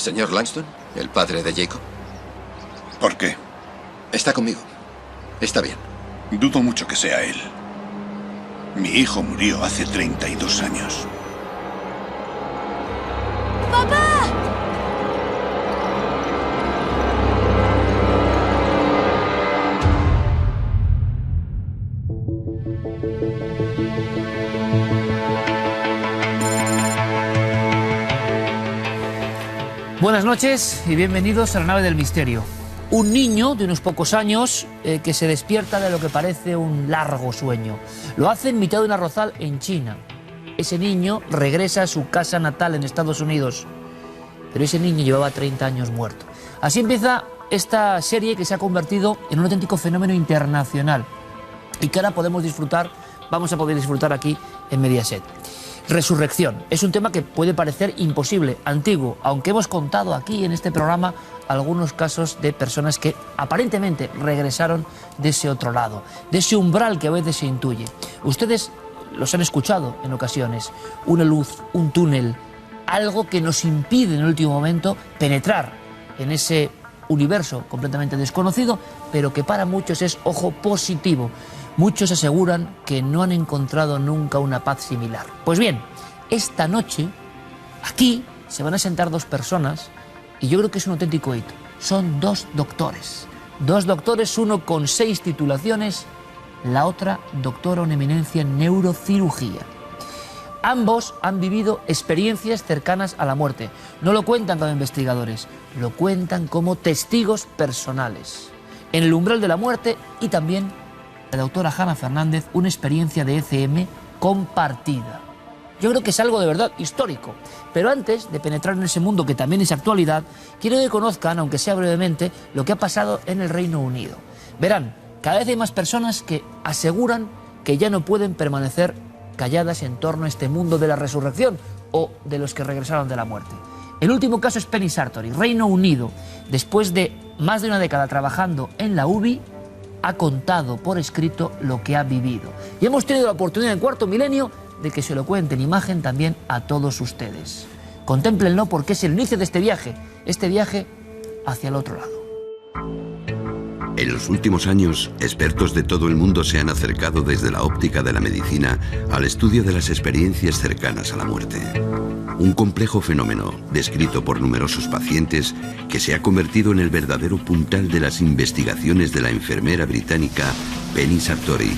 Señor Langston, el padre de Jacob. ¿Por qué? Está conmigo. Está bien. Dudo mucho que sea él. Mi hijo murió hace 32 años. ¡Papá! Buenas noches y bienvenidos a la nave del misterio. Un niño de unos pocos años que se despierta de lo que parece un largo sueño. Lo hace en mitad de un arrozal en China. Ese niño regresa a su casa natal en Estados Unidos. Pero ese niño llevaba 30 años muerto. Así empieza esta serie que se ha convertido en un auténtico fenómeno internacional y que ahora vamos a poder disfrutar aquí en Mediaset. Resurrección. Es un tema que puede parecer imposible, antiguo, aunque hemos contado aquí en este programa algunos casos de personas que aparentemente regresaron de ese otro lado, de ese umbral que a veces se intuye. Ustedes los han escuchado en ocasiones, una luz, un túnel, algo que nos impide en el último momento penetrar en ese universo completamente desconocido, pero que para muchos es, ojo, positivo. Muchos aseguran que no han encontrado nunca una paz similar. Pues bien, esta noche, aquí, se van a sentar dos personas y yo creo que es un auténtico hito. Son dos doctores. Dos doctores, uno con 6 titulaciones, la otra doctora en eminencia en neurocirugía. Ambos han vivido experiencias cercanas a la muerte. No lo cuentan como investigadores, lo cuentan como testigos personales. En el umbral de la muerte y también la doctora Hanna Fernández, una experiencia de ECM compartida. Yo creo que es algo de verdad histórico. Pero antes de penetrar en ese mundo que también es actualidad, quiero que conozcan, aunque sea brevemente, lo que ha pasado en el Reino Unido. Verán, cada vez hay más personas que aseguran que ya no pueden permanecer calladas en torno a este mundo de la resurrección o de los que regresaron de la muerte. El último caso es Penny Sartori, Reino Unido. Después de más de una década trabajando en la UBI, ha contado por escrito lo que ha vivido. Y hemos tenido la oportunidad en Cuarto Milenio de que se lo cuente en imagen también a todos ustedes. Contémplenlo porque es el inicio de este viaje hacia el otro lado. En los últimos años, expertos de todo el mundo se han acercado desde la óptica de la medicina al estudio de las experiencias cercanas a la muerte. Un complejo fenómeno, descrito por numerosos pacientes, que se ha convertido en el verdadero puntal de las investigaciones de la enfermera británica Penny Sartori.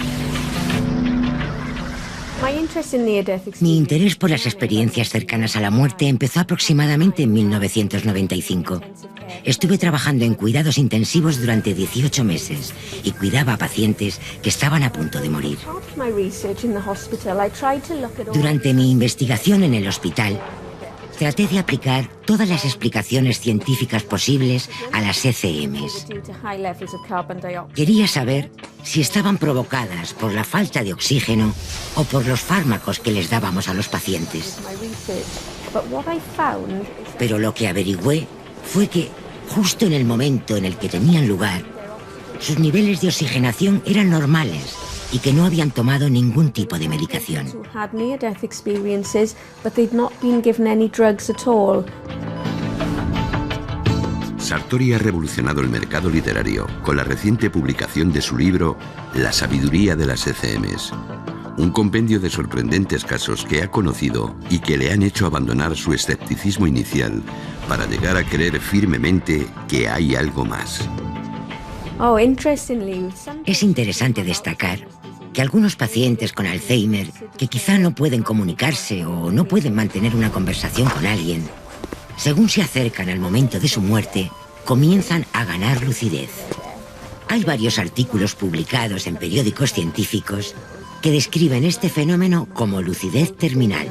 Mi interés por las experiencias cercanas a la muerte empezó aproximadamente en 1995. Estuve trabajando en cuidados intensivos durante 18 meses y cuidaba a pacientes que estaban a punto de morir. Durante mi investigación en el hospital, traté de aplicar todas las explicaciones científicas posibles a las ECMs. Quería saber si estaban provocadas por la falta de oxígeno o por los fármacos que les dábamos a los pacientes. Pero lo que averigüé fue que, justo en el momento en el que tenían lugar, sus niveles de oxigenación eran normales y que no habían tomado ningún tipo de medicación. Sartori ha revolucionado el mercado literario con la reciente publicación de su libro La sabiduría de las ECMs, un compendio de sorprendentes casos que ha conocido y que le han hecho abandonar su escepticismo inicial para llegar a creer firmemente que hay algo más. Es interesante destacar que algunos pacientes con Alzheimer, que quizá no pueden comunicarse o no pueden mantener una conversación con alguien, según se acercan al momento de su muerte, comienzan a ganar lucidez. Hay varios artículos publicados en periódicos científicos que describen este fenómeno como lucidez terminal.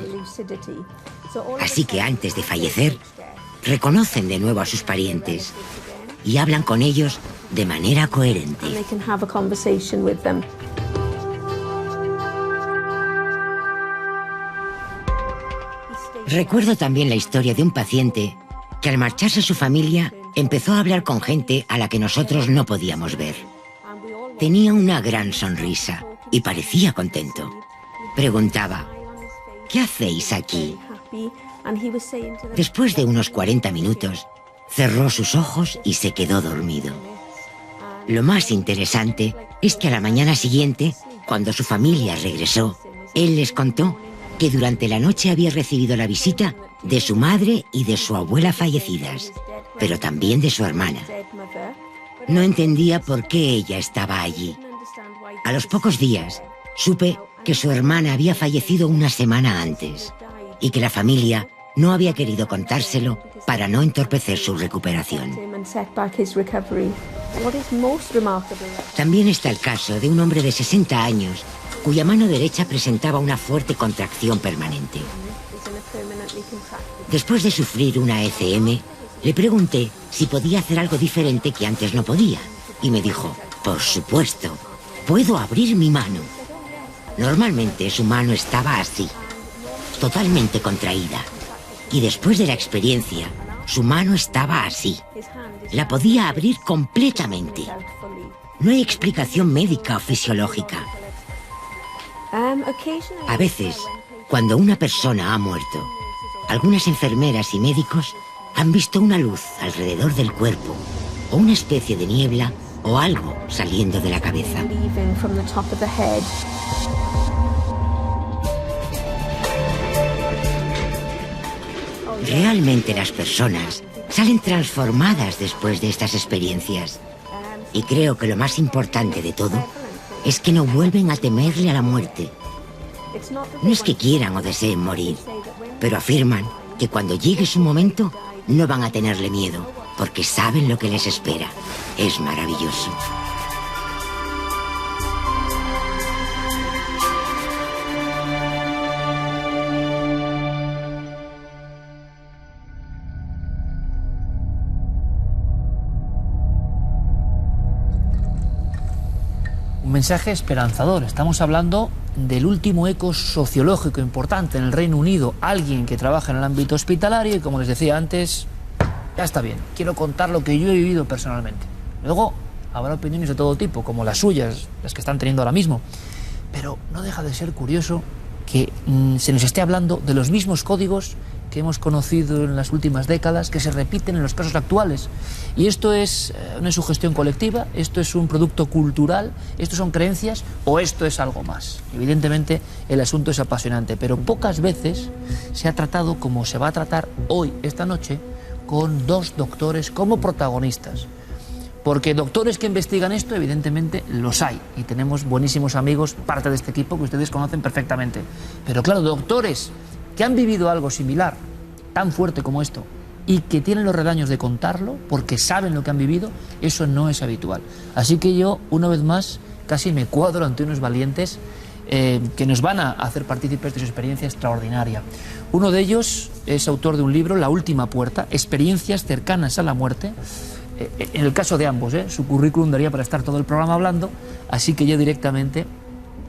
Así que antes de fallecer, reconocen de nuevo a sus parientes y hablan con ellos de manera coherente. Recuerdo también la historia de un paciente que al marcharse su familia empezó a hablar con gente a la que nosotros no podíamos ver. Tenía una gran sonrisa y parecía contento. Preguntaba: ¿qué hacéis aquí? Después de unos 40 minutos, cerró sus ojos y se quedó dormido. Lo más interesante es que a la mañana siguiente, cuando su familia regresó, él les contó que durante la noche había recibido la visita de su madre y de su abuela fallecidas, pero también de su hermana. No entendía por qué ella estaba allí. A los pocos días, supe que su hermana había fallecido una semana antes y que la familia no había querido contárselo para no entorpecer su recuperación. También está el caso de un hombre de 60 años cuya mano derecha presentaba una fuerte contracción permanente. Después de sufrir una ECM, le pregunté si podía hacer algo diferente que antes no podía, y me dijo, por supuesto, puedo abrir mi mano. Normalmente su mano estaba así, totalmente contraída, y después de la experiencia, su mano estaba así. La podía abrir completamente. No hay explicación médica o fisiológica. A veces, cuando una persona ha muerto, algunas enfermeras y médicos han visto una luz alrededor del cuerpo, o una especie de niebla, o algo saliendo de la cabeza. Realmente las personas salen transformadas después de estas experiencias. Y creo que lo más importante de todo es que no vuelven a temerle a la muerte. No es que quieran o deseen morir, pero afirman que cuando llegue su momento no van a tenerle miedo, porque saben lo que les espera. Es maravilloso. Un mensaje esperanzador. Estamos hablando del último eco sociológico importante en el Reino Unido. Alguien que trabaja en el ámbito hospitalario y, como les decía antes, ya está bien. Quiero contar lo que yo he vivido personalmente. Luego habrá opiniones de todo tipo, como las suyas, las que están teniendo ahora mismo. Pero no deja de ser curioso que se nos esté hablando de los mismos códigos que hemos conocido en las últimas décadas, que se repiten en los casos actuales. Y esto es una sugestión colectiva, esto es un producto cultural, esto son creencias o esto es algo más. Evidentemente el asunto es apasionante, pero pocas veces se ha tratado como se va a tratar hoy, esta noche, con dos doctores como protagonistas. Porque doctores que investigan esto, evidentemente, los hay. Y tenemos buenísimos amigos, parte de este equipo, que ustedes conocen perfectamente. Pero claro, doctores que han vivido algo similar, tan fuerte como esto, y que tienen los redaños de contarlo, porque saben lo que han vivido, eso no es habitual. Así que yo, una vez más, casi me cuadro ante unos valientes que nos van a hacer partícipes de su experiencia extraordinaria. Uno de ellos es autor de un libro, La última puerta, experiencias cercanas a la muerte. En el caso de ambos, su currículum daría para estar todo el programa hablando, así que yo directamente,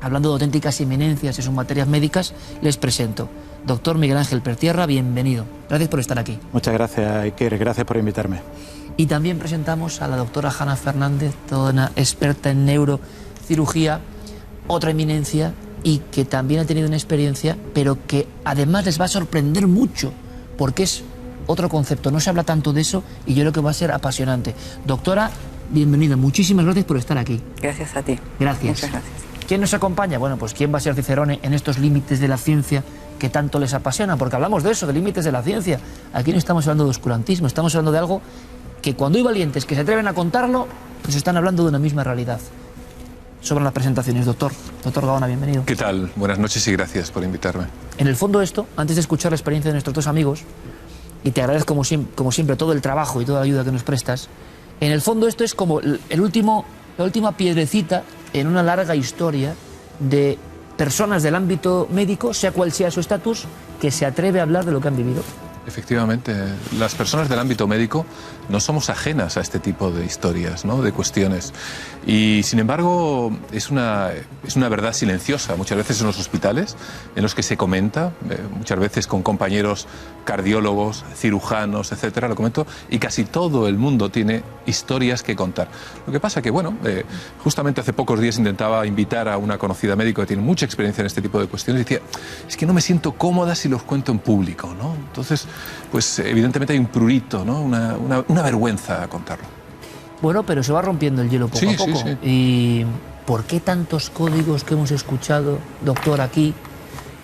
hablando de auténticas eminencias en sus materias médicas, les presento. Doctor Miguel Ángel Pertierra, bienvenido. Gracias por estar aquí. Muchas gracias, Iker. Gracias por invitarme. Y también presentamos a la doctora Hanna Fernández, toda una experta en neurocirugía, otra eminencia, y que también ha tenido una experiencia, pero que además les va a sorprender mucho, porque es otro concepto, no se habla tanto de eso, y yo creo que va a ser apasionante. Doctora, bienvenida, muchísimas gracias por estar aquí. Gracias a ti. Gracias. Muchas gracias. ¿Quién nos acompaña? Bueno, pues ¿quién va a ser Cicerone en estos límites de la ciencia que tanto les apasiona? Porque hablamos de eso, de límites de la ciencia. Aquí no estamos hablando de oscurantismo, estamos hablando de algo que cuando hay valientes que se atreven a contarlo, pues están hablando de una misma realidad. Sobran las presentaciones, doctor. Doctor Gaona, bienvenido. ¿Qué tal? Buenas noches y gracias por invitarme. En el fondo esto, antes de escuchar la experiencia de nuestros dos amigos, y te agradezco como siempre todo el trabajo y toda la ayuda que nos prestas, en el fondo esto es como la última piedrecita en una larga historia de personas del ámbito médico, sea cual sea su estatus, que se atreve a hablar de lo que han vivido. Efectivamente, las personas del ámbito médico no somos ajenas a este tipo de historias, ¿no? De cuestiones. Y sin embargo, es una verdad silenciosa, muchas veces en los hospitales, en los que se comenta, muchas veces con compañeros cardiólogos, cirujanos, etcétera, lo comento, y casi todo el mundo tiene historias que contar. Lo que pasa que, bueno, justamente hace pocos días intentaba invitar a una conocida médico que tiene mucha experiencia en este tipo de cuestiones y decía, es que no me siento cómoda si los cuento en público, ¿no? Entonces, pues evidentemente hay un prurito, ¿no? Una vergüenza a contarlo. Bueno, pero se va rompiendo el hielo poco a poco. Sí. ¿Y por qué tantos códigos que hemos escuchado, doctor, aquí,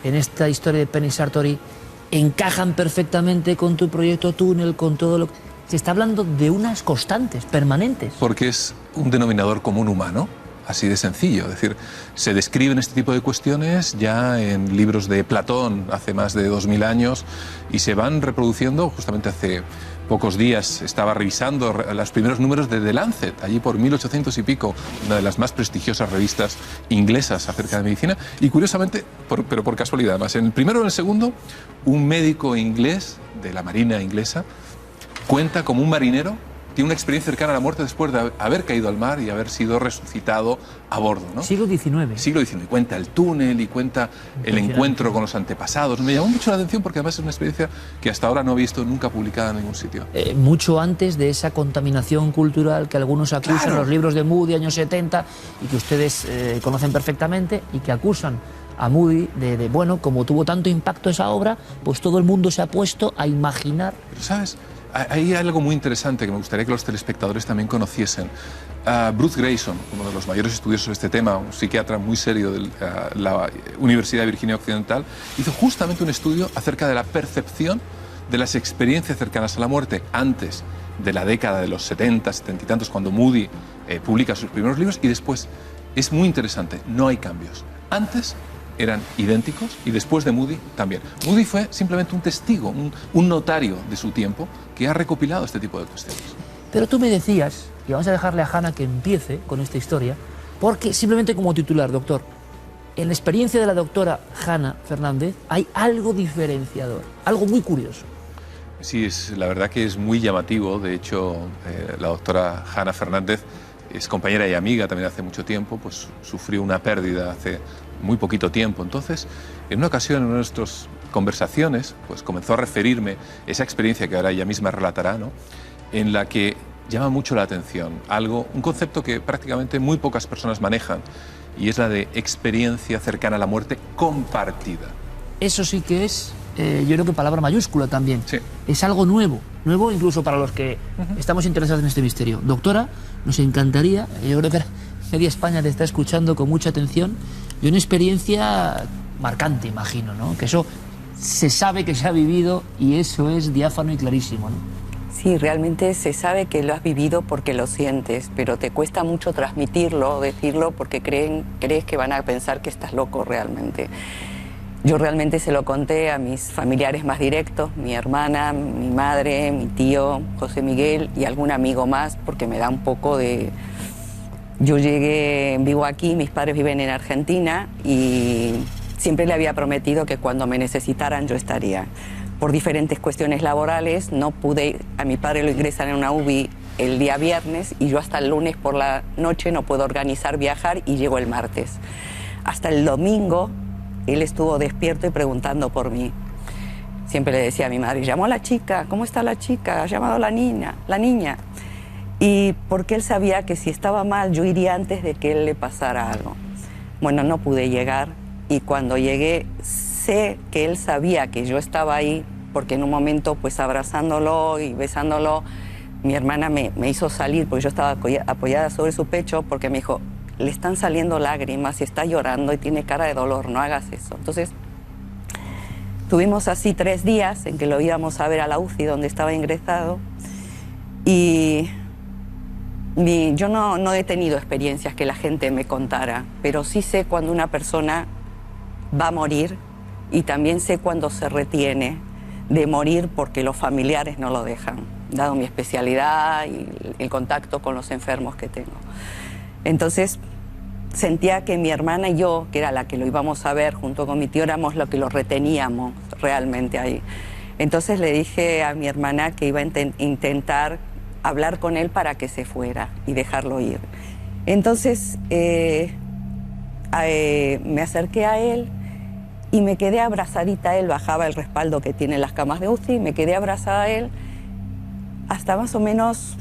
en esta historia de Penny Sartori, encajan perfectamente con tu proyecto Túnel, con todo lo que... Se está hablando de unas constantes, permanentes. Porque es un denominador común humano, así de sencillo. Es decir, se describen este tipo de cuestiones ya en libros de Platón hace más de 2000 años y se van reproduciendo. Justamente hace pocos días estaba revisando los primeros números de The Lancet, allí por 1800 y pico, una de las más prestigiosas revistas inglesas acerca de medicina. Y curiosamente, pero por casualidad además, en el primero o en el segundo, un médico inglés de la Marina inglesa cuenta como un marinero tiene una experiencia cercana a la muerte después de haber caído al mar y haber sido resucitado a bordo, ¿no? Siglo XIX. Siglo XIX. Cuenta el túnel y cuenta el encuentro con los antepasados. Me llamó mucho la atención porque además es una experiencia que hasta ahora no he visto nunca publicada en ningún sitio. Mucho antes de esa contaminación cultural que algunos acusan, claro, en los libros de Moody, años 70, y que ustedes conocen perfectamente, y que acusan a Moody bueno, como tuvo tanto impacto esa obra, pues todo el mundo se ha puesto a imaginar. Pero, ¿sabes? Hay algo muy interesante que me gustaría que los telespectadores también conociesen. Bruce Grayson, uno de los mayores estudiosos de este tema, un psiquiatra muy serio de la Universidad de Virginia Occidental, hizo justamente un estudio acerca de la percepción de las experiencias cercanas a la muerte antes de la década de los 70, 70 y tantos, cuando Moody publica sus primeros libros, y después. Es muy interesante, no hay cambios. Antes eran idénticos y después de Moody también. Moody fue simplemente un testigo, un notario de su tiempo que ha recopilado este tipo de cuestiones. Pero tú me decías, y vamos a dejarle a Hannah que empiece con esta historia, porque simplemente como titular, doctor, en la experiencia de la doctora Hannah Fernández hay algo diferenciador, algo muy curioso. Sí, la verdad que es muy llamativo. De hecho, la doctora Hannah Fernández es compañera y amiga también hace mucho tiempo, pues sufrió una pérdida hace muy poquito tiempo. Entonces, en una ocasión, en una de nuestras conversaciones, pues comenzó a referirme esa experiencia que ahora ella misma relatará, ¿no? En la que llama mucho la atención un concepto que prácticamente muy pocas personas manejan, y es la de experiencia cercana a la muerte compartida. Eso sí que es, yo creo que palabra mayúscula también. Sí. Es algo nuevo incluso para los que estamos interesados en este misterio. Doctora, nos encantaría, yo creo que media España te está escuchando con mucha atención, de una experiencia marcante, imagino, ¿no? Que eso se sabe que se ha vivido y eso es diáfano y clarísimo, ¿no? Sí, realmente se sabe que lo has vivido porque lo sientes, pero te cuesta mucho transmitirlo, decirlo, porque crees que van a pensar que estás loco realmente. Yo realmente se lo conté a mis familiares más directos, mi hermana, mi madre, mi tío, José Miguel y algún amigo más, porque me da un poco de... Yo vivo aquí, mis padres viven en Argentina y siempre le había prometido que cuando me necesitaran yo estaría. Por diferentes cuestiones laborales no pude, a mi padre lo ingresan en una UBI el día viernes y yo hasta el lunes por la noche no puedo organizar viajar y llego el martes. Hasta el domingo él estuvo despierto y preguntando por mí. Siempre le decía a mi madre, llamó a la chica, ¿cómo está la chica? Ha llamado a la niña. Y porque él sabía que si estaba mal yo iría antes de que él le pasara algo. Bueno, no pude llegar y cuando llegué sé que él sabía que yo estaba ahí porque en un momento pues abrazándolo y besándolo mi hermana me hizo salir porque yo estaba apoyada sobre su pecho porque me dijo, le están saliendo lágrimas y está llorando y tiene cara de dolor, no hagas eso. Entonces tuvimos así 3 días en que lo íbamos a ver a la UCI donde estaba ingresado y yo no he tenido experiencias que la gente me contara, pero sí sé cuando una persona va a morir y también sé cuando se retiene de morir porque los familiares no lo dejan, dado mi especialidad y el contacto con los enfermos que tengo. Entonces sentía que mi hermana y yo, que era la que lo íbamos a ver junto con mi tío, éramos lo que lo reteníamos realmente ahí. Entonces le dije a mi hermana que iba a intentar hablar con él para que se fuera y dejarlo ir. Entonces me acerqué a él y me quedé abrazadita a él, bajaba el respaldo que tienen las camas de UCI, me quedé abrazada a él hasta más o menos,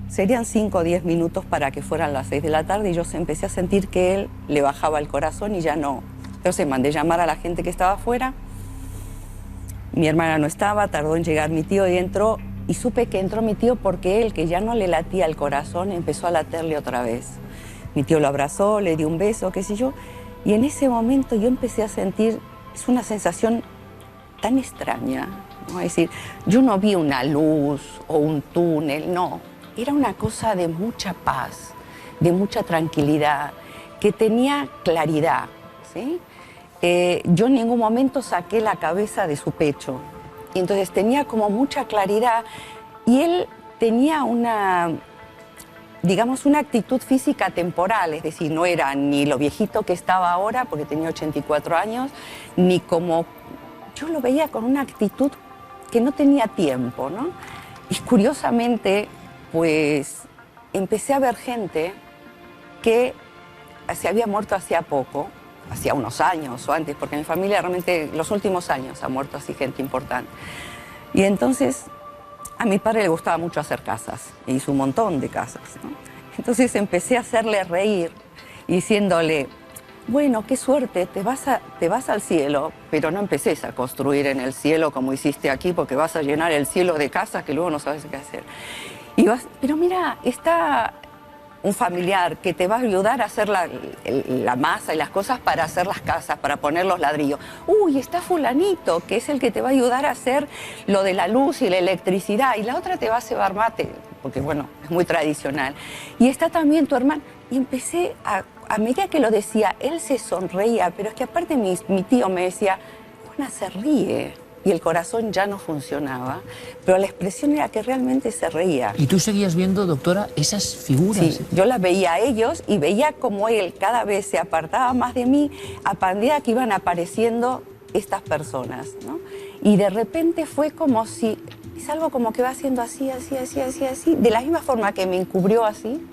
serían 5 o 10 minutos para que fueran las 6 de la tarde, y yo empecé a sentir que él le bajaba el corazón y ya no. Entonces mandé llamar a la gente que estaba afuera, mi hermana no estaba, tardó en llegar mi tío y entró, y supe que entró mi tío porque él, que ya no le latía el corazón, empezó a latirle otra vez. Mi tío lo abrazó, le dio un beso, qué sé yo, y en ese momento yo empecé a sentir, es una sensación tan extraña, ¿no? Es decir, yo no vi una luz o un túnel, no. Era una cosa de mucha paz, de mucha tranquilidad, que tenía claridad, ¿sí? Yo en ningún momento saqué la cabeza de su pecho. Y entonces tenía como mucha claridad y él tenía una, digamos, una actitud física temporal, es decir, no era ni lo viejito que estaba ahora, porque tenía 84 años, ni como... Yo lo veía con una actitud que no tenía tiempo, ¿no? Y curiosamente, pues, empecé a ver gente que se había muerto hacía poco, hacía unos años o antes, porque mi familia realmente los últimos años ha muerto así gente importante. Y entonces a mi padre le gustaba mucho hacer casas, e hizo un montón de casas, ¿no? Entonces empecé a hacerle reír, diciéndole, bueno, qué suerte, te vas al cielo, pero no empeces a construir en el cielo como hiciste aquí, porque vas a llenar el cielo de casas que luego no sabes qué hacer. Pero mira, está un familiar que te va a ayudar a hacer la masa y las cosas para hacer las casas, para poner los ladrillos. Uy, está fulanito, que es el que te va a ayudar a hacer lo de la luz y la electricidad, y la otra te va a cebar mate, porque bueno, es muy tradicional. Y está también tu hermano. Y empecé a medida que lo decía, él se sonreía, pero es que aparte mi tío me decía, Juana se ríe. Y el corazón ya no funcionaba, pero la expresión era que realmente se reía. ¿Y tú seguías viendo, doctora, esas figuras? Sí, yo las veía a ellos y veía como él cada vez se apartaba más de mí a medida que iban apareciendo estas personas, ¿no? Y de repente fue como si, es algo como que va haciendo así, así, así, así, así, de la misma forma que me encubrió así,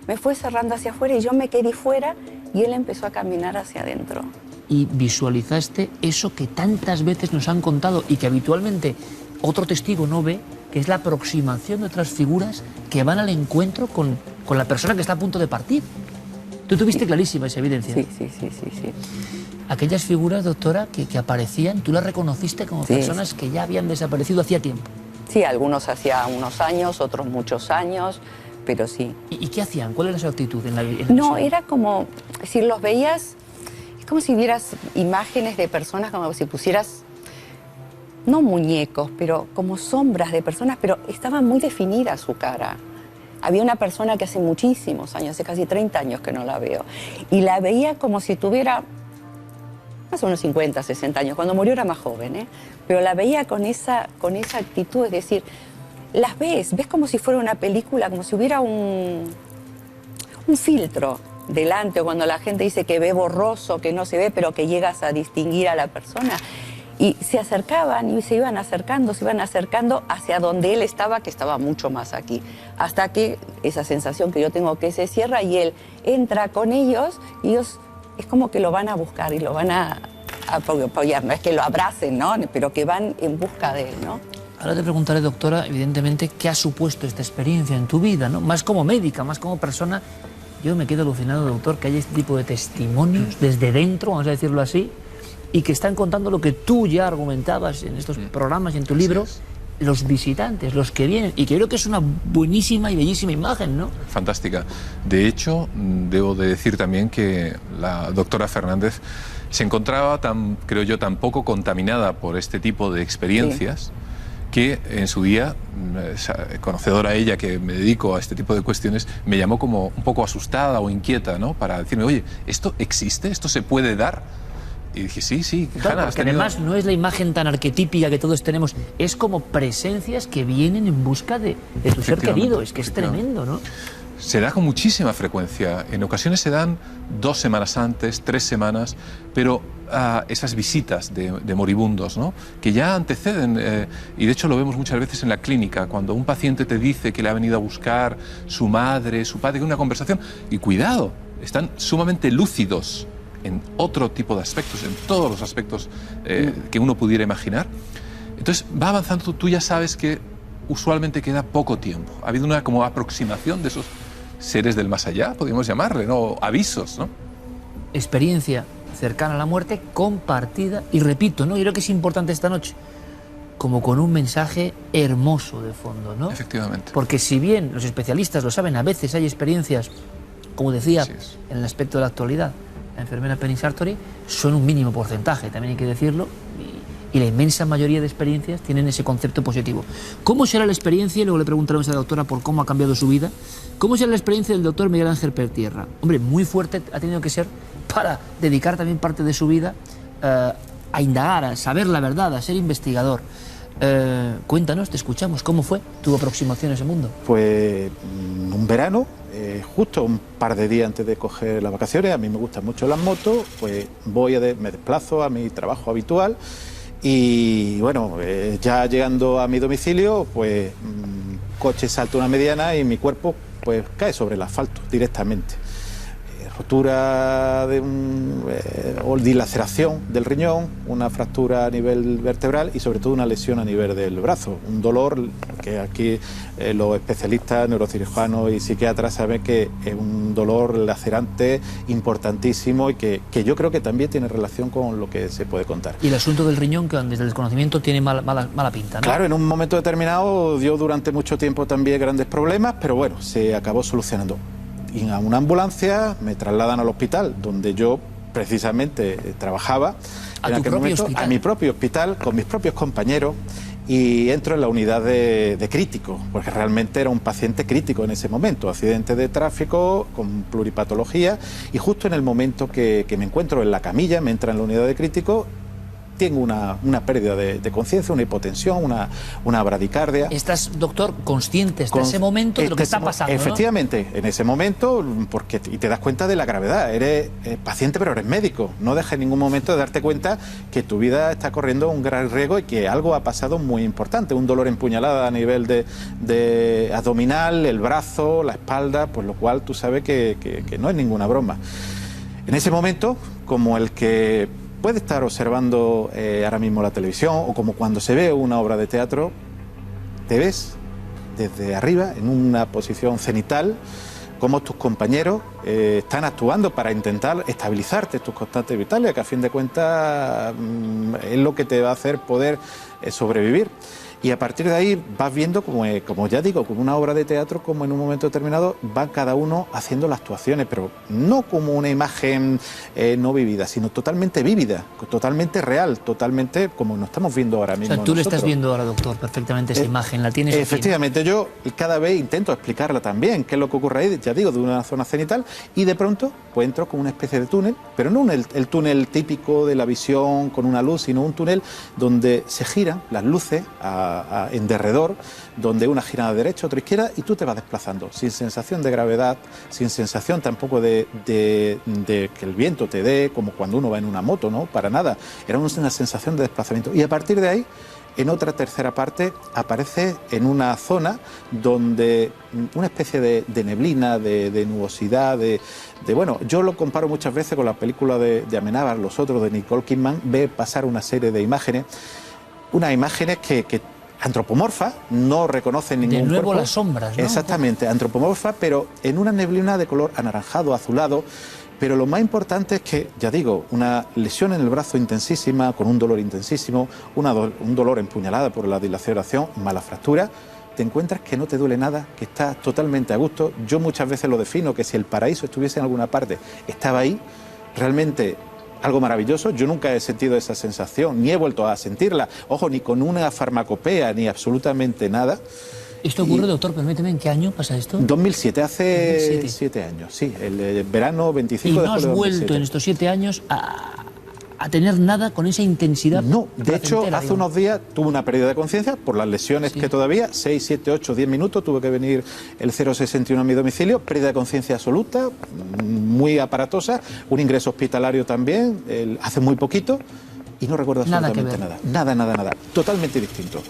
me fue cerrando hacia afuera y yo me quedé fuera y él empezó a caminar hacia adentro. Y visualizaste eso que tantas veces nos han contado y que habitualmente otro testigo no ve, que es la aproximación de otras figuras que van al encuentro con la persona que está a punto de partir. Tú tuviste clarísima esa evidencia. Sí. Aquellas figuras, doctora, que aparecían, ¿tú las reconociste como personas que ya habían desaparecido hacía tiempo? Sí, algunos hacía unos años, otros muchos años, pero sí. ¿Y qué hacían? ¿Cuál era su actitud en la No, era como, si los veías... como si vieras imágenes de personas, como si pusieras, no muñecos, pero como sombras de personas, pero estaba muy definida su cara. Había una persona que hace muchísimos años, hace casi 30 años que no la veo, y la veía como si tuviera más o menos 50, 60 años. Cuando murió era más joven, ¿eh? Pero la veía con esa actitud, es decir, las ves como si fuera una película, como si hubiera un filtro delante, o cuando la gente dice que ve borroso, que no se ve, pero que llegas a distinguir a la persona. Y se acercaban y se iban acercando hacia donde él estaba, que estaba mucho más aquí. Hasta que esa sensación que yo tengo que se cierra y él entra con ellos y ellos es como que lo van a buscar y lo van a apoyar. No es que lo abracen, ¿no? Pero que van en busca de él, ¿no? Ahora te preguntaré, doctora, evidentemente, ¿qué ha supuesto esta experiencia en tu vida, ¿no? Más como médica, más como persona. Yo me quedo alucinado, doctor, que haya este tipo de testimonios desde dentro, vamos a decirlo así, y que están contando lo que tú ya argumentabas en estos programas y en tu libro, los visitantes, los que vienen, y que creo que es una buenísima y bellísima imagen, ¿no? Fantástica. De hecho, debo de decir también que la doctora Fernández se encontraba creo yo, tan poco contaminada por este tipo de experiencias, que en su día, conocedora ella que me dedico a este tipo de cuestiones, me llamó como un poco asustada o inquieta, ¿no? Para decirme, oye, ¿esto existe? ¿Esto se puede dar? Y dije, sí, claro, porque además no es la imagen tan arquetípica que todos tenemos, es como presencias que vienen en busca de tu ser querido, es que es tremendo, ¿no? Se da con muchísima frecuencia. En ocasiones se dan 2 semanas antes, 3 semanas, pero esas visitas de moribundos, ¿no?, que ya anteceden, y de hecho lo vemos muchas veces en la clínica, cuando un paciente te dice que le ha venido a buscar su madre, su padre, que una conversación, y cuidado, están sumamente lúcidos en otro tipo de aspectos, en todos los aspectos que uno pudiera imaginar. Entonces va avanzando, tú ya sabes que usualmente queda poco tiempo. Ha habido una como aproximación de esos seres del más allá, podríamos llamarle, ¿no?, avisos, ¿no? Experiencia cercana a la muerte, compartida, y repito, ¿no?, yo creo que es importante esta noche, como con un mensaje hermoso de fondo, ¿no? Efectivamente. Porque si bien los especialistas lo saben, a veces hay experiencias, como decía, en el aspecto de la actualidad, la enfermera Penny Sartori, son un mínimo porcentaje, también hay que decirlo, y la inmensa mayoría de experiencias tienen ese concepto positivo. ¿Cómo será la experiencia? Y luego le preguntaremos a la doctora por cómo ha cambiado su vida. ¿Cómo será la experiencia del doctor Miguel Ángel Pertierra? Hombre, muy fuerte ha tenido que ser para dedicar también parte de su vida a indagar, a saber la verdad, a ser investigador. Cuéntanos, te escuchamos, ¿cómo fue tu aproximación a ese mundo? Pues un verano, justo un par de días antes de coger las vacaciones, a mí me gustan mucho las motos, pues me desplazo a mi trabajo habitual. Y bueno, ya llegando a mi domicilio, pues coche salta una mediana y mi cuerpo pues cae sobre el asfalto directamente. Rotura o dilaceración del riñón, una fractura a nivel vertebral y sobre todo una lesión a nivel del brazo. Un dolor que aquí los especialistas, neurocirujanos y psiquiatras saben que es un dolor lacerante importantísimo y que yo creo que también tiene relación con lo que se puede contar. Y el asunto del riñón, que desde el desconocimiento tiene mala pinta, ¿no? Claro, en un momento determinado dio durante mucho tiempo también grandes problemas, pero bueno, se acabó solucionando. Y a una ambulancia me trasladan al hospital donde yo precisamente trabajaba. ¿A tu propio hospital? A mi propio hospital, con mis propios compañeros, y entro en la unidad de crítico, porque realmente era un paciente crítico en ese momento, accidente de tráfico con pluripatología, y justo en el momento que me encuentro en la camilla, me entra en la unidad de crítico, tengo una pérdida de conciencia, una hipotensión, una bradicardia. ¿Estás, doctor, consciente hasta ese momento de lo que está pasando? Efectivamente, ¿no? En ese momento, y te das cuenta de la gravedad. Eres paciente, pero eres médico. No dejas en ningún momento de darte cuenta que tu vida está corriendo un gran riesgo y que algo ha pasado muy importante. Un dolor en puñalada a nivel de abdominal, el brazo, la espalda, por lo cual tú sabes que no es ninguna broma. En ese momento, como el que puede estar observando ahora mismo la televisión o como cuando se ve una obra de teatro, te ves desde arriba en una posición cenital, como tus compañeros están actuando para intentar estabilizarte tus constantes vitales, que a fin de cuentas es lo que te va a hacer poder sobrevivir. Y a partir de ahí vas viendo, como ya digo, como una obra de teatro, como en un momento determinado van cada uno haciendo las actuaciones, pero no como una imagen no vivida, sino totalmente vívida, totalmente real, totalmente como nos estamos viendo ahora mismo. O sea, tú nosotros. Le estás viendo ahora, doctor, perfectamente esa imagen, la tienes. Efectivamente, aquí, ¿no? Yo cada vez intento explicarla también, qué es lo que ocurre ahí, ya digo, de una zona cenital, y de pronto pues entro con una especie de túnel, pero no el túnel típico de la visión con una luz, sino un túnel donde se giran las luces en derredor, donde una gira a la derecha, otra a la izquierda, y tú te vas desplazando, sin sensación de gravedad, sin sensación tampoco de que el viento te dé, como cuando uno va en una moto, ¿no? Para nada. Era una sensación de desplazamiento. Y a partir de ahí, en otra tercera parte, aparece en una zona donde una especie de neblina, de nubosidad, bueno, yo lo comparo muchas veces con la película de Amenábar, Los Otros, de Nicole Kidman, ve pasar una serie de imágenes, unas imágenes que antropomorfa, no reconocen ningún cuerpo. De nuevo las sombras, ¿no? Exactamente, antropomorfa, pero en una neblina de color anaranjado, azulado. Pero lo más importante es que, ya digo, una lesión en el brazo intensísima, con un dolor intensísimo, un dolor empuñalada por la dilaceración, mala fractura, te encuentras que no te duele nada, que estás totalmente a gusto. Yo muchas veces lo defino, que si el paraíso estuviese en alguna parte, estaba ahí, realmente algo maravilloso. Yo nunca he sentido esa sensación, ni he vuelto a sentirla, ojo, ni con una farmacopea, ni absolutamente nada. ¿Esto ocurre, doctor? Permíteme, ¿en qué año pasa esto? 2007, hace 7 años, sí, el verano 25 de julio. ¿Y no has vuelto en estos 7 años a a tener nada con esa intensidad. No, de hecho, placentera, hace digamos. unos días tuve una pérdida de conciencia por las lesiones que todavía, 6, 7, 8, 10 minutos, tuve que venir el 061 a mi domicilio, pérdida de conciencia absoluta, muy aparatosa, un ingreso hospitalario también, hace muy poquito, y no recuerdo absolutamente nada. Nada. Totalmente distinto.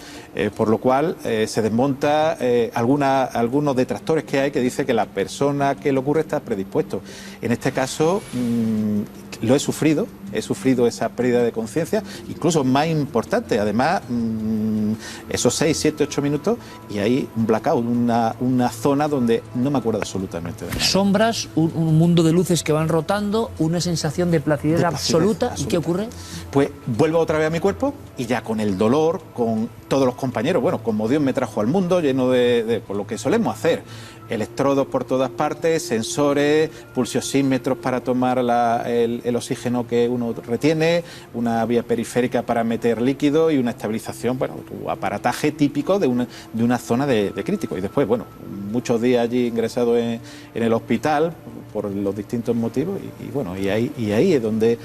Por lo cual se desmonta algunos detractores que hay que dice que la persona que le ocurre está predispuesto. En este caso lo he sufrido esa pérdida de conciencia, incluso más importante, además esos 6, 7, 8 minutos y hay un blackout, una zona donde no me acuerdo absolutamente de nada. Sombras, un mundo de luces que van rotando, una sensación de placidez absoluta. ¿Y qué ocurre? Pues vuelvo otra vez a mi cuerpo y ya con el dolor, con todos los compañeros, bueno, como Dios me trajo al mundo, lleno de por lo que solemos hacer, electrodos por todas partes, sensores, pulsiosímetros para tomar el oxígeno que uno retiene, una vía periférica para meter líquido y una estabilización, bueno, tu aparataje típico de una zona de crítico. Y después, bueno, muchos días allí ingresado en el hospital por los distintos motivos y ahí es donde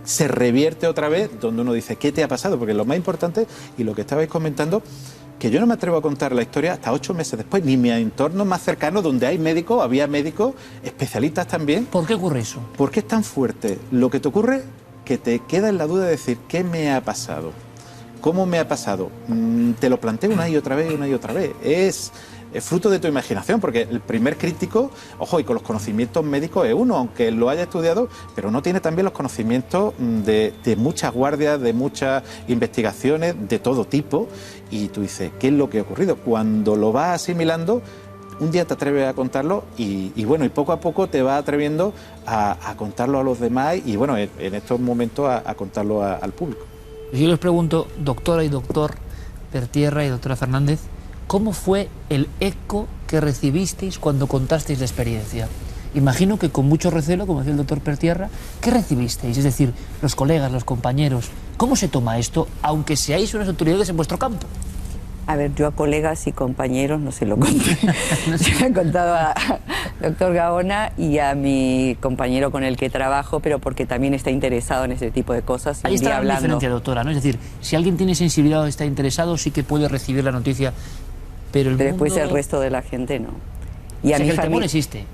se revierte otra vez, donde uno dice, ¿qué te ha pasado? Porque lo más importante, y lo que estabais comentando, que yo no me atrevo a contar la historia hasta 8 meses después, ni mi entorno más cercano, donde había médicos, especialistas también. ¿Por qué ocurre eso? ¿Por qué es tan fuerte? Lo que te ocurre, que te queda en la duda de decir, ¿qué me ha pasado? ¿Cómo me ha pasado? Te lo planteo una y otra vez. Es fruto de tu imaginación, porque el primer crítico, ojo, y con los conocimientos médicos es uno, aunque lo haya estudiado, pero no tiene también los conocimientos de muchas guardias, de muchas investigaciones, de todo tipo, y tú dices, ¿qué es lo que ha ocurrido? Cuando lo vas asimilando, un día te atreves a contarlo y bueno, y poco a poco te vas atreviendo a contarlo a los demás y bueno, en estos momentos a contarlo al público. Yo les pregunto, doctora y doctor Pertierra y doctora Fernández, ¿cómo fue el eco que recibisteis cuando contasteis la experiencia? Imagino que con mucho recelo, como decía el doctor Pertierra, ¿qué recibisteis? Es decir, los colegas, los compañeros, ¿cómo se toma esto, aunque seáis unas autoridades en vuestro campo? A ver, yo a colegas y compañeros no se lo conté. Se lo he contado a doctor Gaona y a mi compañero con el que trabajo, pero porque también está interesado en ese tipo de cosas. Ahí está la diferencia, doctora, ¿no? Es decir, si alguien tiene sensibilidad o está interesado, sí que puede recibir la noticia, pero después el resto de la gente no. Y el temor existe.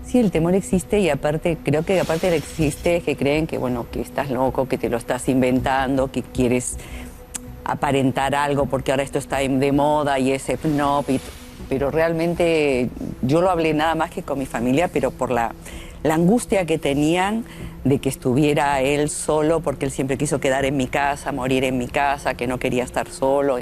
Sí, el temor existe y aparte, creo que aparte existe que creen que, bueno, que estás loco, que te lo estás inventando, que quieres aparentar algo porque ahora esto está de moda y ese no, pero realmente yo lo hablé nada más que con mi familia, pero por la angustia que tenían de que estuviera él solo, porque él siempre quiso quedar en mi casa, morir en mi casa, que no quería estar solo,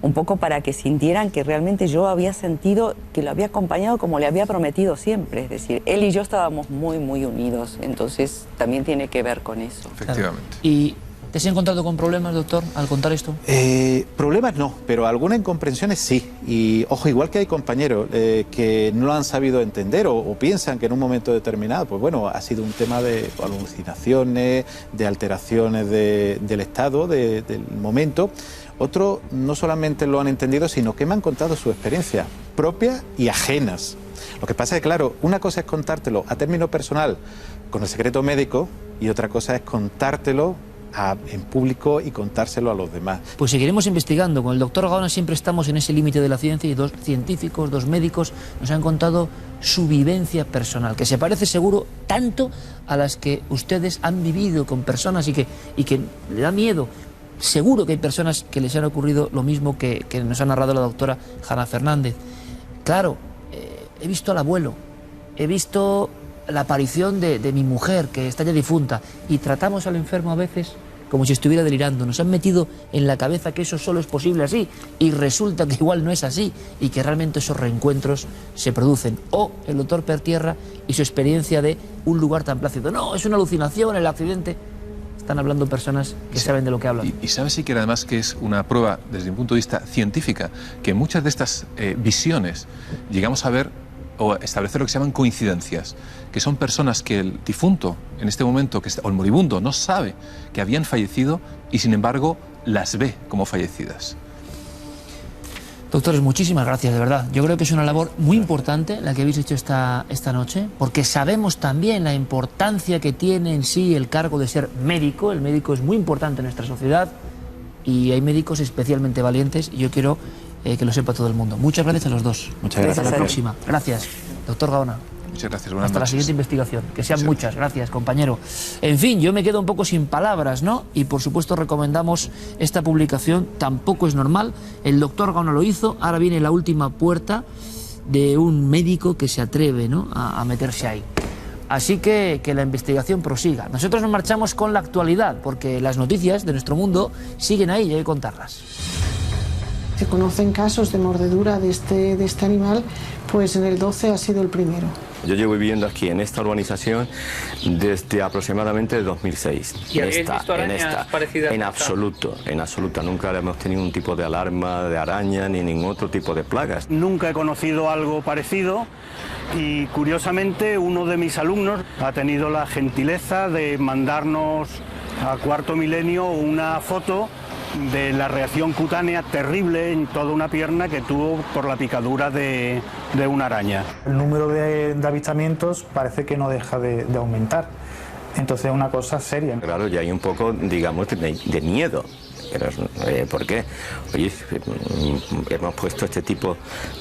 un poco para que sintieran que realmente yo había sentido que lo había acompañado como le había prometido siempre, es decir, él y yo estábamos muy, muy unidos, entonces también tiene que ver con eso. Efectivamente. Claro. ¿Y te has encontrado con problemas, doctor, al contar esto? Problemas no, pero algunas incomprensiones sí. Y ojo, igual que hay compañeros que no lo han sabido entender o piensan que en un momento determinado, pues bueno, ha sido un tema de alucinaciones, de alteraciones del estado, del momento. Otros no solamente lo han entendido, sino que me han contado su experiencia propia y ajenas. Lo que pasa es que, claro, una cosa es contártelo a término personal con el secreto médico y otra cosa es contártelo en público y contárselo a los demás. Pues seguiremos investigando. Con el doctor Gaona siempre estamos en ese límite de la ciencia y 2 científicos, 2 médicos nos han contado su vivencia personal, que se parece seguro tanto a las que ustedes han vivido con personas y que le da miedo. Seguro que hay personas que les han ocurrido lo mismo que nos ha narrado la doctora Hanna Fernández. Claro, he visto al abuelo, he visto la aparición de mi mujer, que está ya difunta, y tratamos al enfermo a veces como si estuviera delirando. Nos han metido en la cabeza que eso solo es posible así, y resulta que igual no es así, y que realmente esos reencuentros se producen. O el doctor Pertierra y su experiencia de un lugar tan plácido. No, es una alucinación, el accidente. Están hablando personas que saben de lo que hablan. Y sabes sí que además que es una prueba desde un punto de vista científica, que muchas de estas visiones llegamos a ver o establecer lo que se llaman coincidencias, que son personas que el difunto en este momento, o el moribundo, no sabe que habían fallecido y sin embargo las ve como fallecidas. Doctores, muchísimas gracias, de verdad. Yo creo que es una labor muy importante la que habéis hecho esta noche, porque sabemos también la importancia que tiene en sí el cargo de ser médico. El médico es muy importante en nuestra sociedad y hay médicos especialmente valientes y yo quiero que lo sepa todo el mundo. Muchas gracias a los dos. Muchas gracias. Hasta la próxima. Gracias, doctor Gaona. Muchas gracias, buenas Hasta la noches. siguiente investigación. Que sean muchas. Gracias, compañero. En fin, yo me quedo un poco sin palabras, ¿no? Y por supuesto recomendamos esta publicación. Tampoco es normal. El doctor Gaona lo hizo. Ahora viene la última puerta de un médico que se atreve, ¿no?, a meterse ahí. Así que la investigación prosiga. Nosotros nos marchamos con la actualidad, porque las noticias de nuestro mundo siguen ahí y hay que contarlas. Se conocen casos de mordedura de este animal, pues en el 12 ha sido el primero. Yo llevo viviendo aquí en esta urbanización desde aproximadamente 2006. ¿Y habéis visto arañas parecidas? En absoluto, nunca hemos tenido un tipo de alarma de araña ni ningún otro tipo de plagas. Nunca he conocido algo parecido y curiosamente uno de mis alumnos ha tenido la gentileza de mandarnos a Cuarto Milenio una foto de la reacción cutánea terrible en toda una pierna que tuvo por la picadura de una araña. El número de avistamientos parece que no deja de aumentar, entonces es una cosa seria. Claro, ya hay un poco, digamos, de miedo. ¿Por qué? Oye, hemos puesto este tipo,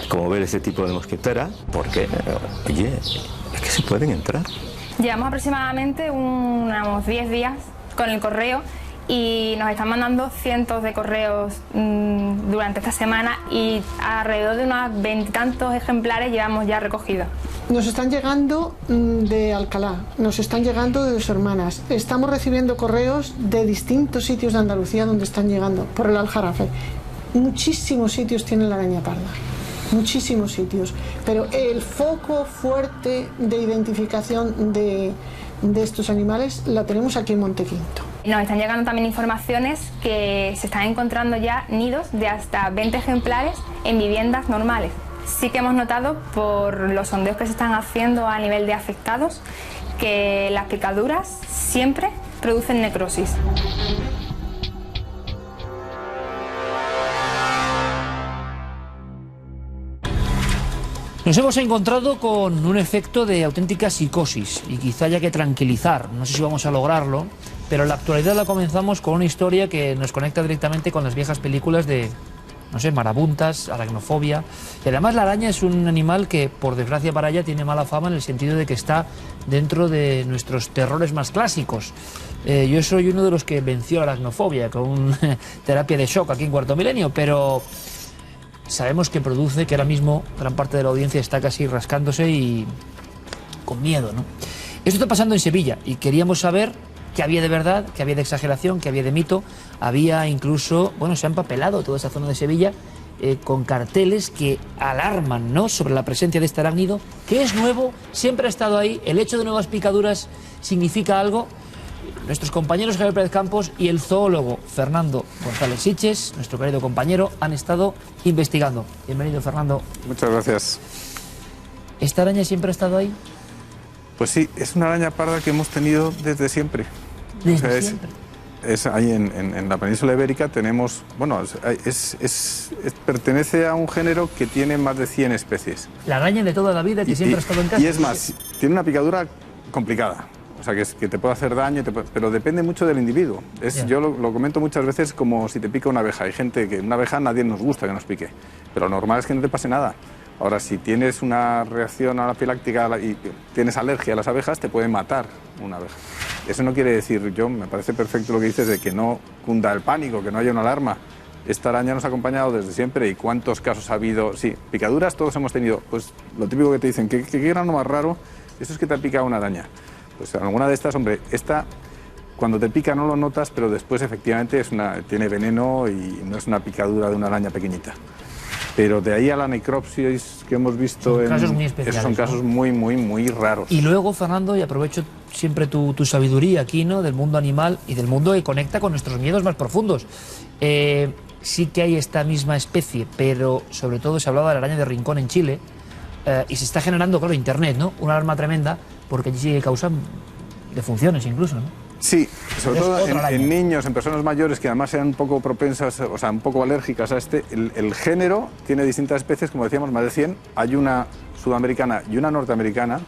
como ver ese tipo de mosquitera, porque, oye, es que se pueden entrar. Llevamos aproximadamente unos 10 días con el correo y nos están mandando cientos de correos durante esta semana y alrededor de unos 20 y tantos ejemplares llevamos ya recogidos. Nos están llegando de Alcalá, nos están llegando de Dos Hermanas. Estamos recibiendo correos de distintos sitios de Andalucía donde están llegando, por el Aljarafe. Muchísimos sitios tiene la araña parda, muchísimos sitios. Pero el foco fuerte de identificación de estos animales la tenemos aquí en Montequinto. Nos están llegando también informaciones que se están encontrando ya nidos de hasta 20 ejemplares en viviendas normales. Sí que hemos notado por los sondeos que se están haciendo a nivel de afectados que las picaduras siempre producen necrosis. Nos hemos encontrado con un efecto de auténtica psicosis y quizá haya que tranquilizar, no sé si vamos a lograrlo, pero la actualidad la comenzamos con una historia que nos conecta directamente con las viejas películas de, no sé, marabuntas, aracnofobia. Y además la araña es un animal que, por desgracia para ella, tiene mala fama en el sentido de que está dentro de nuestros terrores más clásicos. Yo soy uno de los que venció la aracnofobia con terapia de shock aquí en Cuarto Milenio, pero sabemos que produce que ahora mismo gran parte de la audiencia está casi rascándose y con miedo, ¿no? Esto está pasando en Sevilla y queríamos saber qué había de verdad, qué había de exageración, qué había de mito. Había incluso, bueno, se ha empapelado toda esa zona de Sevilla con carteles que alarman, ¿no?, sobre la presencia de este arácnido, que es nuevo, siempre ha estado ahí. El hecho de nuevas picaduras significa algo. Nuestros compañeros Javier Pérez Campos y el zoólogo Fernando González Siches, nuestro querido compañero, han estado investigando. Bienvenido, Fernando. Muchas gracias. ¿Esta araña siempre ha estado ahí? Pues sí, es una araña parda que hemos tenido desde siempre. ¿Desde siempre? Es ahí en la península ibérica tenemos, bueno, pertenece a un género que tiene más de 100 especies. La araña de toda la vida que siempre ha estado en casa. Y es más, tiene una picadura complicada. O sea, que te puede hacer daño, pero depende mucho del individuo. Yo lo comento muchas veces como si te pica una abeja. Hay gente que una abeja nadie nos gusta que nos pique, pero lo normal es que no te pase nada. Ahora, si tienes una reacción anafiláctica y tienes alergia a las abejas, te puede matar una abeja. Eso no quiere decir, me parece perfecto lo que dices de que no cunda el pánico, que no haya una alarma. Esta araña nos ha acompañado desde siempre y cuántos casos ha habido. Sí, picaduras todos hemos tenido. Pues lo típico que te dicen, ¿qué grano más raro? Eso es que te ha picado una araña. Pues alguna de estas, hombre, esta cuando te pica no lo notas, pero después efectivamente tiene veneno y no es una picadura de una araña pequeñita. Pero de ahí a la necropsis que hemos visto, son casos muy especiales, esos son casos muy, muy, muy raros. Y luego, Fernando, y aprovecho siempre tu sabiduría aquí, ¿no?, del mundo animal y del mundo que conecta con nuestros miedos más profundos. Sí que hay esta misma especie, pero sobre todo se hablaba de la araña de Rincón en Chile, y se está generando, claro, internet, ¿no?, una alarma tremenda, porque allí sí que causan defunciones incluso, ¿no? Sí, sobre todo en niños, en personas mayores que además sean un poco propensas, o sea, un poco alérgicas a el género tiene distintas especies, como decíamos, más de 100. Hay una sudamericana y una norteamericana,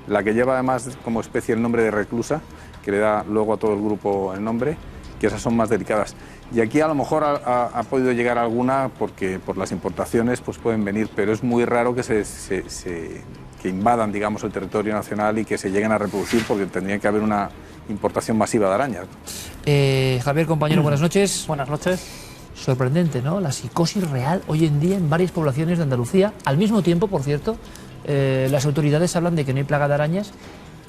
la que lleva además como especie el nombre de reclusa, que le da luego a todo el grupo el nombre, que esas son más delicadas. Y aquí a lo mejor ha podido llegar alguna porque por las importaciones pues pueden venir, pero es muy raro que que invadan, digamos, el territorio nacional y que se lleguen a reproducir, porque tendría que haber una importación masiva de arañas. Javier, compañero, buenas noches. Buenas noches. Sorprendente, ¿no? La psicosis real hoy en día en varias poblaciones de Andalucía. Al mismo tiempo, por cierto, las autoridades hablan de que no hay plaga de arañas.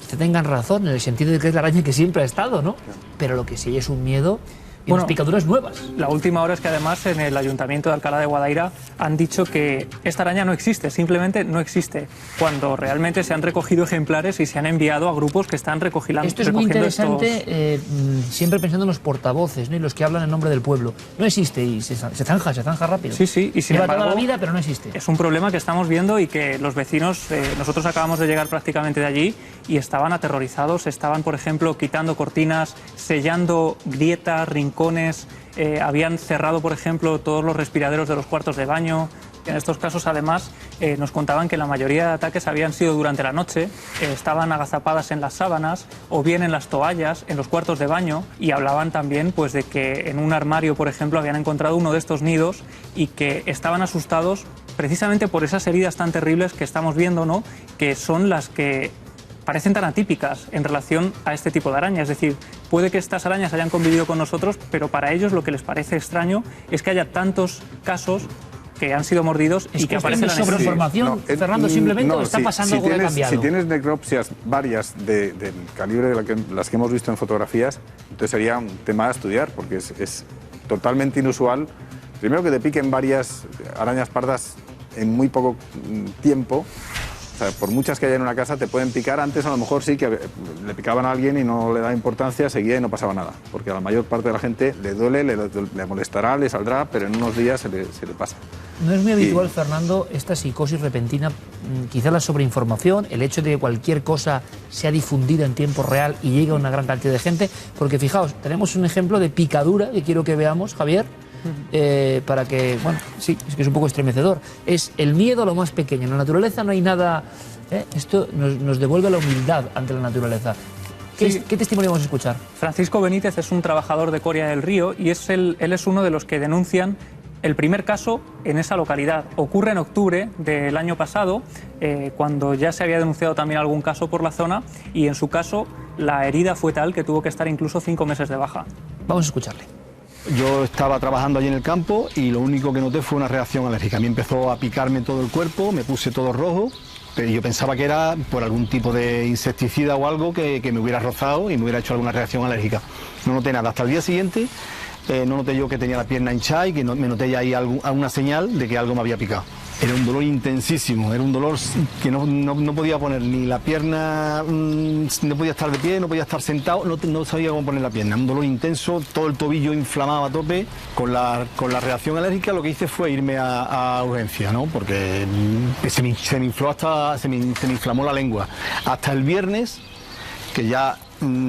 Quizá tengan razón en el sentido de que es la araña que siempre ha estado, ¿no? Pero lo que sí es un miedo y unas picaduras nuevas. La última hora es que además en el Ayuntamiento de Alcalá de Guadaira han dicho que esta araña no existe, simplemente no existe, cuando realmente se han recogido ejemplares y se han enviado a grupos que están recogiendo Esto es muy interesante, siempre pensando en los portavoces, ¿no? Y los que hablan en nombre del pueblo. No existe y se zanja rápido. Sí, sí, y sin Lleva embargo, toda la vida, pero no existe. Es un problema que estamos viendo y que los vecinos, nosotros acabamos de llegar prácticamente de allí y estaban aterrorizados, estaban, por ejemplo, quitando cortinas, sellando grietas, rincones, habían cerrado, por ejemplo, todos los respiraderos de los cuartos de baño. En estos casos, además, nos contaban que la mayoría de ataques habían sido durante la noche, estaban agazapadas en las sábanas o bien en las toallas, en los cuartos de baño, y hablaban también pues, de que en un armario, por ejemplo, habían encontrado uno de estos nidos y que estaban asustados precisamente por esas heridas tan terribles que estamos viendo, ¿no? Que son las que parecen tan atípicas en relación a este tipo de araña. Es decir, puede que estas arañas hayan convivido con nosotros, pero para ellos lo que les parece extraño es que haya tantos casos que han sido mordidos y que aparecen en la sobreinformación, Fernando, simplemente está pasando algo que ha cambiado. Si tienes necropsias varias del calibre de las que hemos visto en fotografías, entonces sería un tema a estudiar, porque es totalmente inusual. Primero, que te piquen varias arañas pardas en muy poco tiempo. O sea, por muchas que haya en una casa te pueden picar. Antes a lo mejor sí que le picaban a alguien y no le da importancia, seguía y no pasaba nada. Porque a la mayor parte de la gente le duele, le molestará, le saldrá, pero en unos días se le pasa. No es muy habitual, Fernando, esta psicosis repentina, quizá la sobreinformación, el hecho de que cualquier cosa sea difundida en tiempo real y llegue a una gran cantidad de gente, porque fijaos, tenemos un ejemplo de picadura que quiero que veamos, Javier, para que, bueno, sí, es que es un poco estremecedor. Es el miedo a lo más pequeño. En la naturaleza no hay nada... Esto nos devuelve la humildad ante la naturaleza. ¿Qué testimonio vamos a escuchar? Francisco Benítez es un trabajador de Coria del Río y él es uno de los que denuncian el primer caso en esa localidad. Ocurre en octubre del año pasado, cuando ya se había denunciado también algún caso por la zona, y en su caso la herida fue tal que tuvo que estar incluso 5 meses de baja. Vamos a escucharle. Yo estaba trabajando allí en el campo y lo único que noté fue una reacción alérgica. A mí empezó a picarme todo el cuerpo, me puse todo rojo, pero yo pensaba que era por algún tipo de insecticida o algo que me hubiera rozado y me hubiera hecho alguna reacción alérgica. No noté nada. Hasta el día siguiente no noté yo que tenía la pierna hinchada y que me noté ya ahí alguna señal de que algo me había picado. Era un dolor intensísimo, era un dolor que no podía poner ni la pierna, no podía estar de pie, no podía estar sentado, no sabía cómo poner la pierna. Un dolor intenso, todo el tobillo inflamado a tope. Con la reacción alérgica lo que hice fue irme a urgencia, ¿no? Porque se me inflamó la lengua. Hasta el viernes, que ya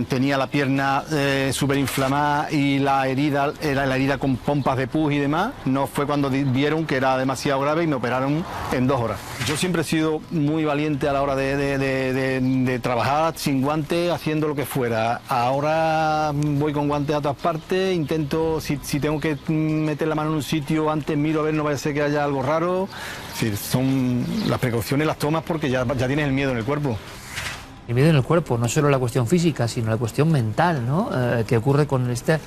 tenía la pierna súper inflamada y la herida era la herida con pompas de pus y demás, no fue cuando vieron que era demasiado grave y me operaron en 2 horas. Yo siempre he sido muy valiente a la hora de trabajar sin guantes, haciendo lo que fuera. Ahora voy con guantes a todas partes, intento, si tengo que meter la mano en un sitio, antes miro a ver, no vaya a ser que haya algo raro. Es decir, son las precauciones las tomas porque ya tienes el miedo en el cuerpo. El miedo en el cuerpo, no solo la cuestión física, sino la cuestión mental, ¿no? Que ocurre con esta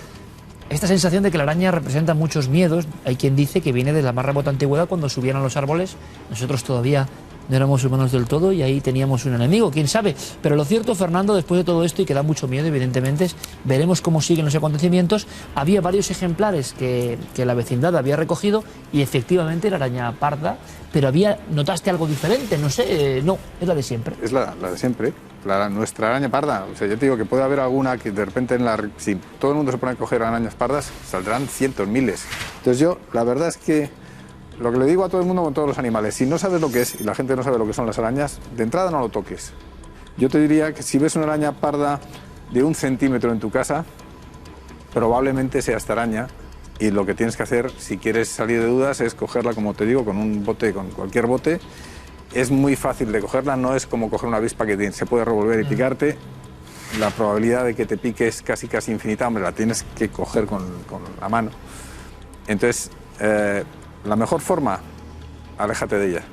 sensación de que la araña representa muchos miedos. Hay quien dice que viene de la más remota antigüedad, cuando subían a los árboles. Nosotros todavía no éramos humanos del todo y ahí teníamos un enemigo, quién sabe. Pero lo cierto, Fernando, después de todo esto, y que da mucho miedo, evidentemente, veremos cómo siguen los acontecimientos. Había varios ejemplares que la vecindad había recogido y efectivamente la araña parda, pero ¿notaste algo diferente? No sé, no, es la de siempre. Es la de siempre. Nuestra araña parda, o sea, yo te digo que puede haber alguna que de repente si todo el mundo se pone a coger arañas pardas, saldrán cientos, miles. Entonces yo, la verdad es que lo que le digo a todo el mundo con todos los animales, si no sabes lo que es y la gente no sabe lo que son las arañas, de entrada no lo toques. Yo te diría que si ves una araña parda de 1 centímetro en tu casa, probablemente sea esta araña, y lo que tienes que hacer, si quieres salir de dudas, es cogerla, como te digo, con un bote, con cualquier bote. Es muy fácil de cogerla, no es como coger una avispa que se puede revolver y picarte. La probabilidad de que te pique es casi infinita, hombre, la tienes que coger con la mano. Entonces, la mejor forma, aléjate de ella.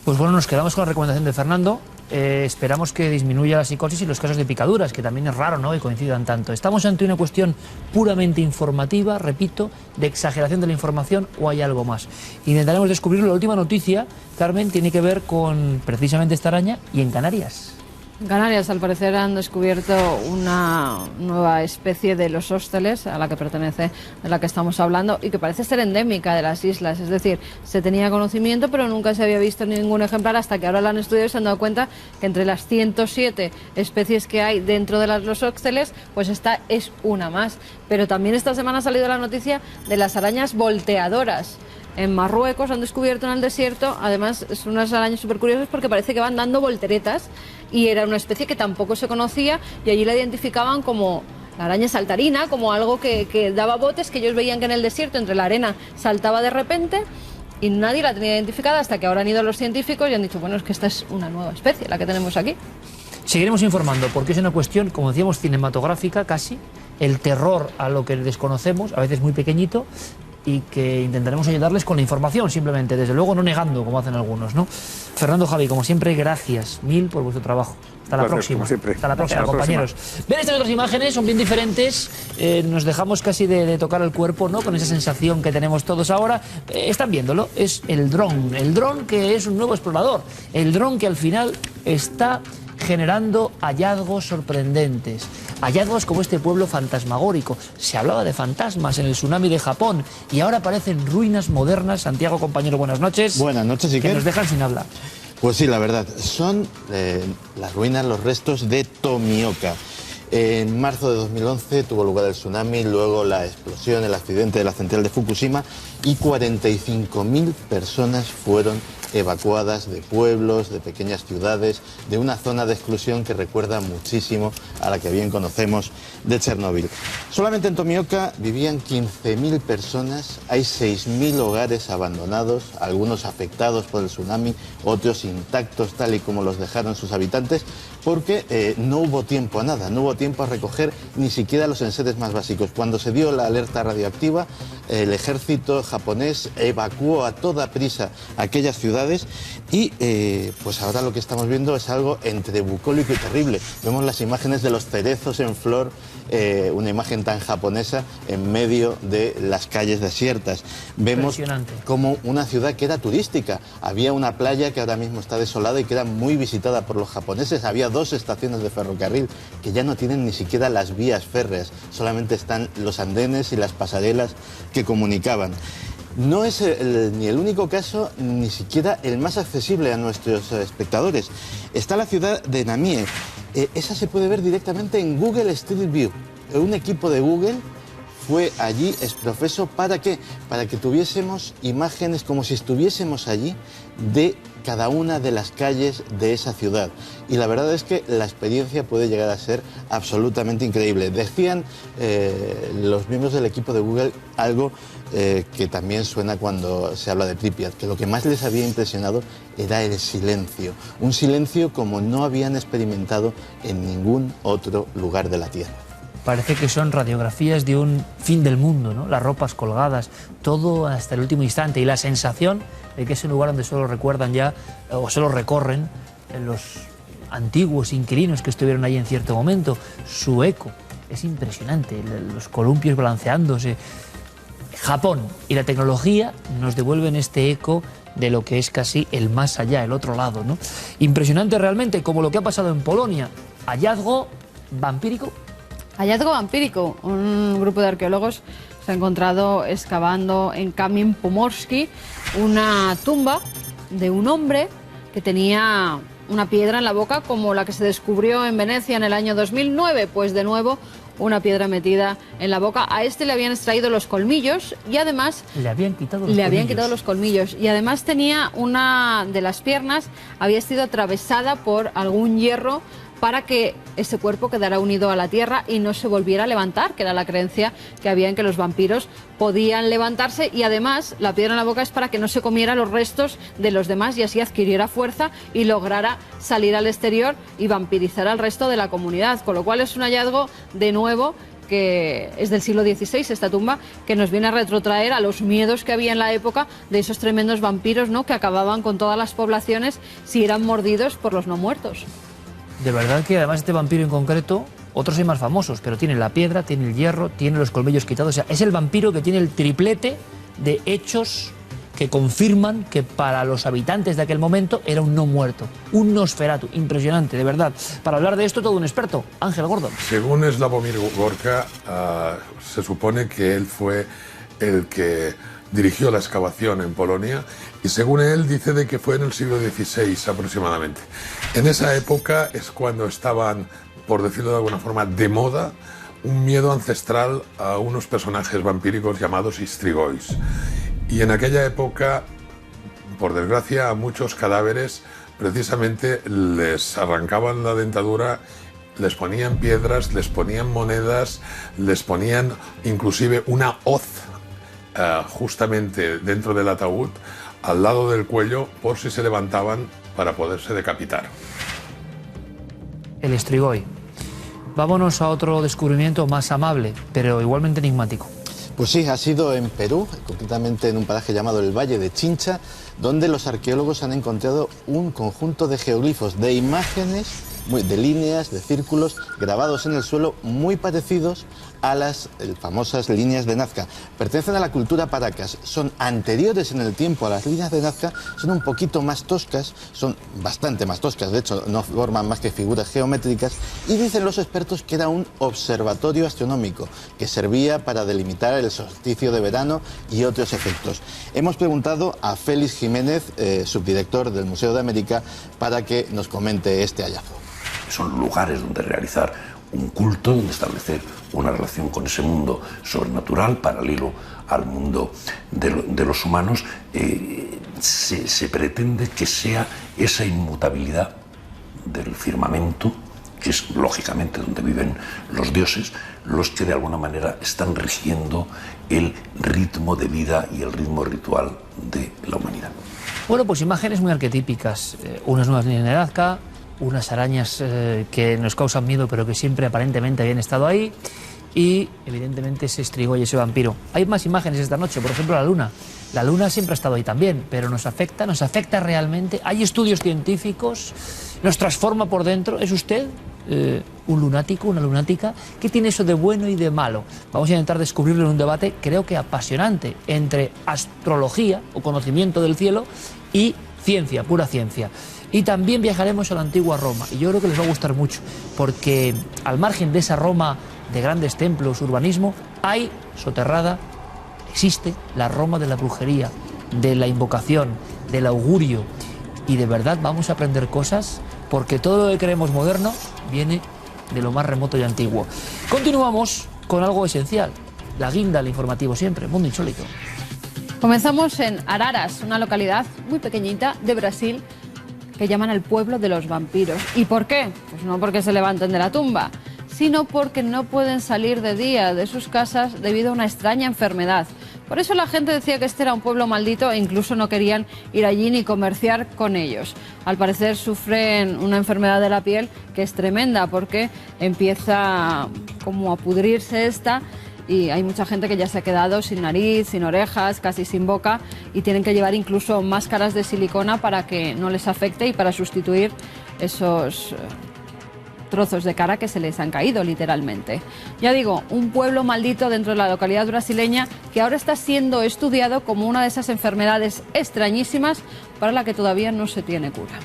Pues bueno, nos quedamos con la recomendación de Fernando. Esperamos que disminuya la psicosis y los casos de picaduras, que también es raro, ¿no?, que coincidan tanto. ¿Estamos ante una cuestión puramente informativa, repito, de exageración de la información, o hay algo más? Intentaremos descubrirlo. La última noticia, Carmen, tiene que ver con precisamente esta araña y en Canarias. En Canarias, al parecer, han descubierto una nueva especie de los ósteles, a la que pertenece, de la que estamos hablando, y que parece ser endémica de las islas. Es decir, se tenía conocimiento, pero nunca se había visto ningún ejemplar, hasta que ahora lo han estudiado y se han dado cuenta que entre las 107 especies que hay dentro de los ósteles, pues esta es una más. Pero también esta semana ha salido la noticia de las arañas volteadoras. En Marruecos han descubierto en el desierto, además son unas arañas súper curiosas porque parece que van dando volteretas, y era una especie que tampoco se conocía, y allí la identificaban como la araña saltarina, como algo que daba botes, que ellos veían que en el desierto, entre la arena, saltaba de repente, y nadie la tenía identificada hasta que ahora han ido los científicos y han dicho, bueno, es que esta es una nueva especie, la que tenemos aquí. Seguiremos informando, porque es una cuestión, como decíamos, cinematográfica casi, el terror a lo que desconocemos, a veces muy pequeñito, y que intentaremos ayudarles con la información, simplemente, desde luego no negando, como hacen algunos, ¿no? Fernando, Javi, como siempre, gracias mil por vuestro trabajo. Hasta la próxima. Hasta la próxima, compañeros. Ven, estas otras imágenes son bien diferentes, nos dejamos casi de tocar el cuerpo, ¿no?, con esa sensación que tenemos todos ahora. Están viéndolo, es el dron que es un nuevo explorador, el dron que al final está generando hallazgos sorprendentes. Hallazgos como este pueblo fantasmagórico. Se hablaba de fantasmas en el tsunami de Japón y ahora aparecen ruinas modernas. Santiago, compañero, buenas noches. Buenas noches, Iker. Que nos dejan sin hablar. Pues sí, la verdad, son las ruinas, los restos de Tomioka. En marzo de 2011 tuvo lugar el tsunami, luego la explosión, el accidente de la central de Fukushima, y 45.000 personas fueron evacuadas de pueblos, de pequeñas ciudades, de una zona de exclusión que recuerda muchísimo a la que bien conocemos de Chernóbil. Solamente en Tomioka vivían 15.000 personas, hay 6.000 hogares abandonados, algunos afectados por el tsunami, otros intactos tal y como los dejaron sus habitantes, porque no hubo tiempo a nada, no hubo tiempo a recoger ni siquiera los enseres más básicos. Cuando se dio la alerta radioactiva, el ejército japonés evacuó a toda prisa aquellas ciudades y pues ahora lo que estamos viendo es algo entre bucólico y terrible. Vemos las imágenes de los cerezos en flor, una imagen tan japonesa en medio de las calles desiertas. Vemos como una ciudad que era turística. Había una playa que ahora mismo está desolada y que era muy visitada por los japoneses. Había 2 estaciones de ferrocarril que ya no tienen ni siquiera las vías férreas, solamente están los andenes y las pasarelas que comunicaban. No es ni el único caso, ni siquiera el más accesible a nuestros espectadores. Está la ciudad de Namie. Esa se puede ver directamente en Google Street View. Un equipo de Google fue allí exprofeso ¿para qué? Para que tuviésemos imágenes como si estuviésemos allí de cada una de las calles de esa ciudad. Y la verdad es que la experiencia puede llegar a ser absolutamente increíble. Decían los miembros del equipo de Google algo que también suena cuando se habla de Pripyat, que lo que más les había impresionado era el silencio. Un silencio como no habían experimentado en ningún otro lugar de la Tierra. Parece que son radiografías de un fin del mundo, ¿no? Las ropas colgadas, todo hasta el último instante, y la sensación de que es un lugar donde solo recuerdan ya, o solo recorren los antiguos inquilinos que estuvieron ahí en cierto momento. Su eco es impresionante, los columpios balanceándose. Japón y la tecnología nos devuelven este eco de lo que es casi el más allá, el otro lado, ¿no? Impresionante realmente, como lo que ha pasado en Polonia. Hallazgo vampírico. Hallazgo vampírico. Un grupo de arqueólogos se ha encontrado excavando en Kamień Pomorski una tumba de un hombre que tenía una piedra en la boca, como la que se descubrió en Venecia en el año 2009. Pues de nuevo una piedra metida en la boca. A este le habían extraído los colmillos y además le habían quitado los colmillos. Y además tenía una de las piernas, había sido atravesada por algún hierro para que ese cuerpo quedara unido a la tierra y no se volviera a levantar, que era la creencia que había en que los vampiros podían levantarse, y además la piedra en la boca es para que no se comiera los restos de los demás y así adquiriera fuerza y lograra salir al exterior y vampirizar al resto de la comunidad, con lo cual es un hallazgo de nuevo que es del siglo XVI, esta tumba, que nos viene a retrotraer a los miedos que había en la época de esos tremendos vampiros, ¿no?, que acababan con todas las poblaciones si eran mordidos por los no muertos. De verdad que además este vampiro en concreto, otros hay más famosos, pero tiene la piedra, tiene el hierro, tiene los colmillos quitados. O sea, es el vampiro que tiene el triplete de hechos que confirman que para los habitantes de aquel momento era un no muerto, un Nosferatu. Impresionante, de verdad. Para hablar de esto, todo un experto, Ángel Gordon. Según Sławomir Gorka, se supone que él fue el que dirigió la excavación en Polonia, y según él dice de que fue en el siglo XVI aproximadamente. En esa época es cuando estaban, por decirlo de alguna forma, de moda un miedo ancestral a unos personajes vampíricos llamados Istrigois. Y en aquella época, por desgracia, a muchos cadáveres precisamente les arrancaban la dentadura, les ponían piedras, les ponían monedas, les ponían inclusive una hoz justamente dentro del ataúd, al lado del cuello, por si se levantaban para poderse decapitar. El Strigoi. Vámonos a otro descubrimiento más amable, pero igualmente enigmático. Pues sí, ha sido en Perú, concretamente en un paraje llamado el Valle de Chincha, donde los arqueólogos han encontrado un conjunto de geoglifos, de imágenes, de líneas, de círculos grabados en el suelo muy parecidos a las famosas líneas de Nazca. Pertenecen a la cultura Paracas, son anteriores en el tiempo a las líneas de Nazca, son un poquito más toscas, son bastante más toscas, de hecho no forman más que figuras geométricas, y dicen los expertos que era un observatorio astronómico que servía para delimitar el solsticio de verano y otros efectos. Hemos preguntado a Félix Jiménez, subdirector del Museo de América, para que nos comente este hallazgo. Son lugares donde realizar un culto, donde establecer una relación con ese mundo sobrenatural paralelo al mundo de los humanos. Se pretende que sea esa inmutabilidad del firmamento, que es lógicamente donde viven los dioses, los que de alguna manera están rigiendo el ritmo de vida y el ritmo ritual de la humanidad. Bueno, pues imágenes muy arquetípicas, unas nuevas líneas de Nazca, unas arañas que nos causan miedo pero que siempre aparentemente habían estado ahí, y evidentemente ese Strigoi, ese vampiro. Hay más imágenes esta noche, por ejemplo la luna. La luna siempre ha estado ahí también, pero nos afecta realmente. Hay estudios científicos, nos transforma por dentro. ¿Es usted un lunático, una lunática? ¿Qué tiene eso de bueno y de malo? Vamos a intentar descubrirlo en un debate, creo que apasionante, entre astrología o conocimiento del cielo y ciencia, pura ciencia. Y también viajaremos a la antigua Roma, y yo creo que les va a gustar mucho, porque al margen de esa Roma de grandes templos, urbanismo, hay soterrada, existe la Roma de la brujería, de la invocación, del augurio, y de verdad vamos a aprender cosas, porque todo lo que creemos moderno viene de lo más remoto y antiguo. Continuamos con algo esencial, la guinda, el informativo siempre, Mundo Insólito. Comenzamos en Araras, una localidad muy pequeñita de Brasil, que llaman el pueblo de los vampiros. ¿Y por qué? Pues no porque se levanten de la tumba, sino porque no pueden salir de día de sus casas debido a una extraña enfermedad. Por eso la gente decía que este era un pueblo maldito e incluso no querían ir allí ni comerciar con ellos. Al parecer sufren una enfermedad de la piel que es tremenda, porque empieza como a pudrirse esta, y hay mucha gente que ya se ha quedado sin nariz, sin orejas, casi sin boca, y tienen que llevar incluso máscaras de silicona para que no les afecte y para sustituir esos trozos de cara que se les han caído literalmente. Ya digo, un pueblo maldito dentro de la localidad brasileña que ahora está siendo estudiado como una de esas enfermedades extrañísimas para la que todavía no se tiene cura.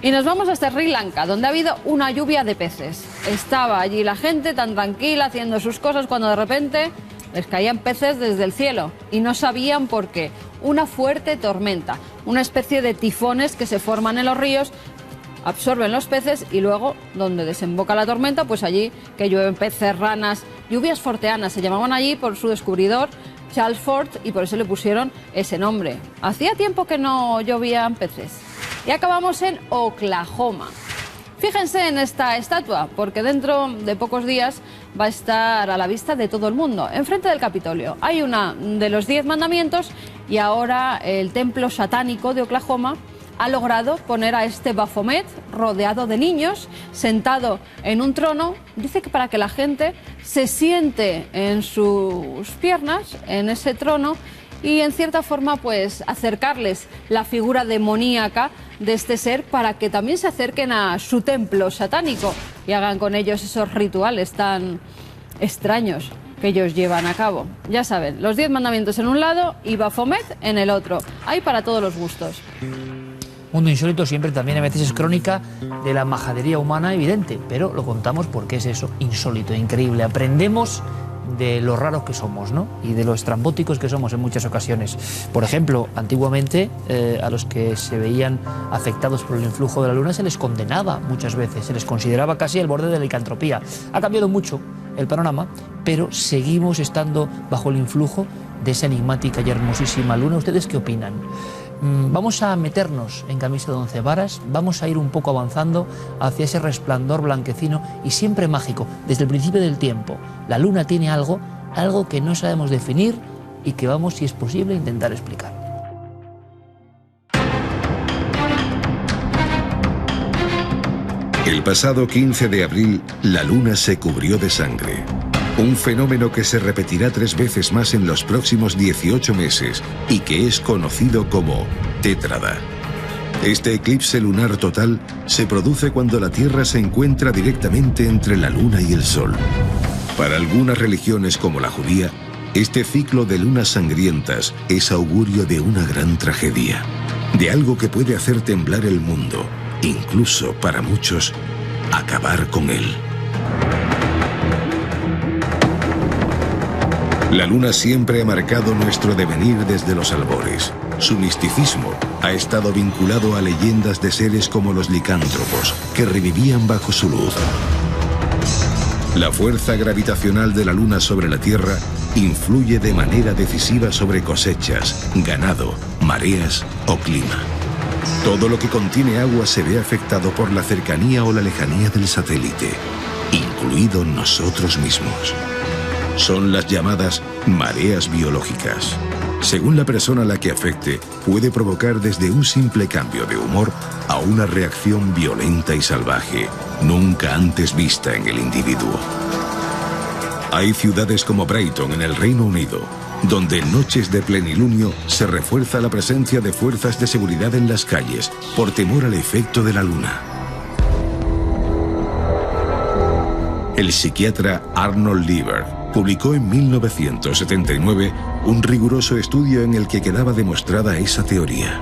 Y nos vamos hasta Sri Lanka, donde ha habido una lluvia de peces. Estaba allí la gente tan tranquila haciendo sus cosas cuando de repente les caían peces desde el cielo y no sabían por qué. Una fuerte tormenta, una especie de tifones que se forman en los ríos, absorben los peces y luego, donde desemboca la tormenta, pues allí que llueven peces, ranas, lluvias forteanas, se llamaban allí por su descubridor, Charles Fort, y por eso le pusieron ese nombre. Hacía tiempo que no llovían peces. Y acabamos en Oklahoma. Fíjense en esta estatua, porque dentro de pocos días va a estar a la vista de todo el mundo, enfrente del Capitolio. Hay una de los 10 mandamientos y ahora el templo satánico de Oklahoma ha logrado poner a este Baphomet rodeado de niños, sentado en un trono. Dice que para que la gente se siente en sus piernas, en ese trono, y en cierta forma pues acercarles la figura demoníaca de este ser para que también se acerquen a su templo satánico y hagan con ellos esos rituales tan extraños que ellos llevan a cabo. Ya saben, los 10 mandamientos en un lado y Baphomet en el otro. Hay para todos los gustos. Mundo Insólito siempre también a veces es crónica de la majadería humana evidente, pero lo contamos porque es eso, insólito, increíble. Aprendemos de lo raros que somos, ¿no? Y de lo estrambóticos que somos en muchas ocasiones. Por ejemplo, antiguamente a los que se veían afectados por el influjo de la luna se les condenaba muchas veces, se les consideraba casi el borde de la licantropía. Ha cambiado mucho el panorama, pero seguimos estando bajo el influjo de esa enigmática y hermosísima luna. ¿Ustedes qué opinan? Vamos a meternos en camisa de 11 varas, vamos a ir un poco avanzando hacia ese resplandor blanquecino y siempre mágico, desde el principio del tiempo. La luna tiene algo que no sabemos definir y que vamos, si es posible, a intentar explicar. El pasado 15 de abril, la luna se cubrió de sangre. Un fenómeno que se repetirá 3 veces más en los próximos 18 meses y que es conocido como tétrada. Este eclipse lunar total se produce cuando la Tierra se encuentra directamente entre la Luna y el Sol. Para algunas religiones como la judía, este ciclo de lunas sangrientas es augurio de una gran tragedia, de algo que puede hacer temblar el mundo, incluso para muchos, acabar con él. La luna siempre ha marcado nuestro devenir desde los albores. Su misticismo ha estado vinculado a leyendas de seres como los licántropos, que revivían bajo su luz. La fuerza gravitacional de la luna sobre la Tierra influye de manera decisiva sobre cosechas, ganado, mareas o clima. Todo lo que contiene agua se ve afectado por la cercanía o la lejanía del satélite, incluidos nosotros mismos. Son las llamadas mareas biológicas. Según la persona a la que afecte, puede provocar desde un simple cambio de humor a una reacción violenta y salvaje, nunca antes vista en el individuo. Hay ciudades como Brighton, en el Reino Unido, donde en noches de plenilunio se refuerza la presencia de fuerzas de seguridad en las calles por temor al efecto de la luna. El psiquiatra Arnold Lieber publicó en 1979 un riguroso estudio en el que quedaba demostrada esa teoría.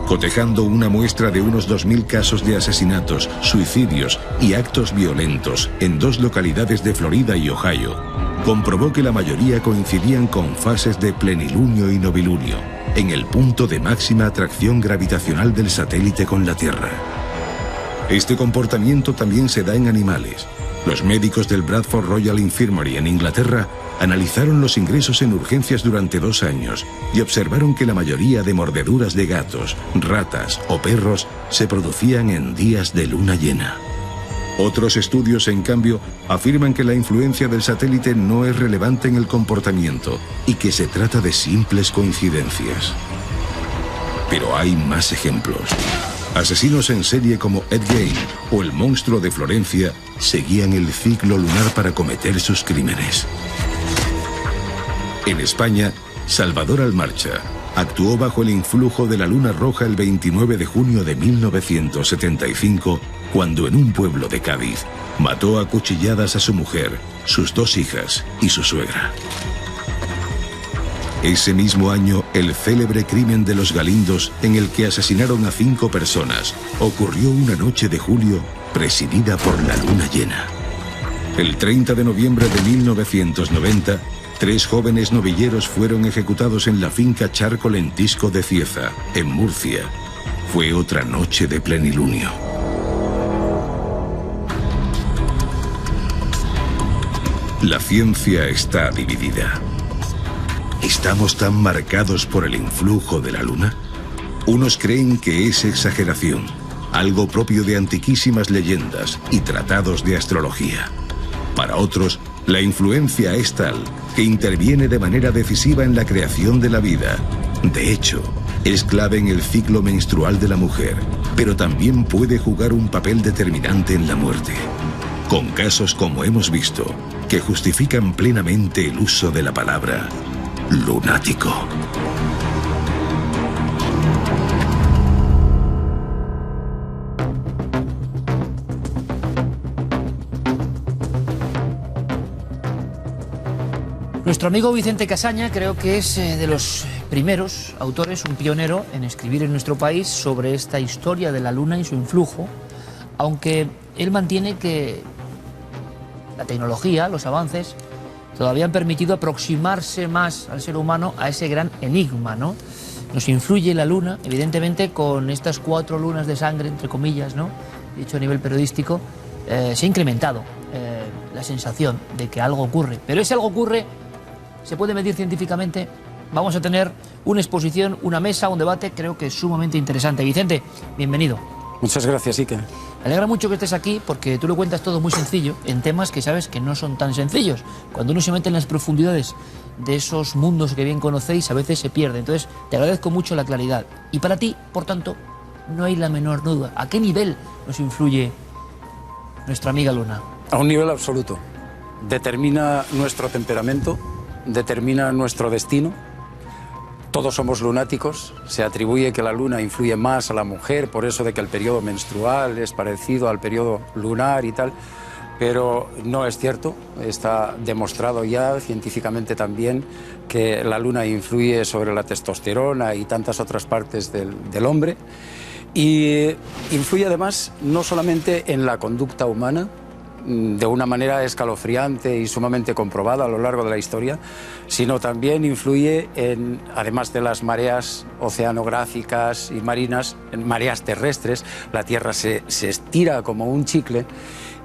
Cotejando una muestra de unos 2.000 casos de asesinatos, suicidios y actos violentos en 2 localidades de Florida y Ohio, comprobó que la mayoría coincidían con fases de plenilunio y novilunio, en el punto de máxima atracción gravitacional del satélite con la Tierra. Este comportamiento también se da en animales. Los médicos del Bradford Royal Infirmary en Inglaterra analizaron los ingresos en urgencias durante 2 años y observaron que la mayoría de mordeduras de gatos, ratas o perros se producían en días de luna llena. Otros estudios, en cambio, afirman que la influencia del satélite no es relevante en el comportamiento y que se trata de simples coincidencias. Pero hay más ejemplos. Asesinos en serie como Ed Gein o el monstruo de Florencia seguían el ciclo lunar para cometer sus crímenes. En España, Salvador Almarcha actuó bajo el influjo de la luna roja el 29 de junio de 1975, cuando en un pueblo de Cádiz mató a cuchilladas a su mujer, sus 2 hijas y su suegra. Ese mismo año, el célebre crimen de los Galindos, en el que asesinaron a 5 personas, ocurrió una noche de julio presidida por la luna llena. El 30 de noviembre de 1990, 3 jóvenes novilleros fueron ejecutados en la finca Charco Lentisco de Cieza, en Murcia. Fue otra noche de plenilunio. La ciencia está dividida. ¿Estamos tan marcados por el influjo de la luna? Unos creen que es exageración, algo propio de antiquísimas leyendas y tratados de astrología. Para otros, la influencia es tal que interviene de manera decisiva en la creación de la vida. De hecho, es clave en el ciclo menstrual de la mujer, pero también puede jugar un papel determinante en la muerte. Con casos como hemos visto, que justifican plenamente el uso de la palabra lunático. Nuestro amigo Vicente Casaña creo que es de los primeros autores, un pionero en escribir en nuestro país sobre esta historia de la luna y su influjo, aunque él mantiene que la tecnología, los avances, todavía han permitido aproximarse más al ser humano a ese gran enigma, ¿no? Nos influye la luna, evidentemente con estas 4 lunas de sangre, entre comillas, ¿no? Dicho a nivel periodístico, se ha incrementado la sensación de que algo ocurre, pero ese algo ocurre. Se puede medir científicamente. Vamos a tener una exposición, una mesa, un debate, creo que es sumamente interesante. Vicente, bienvenido. Muchas gracias, Iker. Me alegra mucho que estés aquí porque tú lo cuentas todo muy sencillo en temas que sabes que no son tan sencillos. Cuando uno se mete en las profundidades de esos mundos que bien conocéis, a veces se pierde. Entonces, te agradezco mucho la claridad. Y para ti, por tanto, no hay la menor duda. ¿A qué nivel nos influye nuestra amiga Luna? A un nivel absoluto. Determina nuestro temperamento, determina nuestro destino. Todos somos lunáticos. Se atribuye que la luna influye más a la mujer, por eso de que el periodo menstrual es parecido al periodo lunar y tal. Pero no es cierto. Está demostrado ya científicamente también que la luna influye sobre la testosterona y tantas otras partes del hombre. Y influye además no solamente en la conducta humana, de una manera escalofriante y sumamente comprobada a lo largo de la historia, sino también influye en, además de las mareas oceanográficas y marinas, en mareas terrestres. La Tierra se estira como un chicle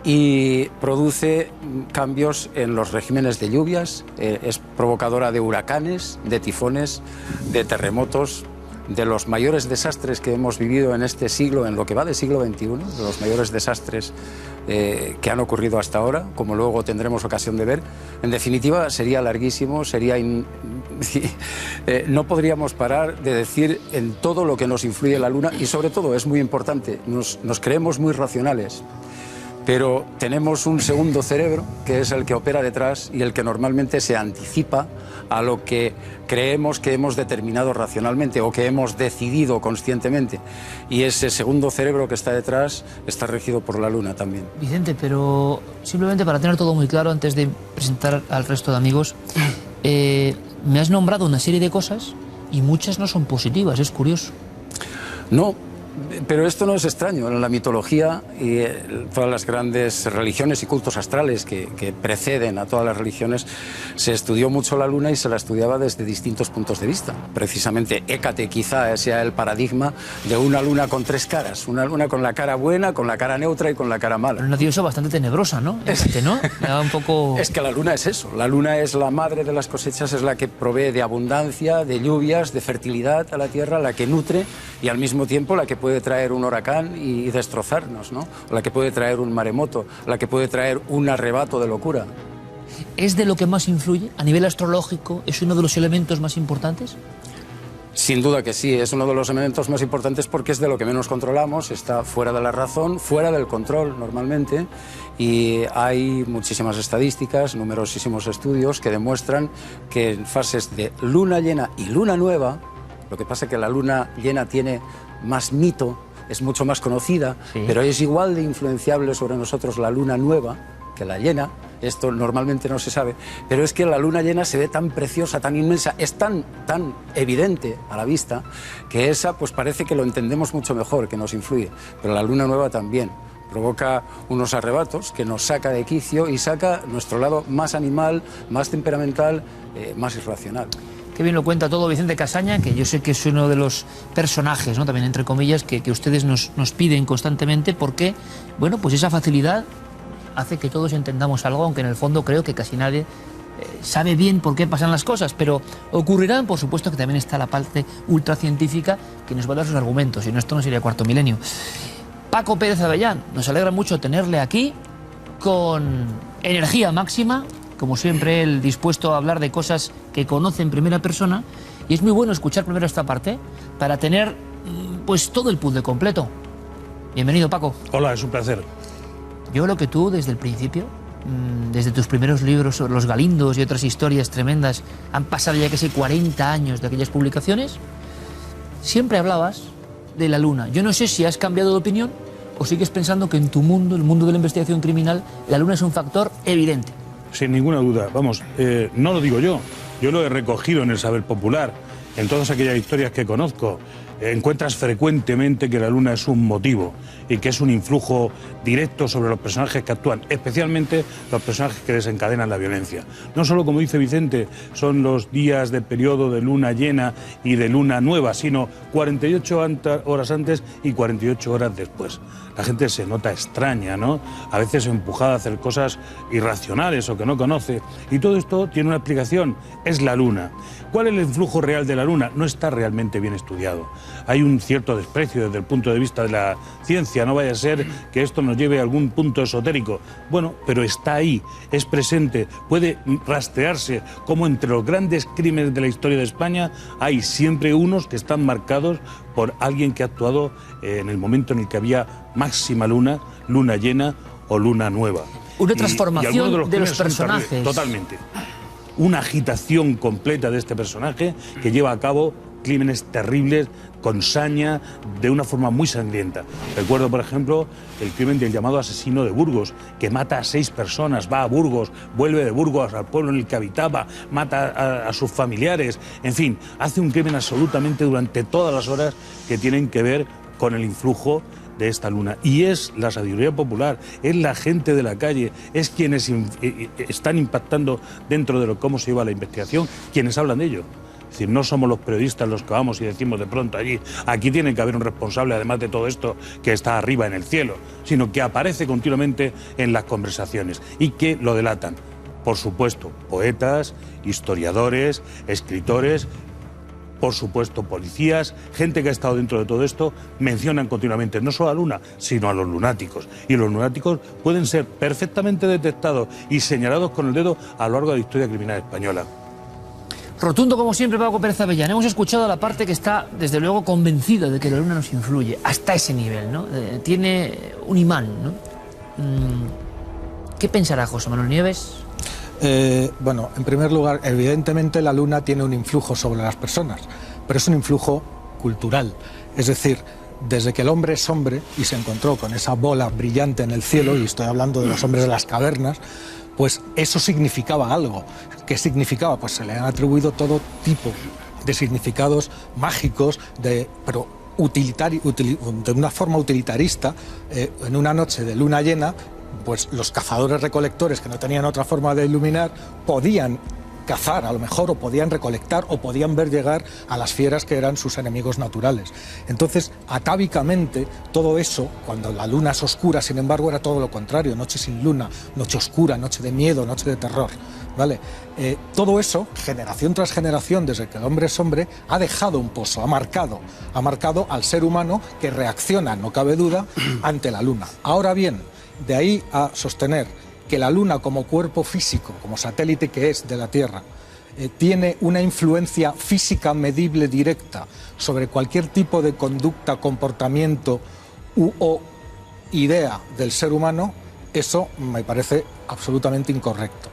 y produce cambios en los regímenes de lluvias, es provocadora de huracanes, de tifones, de terremotos, de los mayores desastres que hemos vivido en este siglo, en lo que va del siglo XXI, de los mayores desastres que han ocurrido hasta ahora, como luego tendremos ocasión de ver. En definitiva, sería larguísimo, no podríamos parar de decir en todo lo que nos influye la luna, y sobre todo, es muy importante, nos creemos muy racionales, pero tenemos un segundo cerebro que es el que opera detrás y el que normalmente se anticipa a lo que creemos que hemos determinado racionalmente o que hemos decidido conscientemente. Y ese segundo cerebro que está detrás está regido por la luna también. Vicente, pero simplemente para tener todo muy claro, antes de presentar al resto de amigos, me has nombrado una serie de cosas y muchas no son positivas, es curioso. No. Pero esto no es extraño. En la mitología y todas las grandes religiones y cultos astrales que preceden a todas las religiones, se estudió mucho la luna y se la estudiaba desde distintos puntos de vista. Precisamente Hécate quizá sea el paradigma de una luna con 3 caras. Una luna con la cara buena, con la cara neutra y con la cara mala. Pero una diosa bastante tenebrosa, ¿no? ¿No? Me da un poco... Es que la luna es eso. La luna es la madre de las cosechas, es la que provee de abundancia, de lluvias, de fertilidad a la tierra, la que nutre y al mismo tiempo la que puede traer un huracán y destrozarnos, ¿no? La que puede traer un maremoto, la que puede traer un arrebato de locura. ¿Es de lo que más influye a nivel astrológico? ¿Es uno de los elementos más importantes? Sin duda que sí, es uno de los elementos más importantes porque es de lo que menos controlamos, está fuera de la razón, fuera del control normalmente, y hay muchísimas estadísticas, numerosísimos estudios que demuestran que en fases de luna llena y luna nueva, lo que pasa es que la luna llena tiene más mito, es mucho más conocida, sí, pero es igual de influenciable sobre nosotros la luna nueva que la llena. Esto normalmente no se sabe, pero es que la luna llena se ve tan preciosa, tan inmensa, es tan evidente a la vista, que esa pues parece que lo entendemos mucho mejor, que nos influye, pero la luna nueva también provoca unos arrebatos que nos saca de quicio y saca nuestro lado más animal, más temperamental, más irracional. Qué bien lo cuenta todo Vicente Casaña, que yo sé que es uno de los personajes, ¿no?, también entre comillas, que ustedes nos piden constantemente, porque, bueno, pues esa facilidad hace que todos entendamos algo, aunque en el fondo creo que casi nadie sabe bien por qué pasan las cosas, pero ocurrirán. Por supuesto que también está la parte ultracientífica que nos va a dar sus argumentos, y no, esto no sería Cuarto Milenio. Paco Pérez Avellán, nos alegra mucho tenerle aquí con energía máxima, como siempre él dispuesto a hablar de cosas que conoce en primera persona, y es muy bueno escuchar primero esta parte para tener pues todo el puzzle completo. Bienvenido, Paco. Hola, es un placer. Yo creo que tú desde el principio, desde tus primeros libros sobre los galindos y otras historias tremendas, han pasado ya casi 40 años de aquellas publicaciones, siempre hablabas de la luna. Yo no sé si has cambiado de opinión o sigues pensando que en tu mundo, el mundo de la investigación criminal, la luna es un factor evidente. Sin ninguna duda. Vamos, no lo digo yo lo he recogido en el saber popular, en todas aquellas historias que conozco. Encuentras frecuentemente que la luna es un motivo y que es un influjo directo sobre los personajes que actúan, especialmente los personajes que desencadenan la violencia. No solo, como dice Vicente, son los días de periodo de luna llena y de luna nueva, sino 48 horas antes y 48 horas después. La gente se nota extraña, ¿no? A veces empujada a hacer cosas irracionales o que no conoce. Y todo esto tiene una explicación, es la luna. ¿Cuál es el influjo real de la luna? No está realmente bien estudiado. Hay un cierto desprecio desde el punto de vista de la ciencia, no vaya a ser que esto nos lleve a algún punto esotérico. Bueno, pero está ahí, es presente, puede rastrearse, como entre los grandes crímenes de la historia de España hay siempre unos que están marcados por alguien que ha actuado en el momento en el que había máxima luna, luna llena o luna nueva. Una transformación de los personajes. Totalmente. Una agitación completa de este personaje que lleva a cabo crímenes terribles, con saña, de una forma muy sangrienta. Recuerdo, por ejemplo, el crimen del llamado asesino de Burgos, que mata a 6 personas, va a Burgos, vuelve de Burgos al pueblo en el que habitaba, mata a sus familiares, en fin, hace un crimen absolutamente durante todas las horas que tienen que ver con el influjo de esta luna. Y es la sabiduría popular, es la gente de la calle, es quienes están impactando dentro de cómo se lleva la investigación, quienes hablan de ello. Es decir, no somos los periodistas los que vamos y decimos de pronto allí, aquí tiene que haber un responsable, además de todo esto, que está arriba en el cielo, sino que aparece continuamente en las conversaciones y que lo delatan. Por supuesto, poetas, historiadores, escritores, por supuesto, policías, gente que ha estado dentro de todo esto, mencionan continuamente no solo a la luna, sino a los lunáticos. Y los lunáticos pueden ser perfectamente detectados y señalados con el dedo a lo largo de la historia criminal española. Rotundo, como siempre, Paco Pérez Avellán. Hemos escuchado a la parte que está, desde luego, convencida de que la luna nos influye, hasta ese nivel, ¿no? Tiene un imán, ¿no? ¿Qué pensará José Manuel Nieves? Bueno, en primer lugar, evidentemente la luna tiene un influjo sobre las personas, pero es un influjo cultural. Es decir, desde que el hombre es hombre y se encontró con esa bola brillante en el cielo, y estoy hablando de los hombres de las cavernas, pues eso significaba algo. ¿Qué significaba? Pues se le han atribuido todo tipo de significados mágicos, pero de una forma utilitarista. En una noche de luna llena, pues los cazadores-recolectores, que no tenían otra forma de iluminar, podían cazar a lo mejor, o podían recolectar, o podían ver llegar a las fieras que eran sus enemigos naturales. Entonces, atávicamente, todo eso, cuando la luna es oscura, sin embargo, era todo lo contrario: noche sin luna, noche oscura, noche de miedo, noche de terror, ¿vale? Todo eso, generación tras generación, desde que el hombre es hombre, ha dejado un pozo, ha marcado al ser humano, que reacciona, no cabe duda, ante la luna. Ahora bien, de ahí a sostener que la luna, como cuerpo físico, como satélite que es de la Tierra, tiene una influencia física medible directa sobre cualquier tipo de conducta, comportamiento o idea del ser humano, eso me parece absolutamente incorrecto.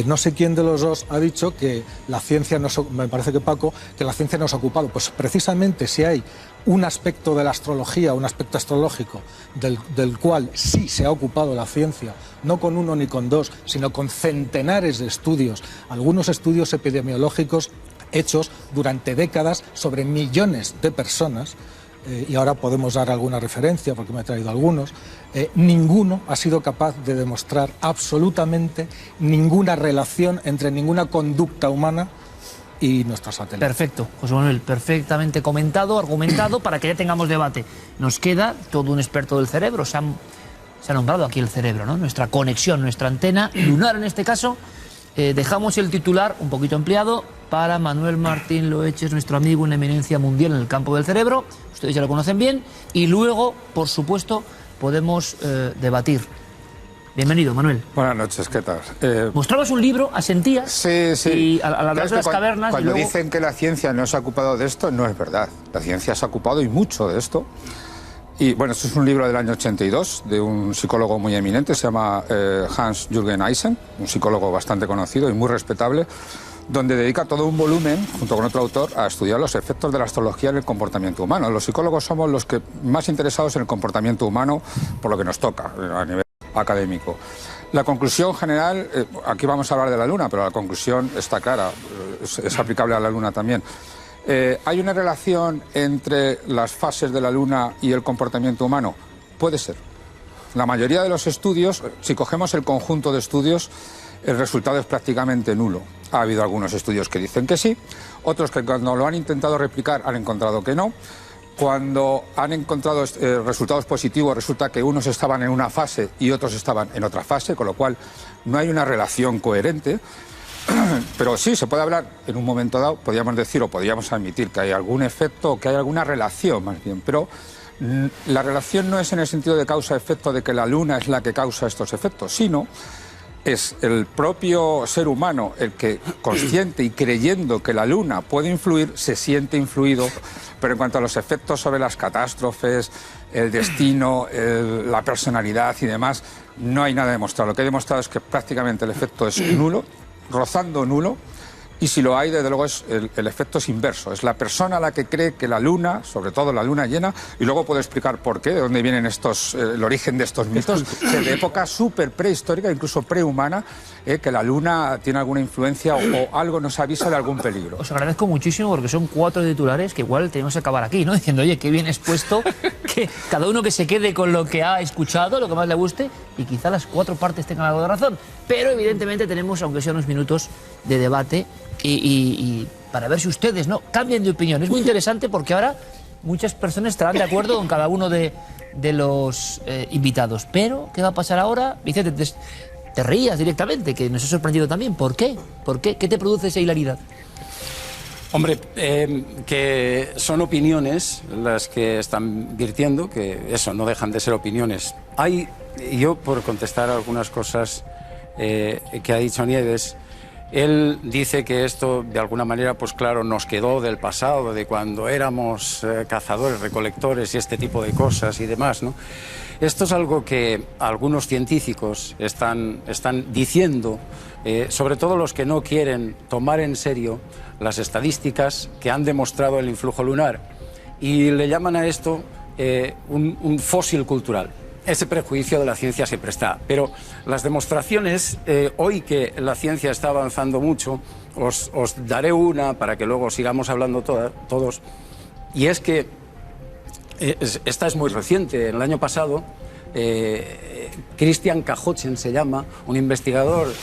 No sé quién de los dos ha dicho que la ciencia me parece que Paco, que la ciencia no se ha ocupado. Pues precisamente, si hay un aspecto de la astrología, un aspecto astrológico del cual sí se ha ocupado la ciencia, no con uno ni con dos, sino con centenares de estudios, algunos estudios epidemiológicos hechos durante décadas sobre millones de personas, y ahora podemos dar alguna referencia porque me he traído algunos, ninguno ha sido capaz de demostrar absolutamente ninguna relación entre ninguna conducta humana y nuestro satélite. Perfecto, José Manuel, perfectamente comentado, argumentado, para que ya tengamos debate. Nos queda todo un experto del cerebro, se ha nombrado aquí el cerebro, ¿no? Nuestra conexión, nuestra antena lunar en este caso, Dejamos el titular un poquito ampliado para Manuel Martín Loeches, nuestro amigo, una eminencia mundial en el campo del cerebro. Ustedes ya lo conocen bien. Y luego, por supuesto, podemos debatir. Bienvenido, Manuel. Buenas noches, ¿qué tal? Mostrabas un libro, asentías, sí. Y a la de las cavernas... Cuando y luego... dicen que la ciencia no se ha ocupado de esto, no es verdad. La ciencia se ha ocupado y mucho de esto. Y bueno, esto es un libro del año 82 de un psicólogo muy eminente, se llama Hans-Jürgen Eisen, un psicólogo bastante conocido y muy respetable, donde dedica todo un volumen, junto con otro autor, a estudiar los efectos de la astrología en el comportamiento humano. Los psicólogos somos los que más interesados en el comportamiento humano, por lo que nos toca a nivel académico. La conclusión general, aquí vamos a hablar de la Luna, pero la conclusión está clara, es aplicable a la Luna también. ¿Hay una relación entre las fases de la Luna y el comportamiento humano? Puede ser. La mayoría de los estudios, si cogemos el conjunto de estudios, el resultado es prácticamente nulo. Ha habido algunos estudios que dicen que sí, otros que cuando lo han intentado replicar han encontrado que no. Cuando han encontrado resultados positivos, resulta que unos estaban en una fase y otros estaban en otra fase, con lo cual no hay una relación coherente. Pero sí, se puede hablar en un momento dado, podríamos decir o podríamos admitir que hay algún efecto o que hay alguna relación más bien, pero la relación no es en el sentido de causa-efecto de que la Luna es la que causa estos efectos, sino es el propio ser humano el que, consciente y creyendo que la Luna puede influir, se siente influido, pero en cuanto a los efectos sobre las catástrofes, el destino, la personalidad y demás, no hay nada demostrado. Lo que he demostrado es que prácticamente el efecto es nulo, rozando nulo, y si lo hay, desde luego, el efecto es inverso. Es la persona la que cree que la Luna, sobre todo la Luna llena, y luego puedo explicar por qué, de dónde vienen el origen de estos mitos, de época súper prehistórica, incluso prehumana, que la Luna tiene alguna influencia o algo nos avisa de algún peligro. Os agradezco muchísimo porque son 4 titulares que igual tenemos que acabar aquí, ¿no? Diciendo, oye, qué bien expuesto, que cada uno que se quede con lo que ha escuchado, lo que más le guste, y quizá las 4 partes tengan algo de razón. Pero evidentemente tenemos, aunque sea unos minutos de debate, y para ver si ustedes no cambian de opinión. Es muy interesante porque ahora muchas personas estarán de acuerdo con cada uno de los invitados. Pero, ¿qué va a pasar ahora? Vicente, te rías directamente, que nos ha sorprendido también. ¿Por qué? ¿Por qué? ¿Qué te produce esa hilaridad? Hombre, que son opiniones las que están virtiendo, que eso, no dejan de ser opiniones. Yo, por contestar algunas cosas que ha dicho Nieves, él dice que esto, de alguna manera, pues claro, nos quedó del pasado, de cuando éramos cazadores, recolectores y este tipo de cosas y demás, ¿no? Esto es algo que algunos científicos están diciendo, sobre todo los que no quieren tomar en serio las estadísticas que han demostrado el influjo lunar, y le llaman a esto un fósil cultural. Ese prejuicio de la ciencia siempre está, pero las demostraciones, hoy que la ciencia está avanzando mucho, os daré una para que luego sigamos hablando todos, y es que esta es muy reciente. El año pasado, Christian Cajochen se llama, un investigador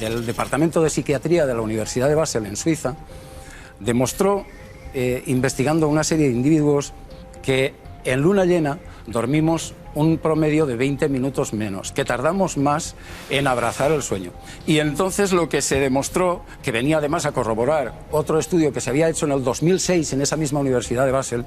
del Departamento de Psiquiatría de la Universidad de Basel en Suiza, demostró, investigando una serie de individuos, que en luna llena dormimos un promedio de 20 minutos menos, que tardamos más en abrazar el sueño. Y entonces lo que se demostró, que venía además a corroborar otro estudio que se había hecho en el 2006 en esa misma Universidad de Basel,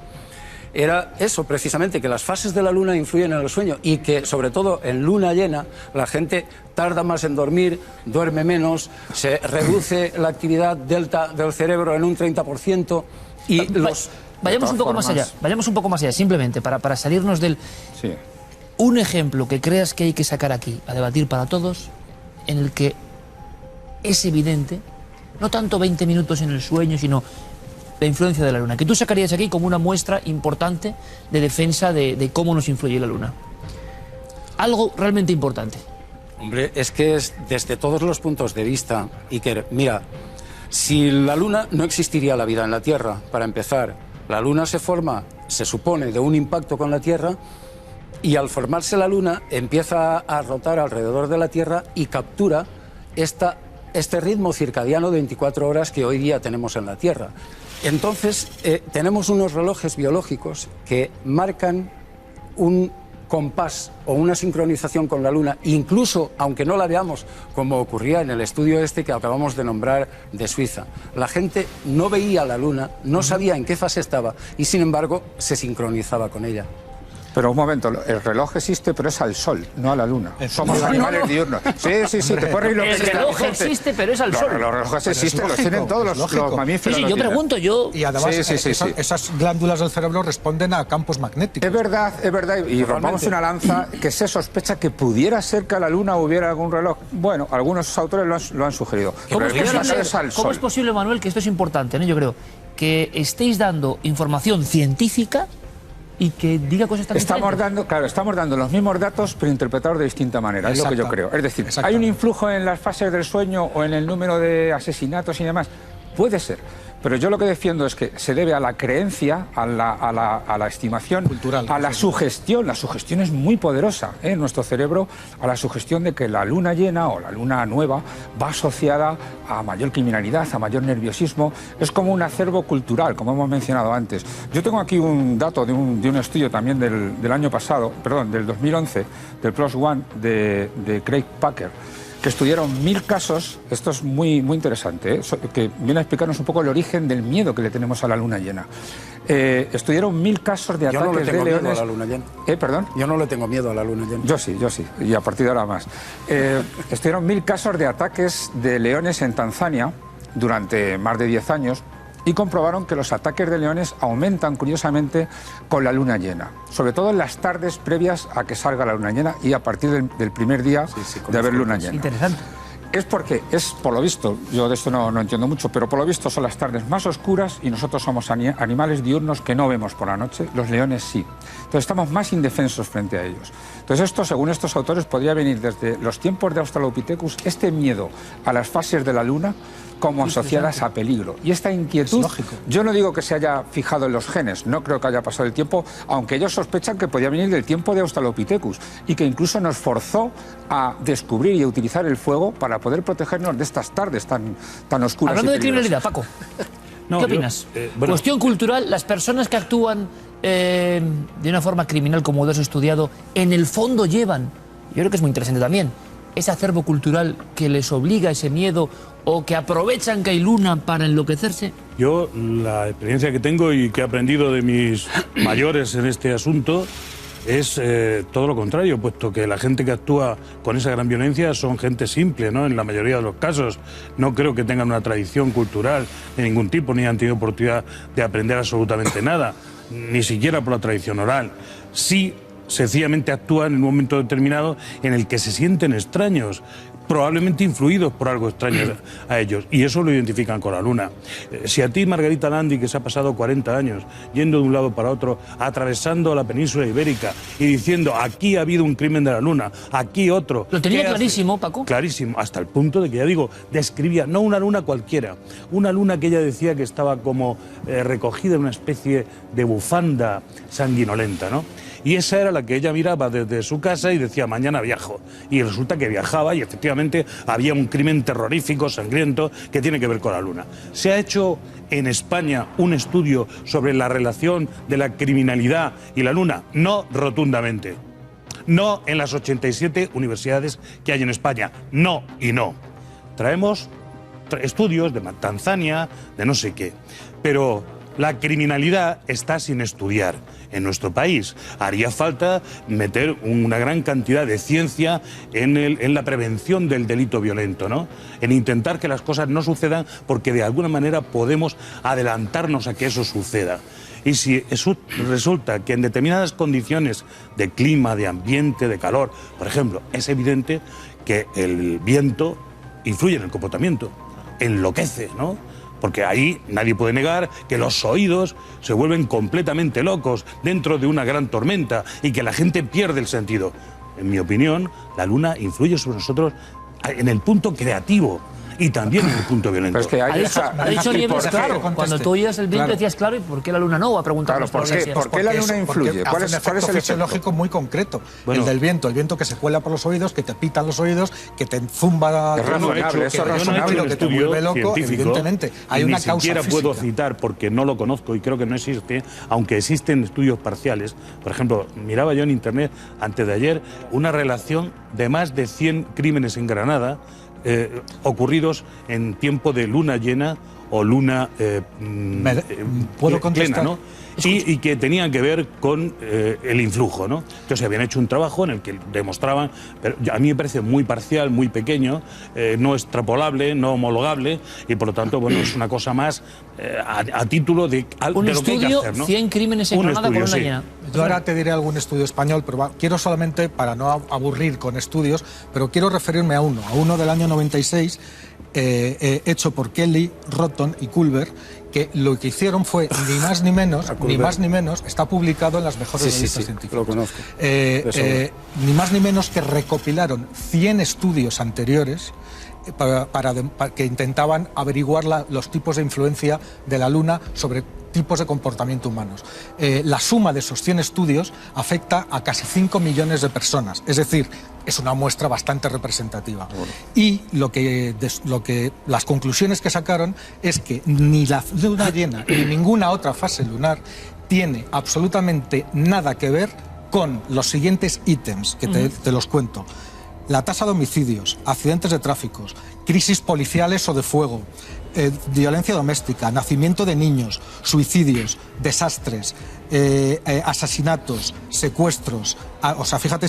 era eso precisamente, que las fases de la luna influyen en el sueño y que, sobre todo en luna llena, la gente tarda más en dormir, duerme menos, se reduce la actividad delta del cerebro en un 30% y los... Vayamos un poco más allá, simplemente para salirnos del... Sí. Un ejemplo que creas que hay que sacar aquí, a debatir para todos, en el que es evidente, no tanto 20 minutos en el sueño, sino la influencia de la luna, que tú sacarías aquí como una muestra importante de defensa de cómo nos influye la luna. Algo realmente importante. Hombre, es que es desde todos los puntos de vista, Iker, mira, si la luna no existiría la vida en la Tierra, para empezar. La luna se forma, se supone, de un impacto con la Tierra, y al formarse la luna empieza a rotar alrededor de la Tierra y captura este ritmo circadiano de 24 horas que hoy día tenemos en la Tierra. Entonces, tenemos unos relojes biológicos que marcan compás o una sincronización con la Luna, incluso aunque no la veamos, como ocurría en el estudio este que acabamos de nombrar de Suiza. La gente no veía la Luna, no sabía en qué fase estaba y sin embargo se sincronizaba con ella. Pero un momento, el reloj existe, pero es al Sol, no a la Luna. Somos animales diurnos. Sí, te puedes reír lo que El reloj existe, pero es al Sol. Los relojes existen, los tienen todos los mamíferos. Sí, yo pregunto, Y además esas glándulas del cerebro responden a campos magnéticos. Es verdad, y rompamos una lanza que se sospecha que pudiera ser que a la Luna hubiera algún reloj. Bueno, algunos autores lo han sugerido. ¿Cómo es posible, Manuel, que esto es importante, ¿no? Yo creo, que estéis dando información científica y que diga cosas tan estamos dando los mismos datos, pero interpretados de distinta manera, es lo que yo creo. Es decir, ¿hay un influjo en las fases del sueño o en el número de asesinatos y demás? Puede ser. Pero yo lo que defiendo es que se debe a la creencia, a la estimación, cultural, a la sugestión. La sugestión es muy poderosa en nuestro cerebro, a la sugestión de que la luna llena o la luna nueva va asociada a mayor criminalidad, a mayor nerviosismo. Es como un acervo cultural, como hemos mencionado antes. Yo tengo aquí un dato de un estudio también del año pasado, perdón, del 2011, del PLOS ONE de Craig Packer, que estudiaron 1000 casos, esto es muy interesante, que viene a explicarnos un poco el origen del miedo que le tenemos a la luna llena. Estudiaron 1000 casos de ataques de leones. Yo no le tengo miedo a la luna llena. ¿Perdón? Yo no le tengo miedo a la luna llena. Yo sí, y a partir de ahora más. Estudiaron 1000 casos de ataques de leones en Tanzania durante más de 10 años, y comprobaron que los ataques de leones aumentan curiosamente con la luna llena, sobre todo en las tardes previas a que salga la luna llena y a partir del primer día de haber luna llena. Interesante. Es porque, por lo visto, yo de esto no entiendo mucho, pero por lo visto son las tardes más oscuras y nosotros somos animales diurnos que no vemos por la noche, los leones sí. Entonces estamos más indefensos frente a ellos. Entonces esto, según estos autores, podría venir desde los tiempos de Australopithecus, este miedo a las fases de la luna como asociadas a peligro. Y esta inquietud, yo no digo que se haya fijado en los genes, no creo que haya pasado el tiempo, aunque ellos sospechan que podía venir del tiempo de Australopithecus y que incluso nos forzó a descubrir y a utilizar el fuego para poder protegernos de estas tardes tan oscuras. Hablando de criminalidad, Paco, ¿qué opinas? Cuestión cultural, las personas que actúan de una forma criminal, como lo has estudiado, en el fondo llevan, yo creo que es muy interesante también, ese acervo cultural que les obliga a ese miedo o que aprovechan que hay luna para enloquecerse. Yo, la experiencia que tengo y que he aprendido de mis mayores en este asunto es todo lo contrario, puesto que la gente que actúa con esa gran violencia son gente simple, ¿no? En la mayoría de los casos. No creo que tengan una tradición cultural de ningún tipo, ni han tenido oportunidad de aprender absolutamente nada, ni siquiera por la tradición oral. Sí, sencillamente actúan en un momento determinado en el que se sienten extraños, probablemente influidos por algo extraño a ellos, y eso lo identifican con la luna. Si a ti, Margarita Landi, que se ha pasado 40 años yendo de un lado para otro, atravesando la península ibérica y diciendo aquí ha habido un crimen de la luna, aquí otro... Lo tenía clarísimo, Paco. Clarísimo, hasta el punto de que, ya digo, describía, no una luna cualquiera, una luna que ella decía que estaba como recogida en una especie de bufanda sanguinolenta, ¿no? Y esa era la que ella miraba desde su casa y decía, mañana viajo. Y resulta que viajaba y efectivamente había un crimen terrorífico, sangriento, que tiene que ver con la luna. ¿Se ha hecho en España un estudio sobre la relación de la criminalidad y la luna? No rotundamente. No en las 87 universidades que hay en España. No y no. Traemos estudios de Tanzania, de no sé qué. Pero la criminalidad está sin estudiar en nuestro país. Haría falta meter una gran cantidad de ciencia en la prevención del delito violento, ¿no? En intentar que las cosas no sucedan porque de alguna manera podemos adelantarnos a que eso suceda. Y si eso resulta que en determinadas condiciones de clima, de ambiente, de calor, por ejemplo, es evidente que el viento influye en el comportamiento, enloquece, ¿no? Porque ahí nadie puede negar que los oídos se vuelven completamente locos dentro de una gran tormenta y que la gente pierde el sentido. En mi opinión, la luna influye sobre nosotros en el punto creativo, y también en el punto violento. Ha dicho Nieves, claro, cuando tú oías el viento decías, claro, ¿y por qué la luna no? Va a preguntar. ¿Por qué la luna influye? ¿Cuál es el efecto fisiológico muy concreto? El del viento, el viento que se cuela por los oídos, que te pitan los oídos, que te zumba... Es razonable, eso es razonable. Que te vuelve loco, evidentemente. Hay una causa física. Ni siquiera puedo citar, porque no lo conozco y creo que no existe, aunque existen estudios parciales. Por ejemplo, miraba yo en internet antes de ayer una relación de más de 100 crímenes en Granada ocurridos en tiempo de luna llena o luna ¿puedo contestar? plena, ¿no? Y que tenían que ver con el influjo, ¿no? Entonces habían hecho un trabajo en el que demostraban, pero a mí me parece muy parcial, muy pequeño, no extrapolable, no homologable, y por lo tanto, bueno, es una cosa más a título de un de lo que hay que estudio, hacer, ¿no? 100 crímenes en Granada con una llena. Yo ahora te diré algún estudio español, pero quiero solamente, para no aburrir con estudios, pero quiero referirme a uno del año 96, hecho por Kelly, Rotten y Culver, que lo que hicieron fue ni más ni menos, está publicado en las mejores revistas científicas. Lo conozco. Ni más ni menos que recopilaron 100 estudios anteriores para que intentaban averiguar los tipos de influencia de la Luna sobre tipos de comportamiento humanos. La suma de esos 100 estudios afecta a casi 5 millones de personas, es decir, es una muestra bastante representativa. Bueno. Y las conclusiones que sacaron es que ni la luna llena ni ninguna otra fase lunar tiene absolutamente nada que ver con los siguientes ítems, que te los cuento. La tasa de homicidios, accidentes de tráfico, crisis policiales o de fuego, violencia doméstica, nacimiento de niños, suicidios, desastres, asesinatos, secuestros, o sea, fíjate,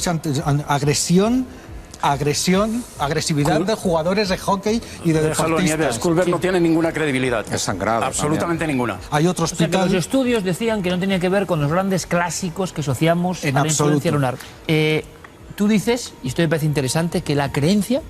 agresividad de jugadores de hockey y de deportistas. Culver no tiene ninguna credibilidad. Es sangrado. Absolutamente ninguna. Hay otro hospital... O sea, que los estudios decían que no tenía que ver con los grandes clásicos que asociamos a la influencia lunar. Tú dices, y esto me parece interesante, que la creencia,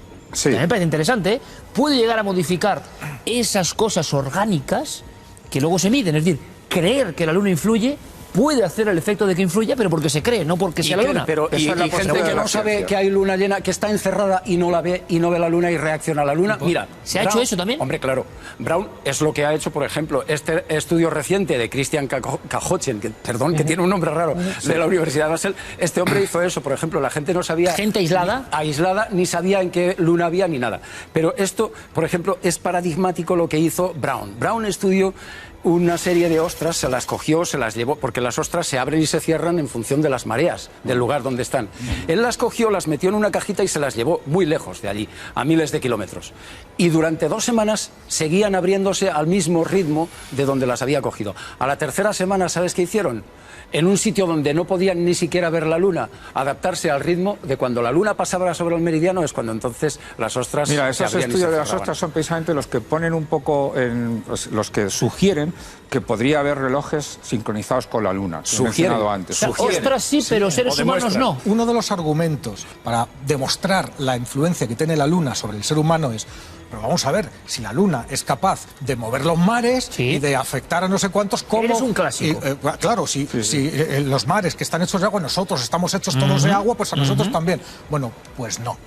me parece interesante, puede llegar a modificar esas cosas orgánicas que luego se miden. Es decir, creer que la luna influye puede hacer el efecto de que influya, pero porque se cree, no porque sea la luna. Pero y gente que no sabe que hay luna llena, que está encerrada y no la ve, y no ve la luna y reacciona a la luna. Mira, ¿se ha hecho eso también? Hombre, claro. Brown es lo que ha hecho, por ejemplo, este estudio reciente de Christian Cajochen, que tiene un nombre raro, de la Universidad de Basel. Este hombre hizo eso, por ejemplo, la gente no sabía... ¿Gente aislada? Ni sabía en qué luna había ni nada. Pero esto, por ejemplo, es paradigmático lo que hizo Brown. Brown estudió una serie de ostras, se las cogió, se las llevó, porque las ostras se abren y se cierran en función de las mareas, del lugar donde están. Él las cogió, las metió en una cajita y se las llevó muy lejos de allí, a miles de kilómetros. Y durante 2 semanas seguían abriéndose al mismo ritmo de donde las había cogido. A la tercera semana, ¿sabes qué hicieron? En un sitio donde no podían ni siquiera ver la luna, adaptarse al ritmo de cuando la luna pasaba sobre el meridiano, es cuando entonces las ostras... Mira, esos estudios de las ostras son precisamente los que ponen un poco, los que sugieren que podría haber relojes sincronizados con la luna, que he mencionado antes. Ostras sí, pero seres humanos no. Uno de los argumentos para demostrar la influencia que tiene la luna sobre el ser humano es... Pero vamos a ver, si la luna es capaz de mover los mares y de afectar a no sé cuántos, ¿cómo? Eres un clásico. Claro, si los mares que están hechos de agua, nosotros estamos hechos todos de agua, pues a nosotros también. Bueno, pues no,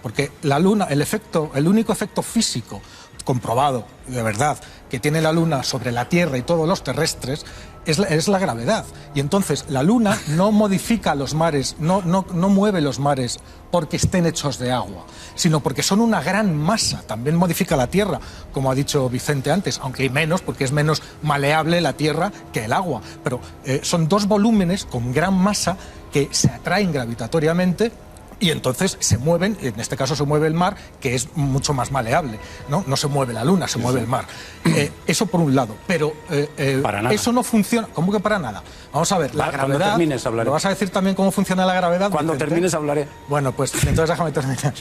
porque la luna, el único efecto físico comprobado, de verdad, que tiene la luna sobre la Tierra y todos los terrestres, es la gravedad. Y entonces la luna no modifica los mares, no mueve los mares porque estén hechos de agua, sino porque son una gran masa. También modifica la Tierra, como ha dicho Vicente antes, aunque hay menos, porque es menos maleable la Tierra que el agua. Pero son 2 volúmenes con gran masa que se atraen gravitatoriamente y entonces se mueven, en este caso se mueve el mar, que es mucho más maleable, no se mueve la luna, se mueve el mar. Eso por un lado, pero eso no funciona. ¿Cómo que para nada? Vamos a ver, la gravedad... Cuando termines hablaré. ¿Lo vas a decir también cómo funciona la gravedad? Cuando Vicente? termines hablaré. Bueno, pues entonces déjame terminar.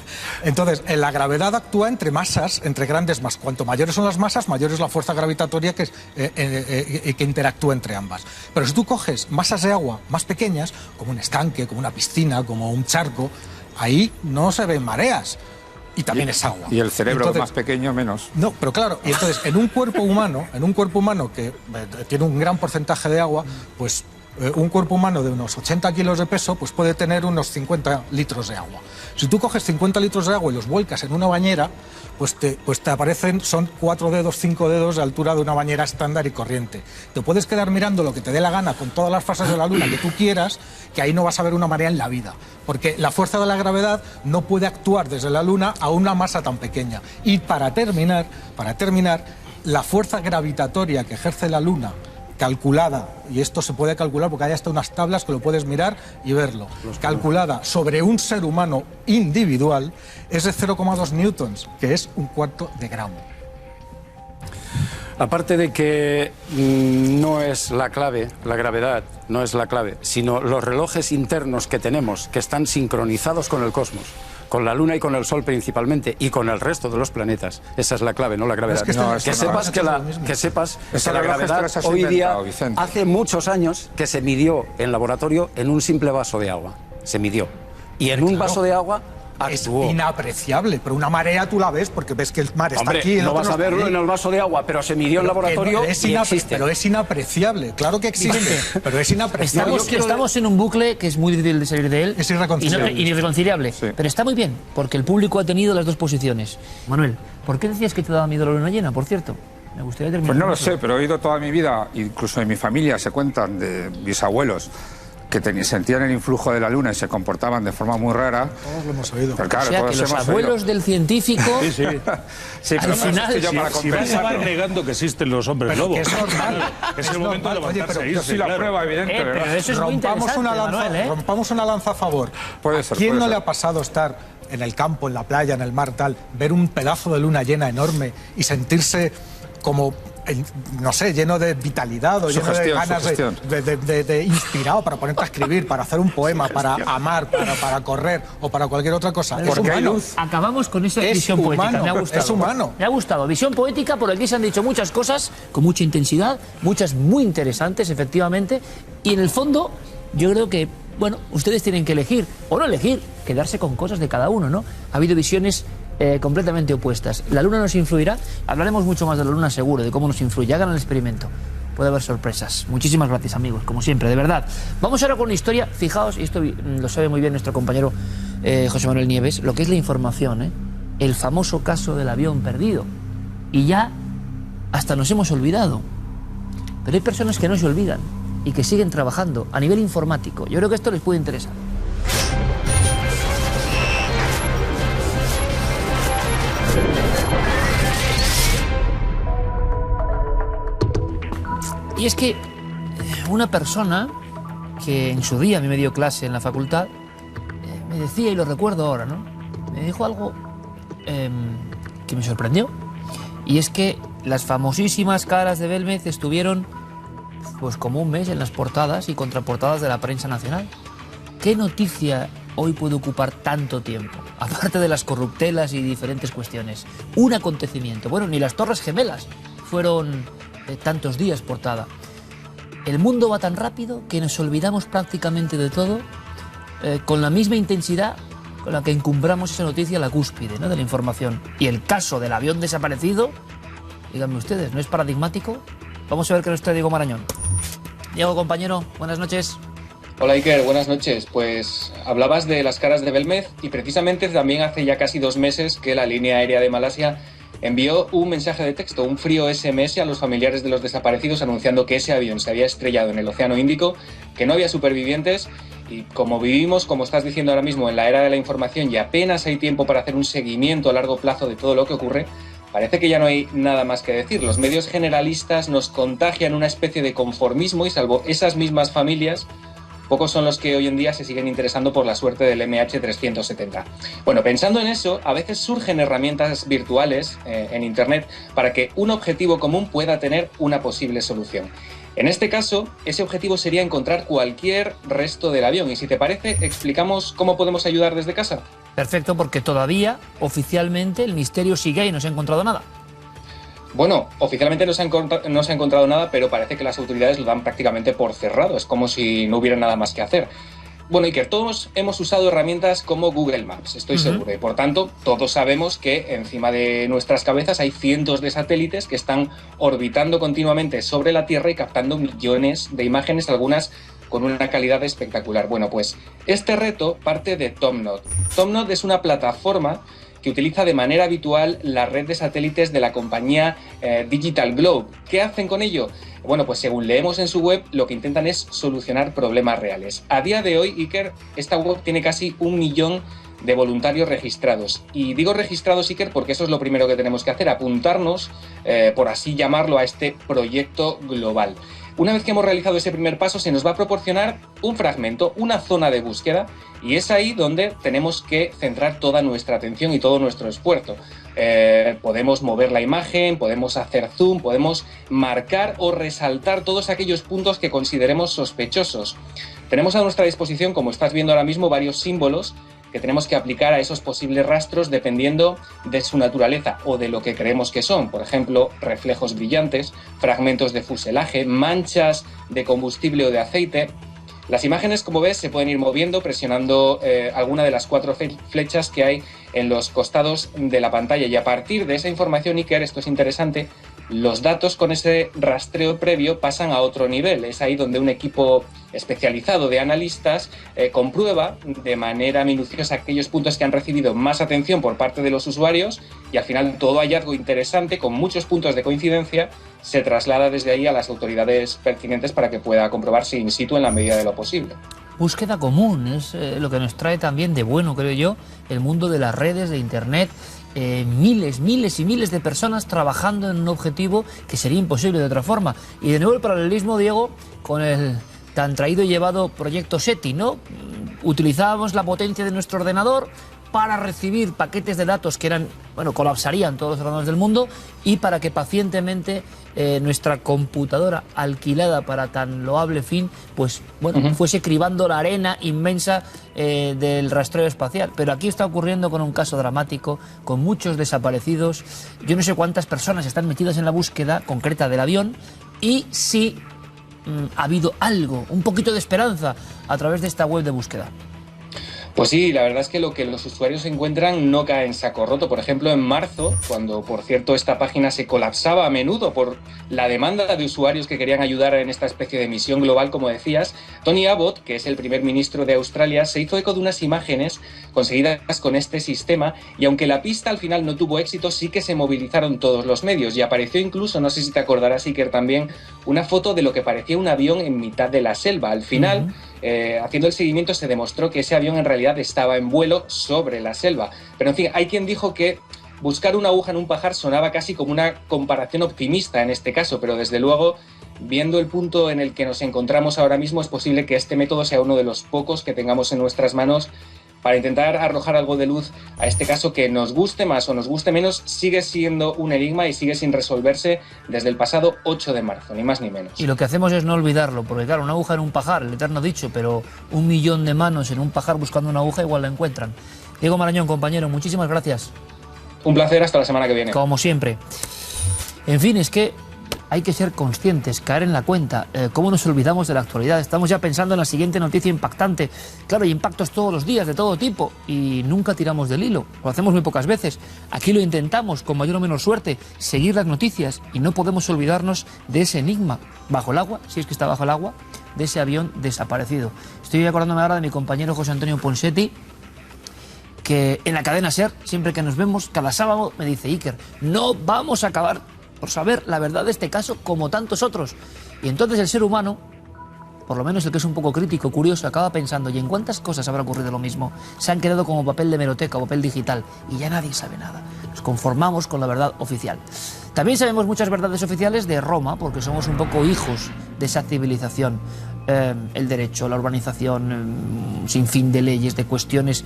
Entonces, la gravedad actúa entre masas, entre grandes masas. Cuanto mayores son las masas, mayor es la fuerza gravitatoria que interactúa entre ambas. Pero si tú coges masas de agua más pequeñas, como un estanque, como una piscina, como un charco, ahí no se ven mareas. Y también es agua. Y el cerebro más pequeño menos. No, pero claro, y entonces en un cuerpo humano que tiene un gran porcentaje de agua, pues un cuerpo humano de unos 80 kilos de peso, pues puede tener unos 50 litros de agua. Si tú coges 50 litros de agua y los vuelcas en una bañera, pues te aparecen, son 4 dedos, 5 dedos de altura de una bañera estándar y corriente. Te puedes quedar mirando lo que te dé la gana con todas las fases de la Luna que tú quieras, que ahí no vas a ver una marea en la vida, porque la fuerza de la gravedad no puede actuar desde la Luna a una masa tan pequeña. Y para terminar, la fuerza gravitatoria que ejerce la Luna, calculada, y esto se puede calcular porque hay hasta unas tablas que lo puedes mirar y verlo, calculada sobre un ser humano individual, es de 0,2 newtons, que es un cuarto de gramo. Aparte de que no es la clave, la gravedad no es la clave, sino los relojes internos que tenemos, que están sincronizados con el cosmos, con la Luna y con el Sol principalmente, y con el resto de los planetas. Esa es la clave, no la gravedad. Que sepas que la gravedad hoy día, hace muchos años que se midió en laboratorio en un simple vaso de agua. Se midió. Y en un vaso de agua actuó. Es inapreciable, pero una marea tú la ves porque ves que el mar está aquí. No vas a verlo en el vaso de agua, pero se midió en laboratorio y existe. Pero es inapreciable, claro que existe, pero es inapreciable. Estamos en un bucle que es muy difícil de salir de él. Es irreconciliable. Irreconciliable. Sí. Pero está muy bien, porque el público ha tenido las dos posiciones. Manuel, ¿por qué decías que te daba miedo la luna llena, por cierto? Me gustaría terminar. Pues no lo sé, pero he oído toda mi vida, incluso en mi familia se cuentan de bisabuelos que sentían el influjo de la Luna y se comportaban de forma muy rara. Todos lo hemos oído. Pero claro, o sea, que los abuelos del científico... Sí, pero al final... Si vas a ir negando que existen los hombres lobos. Es normal. Es el momento de levantarse e irse, sí, la prueba evidente. Pero eso es muy interesante, Manuel, rompamos una lanza a favor. Puede ser. ¿Quién no le ha pasado estar en el campo, en la playa, en el mar, tal, ver un pedazo de luna llena enorme y sentirse como... no sé, lleno de vitalidad o lleno de ganas de inspirado para ponerte a escribir, para hacer un poema, para amar, para correr o para cualquier otra cosa? Porque hay luz. Acabamos con esa visión poética. Me ha gustado. Es humano. Me ha gustado. Visión poética, por aquí se han dicho muchas cosas con mucha intensidad, muchas muy interesantes, efectivamente. Y en el fondo, yo creo que, bueno, ustedes tienen que elegir, o no elegir, quedarse con cosas de cada uno, ¿no? Ha habido visiones completamente opuestas. ¿La Luna nos influirá? Hablaremos mucho más de la Luna seguro, de cómo nos influye. Hagan el experimento. Puede haber sorpresas. Muchísimas gracias, amigos, como siempre, de verdad. Vamos ahora con una historia. Fijaos, y esto lo sabe muy bien nuestro compañero José Manuel Nieves, lo que es la información, el famoso caso del avión perdido. Y ya hasta nos hemos olvidado. Pero hay personas que no se olvidan y que siguen trabajando a nivel informático. Yo creo que esto les puede interesar. Y es que una persona que en su día a mí me dio clase en la facultad, me decía, y lo recuerdo ahora, ¿no? Me dijo algo que me sorprendió. Y es que las famosísimas caras de Belmez estuvieron pues como un mes en las portadas y contraportadas de la prensa nacional. ¿Qué noticia hoy puede ocupar tanto tiempo? Aparte de las corruptelas y diferentes cuestiones. Un acontecimiento. Bueno, ni las Torres Gemelas fueron tantos días portada. El mundo va tan rápido que nos olvidamos prácticamente de todo, con la misma intensidad con la que encumbramos esa noticia a la cúspide, ¿no?, de la información. Y el caso del avión desaparecido, díganme ustedes, ¿no es paradigmático? Vamos a ver qué nos trae Diego Marañón. Diego, compañero, buenas noches. Hola Iker, buenas noches. Pues hablabas de las caras de Belmez y precisamente también hace ya casi 2 meses que la línea aérea de Malasia envió un mensaje de texto, un frío SMS a los familiares de los desaparecidos anunciando que ese avión se había estrellado en el Océano Índico, que no había supervivientes y como vivimos, como estás diciendo ahora mismo, en la era de la información y apenas hay tiempo para hacer un seguimiento a largo plazo de todo lo que ocurre, parece que ya no hay nada más que decir. Los medios generalistas nos contagian una especie de conformismo y salvo esas mismas familias, pocos son los que hoy en día se siguen interesando por la suerte del MH370. Bueno, pensando en eso, a veces surgen herramientas virtuales en Internet para que un objetivo común pueda tener una posible solución. En este caso, ese objetivo sería encontrar cualquier resto del avión. Y si te parece, explicamos cómo podemos ayudar desde casa. Perfecto, porque todavía, oficialmente, el misterio sigue y no se ha encontrado nada. Bueno, oficialmente no se ha encontrado nada, pero parece que las autoridades lo dan prácticamente por cerrado. Es como si no hubiera nada más que hacer. Bueno, Iker, todos hemos usado herramientas como Google Maps, estoy seguro, y por tanto todos sabemos que encima de nuestras cabezas hay cientos de satélites que están orbitando continuamente sobre la Tierra y captando millones de imágenes, algunas con una calidad espectacular. Bueno, pues este reto parte de TomNode. TomNode es una plataforma que utiliza de manera habitual la red de satélites de la compañía Digital Globe. ¿Qué hacen con ello? Bueno, pues según leemos en su web, lo que intentan es solucionar problemas reales. A día de hoy, Iker, esta web tiene casi 1 millón de voluntarios registrados. Y digo registrados, Iker, porque eso es lo primero que tenemos que hacer, apuntarnos, por así llamarlo, a este proyecto global. Una vez que hemos realizado ese primer paso, se nos va a proporcionar un fragmento, una zona de búsqueda, y es ahí donde tenemos que centrar toda nuestra atención y todo nuestro esfuerzo. Podemos mover la imagen, podemos hacer zoom, podemos marcar o resaltar todos aquellos puntos que consideremos sospechosos. Tenemos a nuestra disposición, como estás viendo ahora mismo, varios símbolos que tenemos que aplicar a esos posibles rastros dependiendo de su naturaleza o de lo que creemos que son. Por ejemplo, reflejos brillantes, fragmentos de fuselaje, manchas de combustible o de aceite. Las imágenes, como ves, se pueden ir moviendo presionando alguna de las 4 flechas que hay en los costados de la pantalla. Y a partir de esa información, Iker, esto es interesante, los datos con ese rastreo previo pasan a otro nivel. Es ahí donde un equipo especializado de analistas comprueba de manera minuciosa aquellos puntos que han recibido más atención por parte de los usuarios, y al final todo hallazgo interesante con muchos puntos de coincidencia se traslada desde ahí a las autoridades pertinentes para que pueda comprobarse in situ en la medida de lo posible. Búsqueda común es lo que nos trae también de bueno, creo yo, el mundo de las redes, de Internet. Miles y miles de personas trabajando en un objetivo que sería imposible de otra forma. Y de nuevo el paralelismo, Diego, con el tan traído y llevado proyecto SETI, ¿no? Utilizábamos la potencia de nuestro ordenador para recibir paquetes de datos que eran, bueno, colapsarían todos los ordenadores del mundo, y para que pacientemente nuestra computadora alquilada para tan loable fin, pues bueno, fuese cribando la arena inmensa del rastreo espacial. Pero aquí está ocurriendo con un caso dramático, con muchos desaparecidos. Yo no sé cuántas personas están metidas en la búsqueda concreta del avión, y si ha habido algo, un poquito de esperanza a través de esta web de búsqueda. Pues sí, la verdad es que lo que los usuarios encuentran no cae en saco roto. Por ejemplo, en marzo, cuando por cierto esta página se colapsaba a menudo por la demanda de usuarios que querían ayudar en esta especie de misión global, como decías, Tony Abbott, que es el primer ministro de Australia, se hizo eco de unas imágenes conseguidas con este sistema, y aunque la pista al final no tuvo éxito, sí que se movilizaron todos los medios, y apareció incluso, no sé si te acordarás, Iker, también una foto de lo que parecía un avión en mitad de la selva. Al final, haciendo el seguimiento, se demostró que ese avión en realidad estaba en vuelo sobre la selva. Pero en fin, hay quien dijo que buscar una aguja en un pajar sonaba casi como una comparación optimista en este caso, pero desde luego, viendo el punto en el que nos encontramos ahora mismo, es posible que este método sea uno de los pocos que tengamos en nuestras manos para intentar arrojar algo de luz a este caso que, nos guste más o nos guste menos, sigue siendo un enigma y sigue sin resolverse desde el pasado 8 de marzo, ni más ni menos. Y lo que hacemos es no olvidarlo, porque claro, una aguja en un pajar, el eterno dicho, pero 1 millón de manos en un pajar buscando una aguja igual la encuentran. Diego Marañón, compañero, muchísimas gracias. Un placer, hasta la semana que viene. Como siempre. En fin, es que hay que ser conscientes, caer en la cuenta. ¿Cómo nos olvidamos de la actualidad? Estamos ya pensando en la siguiente noticia impactante. Claro, hay impactos todos los días, de todo tipo, y nunca tiramos del hilo. Lo hacemos muy pocas veces. Aquí lo intentamos, con mayor o menor suerte, seguir las noticias, y no podemos olvidarnos de ese enigma bajo el agua, si es que está bajo el agua, de ese avión desaparecido. Estoy acordándome ahora de mi compañero José Antonio Ponseti, que en la cadena SER, siempre que nos vemos, cada sábado, me dice: Iker, no vamos a acabar por saber la verdad de este caso como tantos otros. Y entonces el ser humano, por lo menos el que es un poco crítico, curioso, acaba pensando: ¿y en cuántas cosas habrá ocurrido lo mismo? Se han quedado como papel de hemeroteca o papel digital, y ya nadie sabe nada. Nos conformamos con la verdad oficial. También sabemos muchas verdades oficiales de Roma, porque somos un poco hijos de esa civilización. El derecho, la urbanización, sin fin de leyes, de cuestiones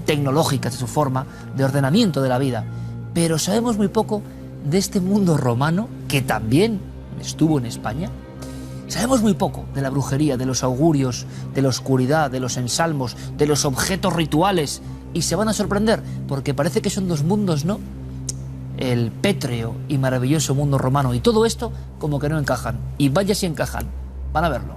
tecnológicas, de su forma, de ordenamiento de la vida. Pero sabemos muy poco de este mundo romano, que también estuvo en España. Sabemos muy poco de la brujería, de los augurios, de la oscuridad, de los ensalmos, de los objetos rituales. Y se van a sorprender, porque parece que son dos mundos, ¿no? El pétreo y maravilloso mundo romano. Y todo esto como que no encajan. Y vaya si encajan. Van a verlo.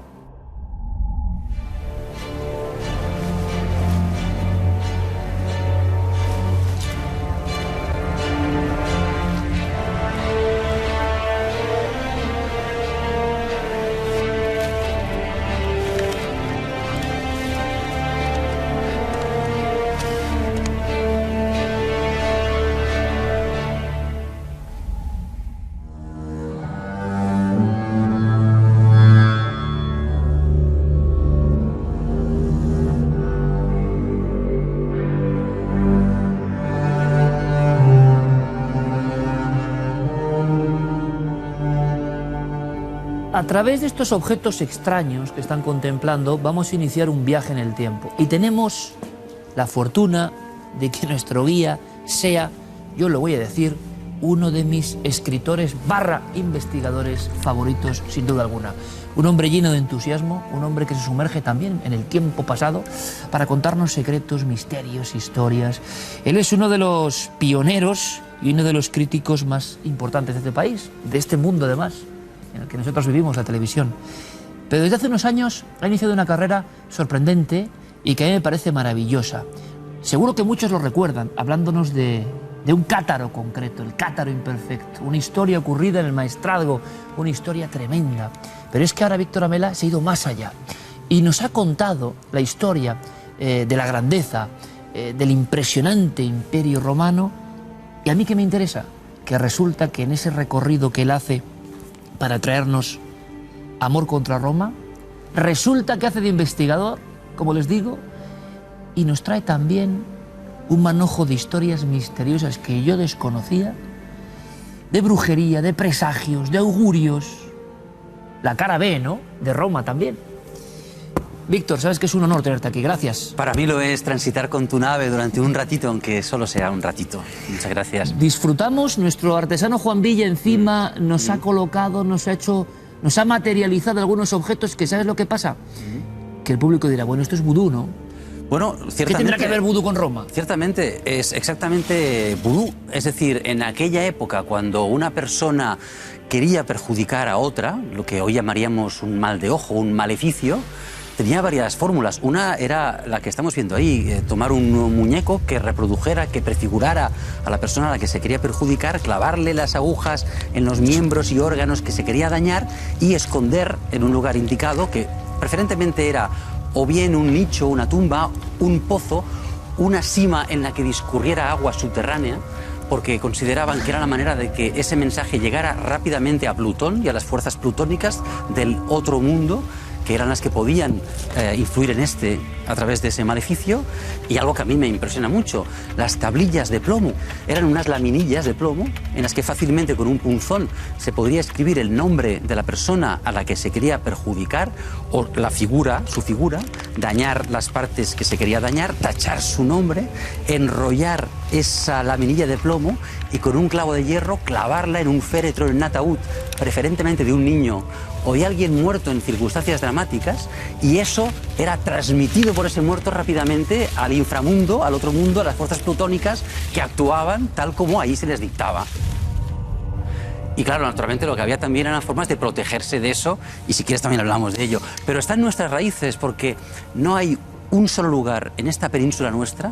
A través de estos objetos extraños que están contemplando, vamos a iniciar un viaje en el tiempo. Y tenemos la fortuna de que nuestro guía sea, yo lo voy a decir, uno de mis escritores / investigadores favoritos, sin duda alguna. Un hombre lleno de entusiasmo, un hombre que se sumerge también en el tiempo pasado para contarnos secretos, misterios, historias. Él es uno de los pioneros y uno de los críticos más importantes de este país, de este mundo además, en el que nosotros vivimos, la televisión. Pero desde hace unos años ha iniciado una carrera sorprendente y que a mí me parece maravillosa. Seguro que muchos lo recuerdan, hablándonos de un cátaro concreto, el cátaro imperfecto, una historia ocurrida en el Maestrazgo, una historia tremenda. Pero es que ahora Víctor Amela se ha ido más allá y nos ha contado la historia de la grandeza, del impresionante imperio romano. Y a mí, ¿qué me interesa? Que resulta que en ese recorrido que él hace para traernos amor contra Roma, resulta que hace de investigador, como les digo, y nos trae también un manojo de historias misteriosas que yo desconocía, de brujería, de presagios, de augurios. La cara B, ¿no? De Roma también. Víctor, sabes que es un honor tenerte aquí, gracias. Para mí lo es transitar con tu nave durante un ratito, aunque solo sea un ratito. Muchas gracias. Disfrutamos, nuestro artesano Juan Villa encima nos ha colocado, nos ha materializado algunos objetos que, ¿sabes lo que pasa? Que el público dirá, bueno, esto es vudú, ¿no? Bueno, ciertamente... ¿Qué tendrá que ver vudú con Roma? Ciertamente, es exactamente vudú. Es decir, en aquella época, cuando una persona quería perjudicar a otra, lo que hoy llamaríamos un mal de ojo, un maleficio, tenía varias fórmulas. Una era la que estamos viendo ahí, tomar un muñeco que reprodujera, que prefigurara a la persona a la que se quería perjudicar, clavarle las agujas en los miembros y órganos que se quería dañar y esconder en un lugar indicado, que preferentemente era o bien un nicho, una tumba, un pozo, una sima en la que discurriera agua subterránea, porque consideraban que era la manera de que ese mensaje llegara rápidamente a Plutón y a las fuerzas plutónicas del otro mundo, que eran las que podían influir en este a través de ese maleficio. Y algo que a mí me impresiona mucho, las tablillas de plomo. Eran unas laminillas de plomo en las que fácilmente con un punzón se podría escribir el nombre de la persona a la que se quería perjudicar, o la figura, su figura, dañar las partes que se quería dañar, tachar su nombre, enrollar esa laminilla de plomo y con un clavo de hierro clavarla en un féretro, en un ataúd, preferentemente de un niño o de alguien muerto en circunstancias dramáticas, y eso era transmitido por ese muerto rápidamente al inframundo, al otro mundo, a las fuerzas plutónicas que actuaban tal como ahí se les dictaba. Y claro, naturalmente lo que había también eran formas de protegerse de eso, y si quieres también hablamos de ello. Pero está en nuestras raíces, porque no hay un solo lugar en esta península nuestra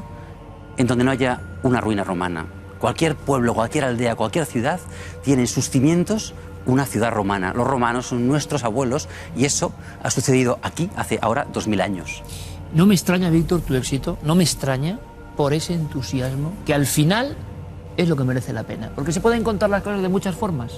en donde no haya una ruina romana. Cualquier pueblo, cualquier aldea, cualquier ciudad tiene en sus cimientos una ciudad romana. Los romanos son nuestros abuelos y eso ha sucedido aquí hace ahora 2000 años. No me extraña, Víctor, tu éxito, no me extraña por ese entusiasmo que al final es lo que merece la pena, porque se pueden contar las cosas de muchas formas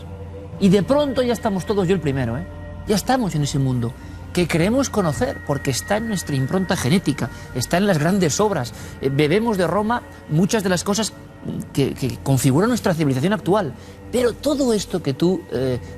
y de pronto ya estamos todos, yo el primero, ya estamos en ese mundo que creemos conocer porque está en nuestra impronta genética, está en las grandes obras, bebemos de Roma muchas de las cosas que configuran nuestra civilización actual. Pero todo esto que tú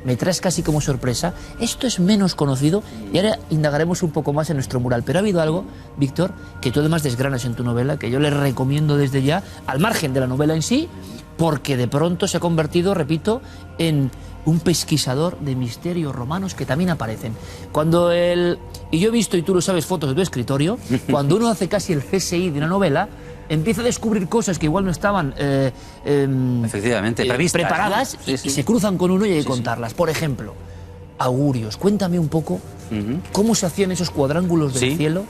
me traes casi como sorpresa, esto es menos conocido y ahora indagaremos un poco más en nuestro mural. Pero ha habido algo, Víctor, que tú además desgranas en tu novela, que yo les recomiendo desde ya, al margen de la novela en sí, porque de pronto se ha convertido, repito, en un pesquisador de misterios romanos que también aparecen. Cuando y yo he visto, y tú lo sabes, fotos de tu escritorio, cuando uno hace casi el CSI de una novela, empieza a descubrir cosas que igual no estaban efectivamente previstas, preparadas, ¿no? Sí. Y se cruzan con uno y hay que contarlas. Por ejemplo, augurios. Cuéntame un poco cómo se hacían esos cuadrángulos del cielo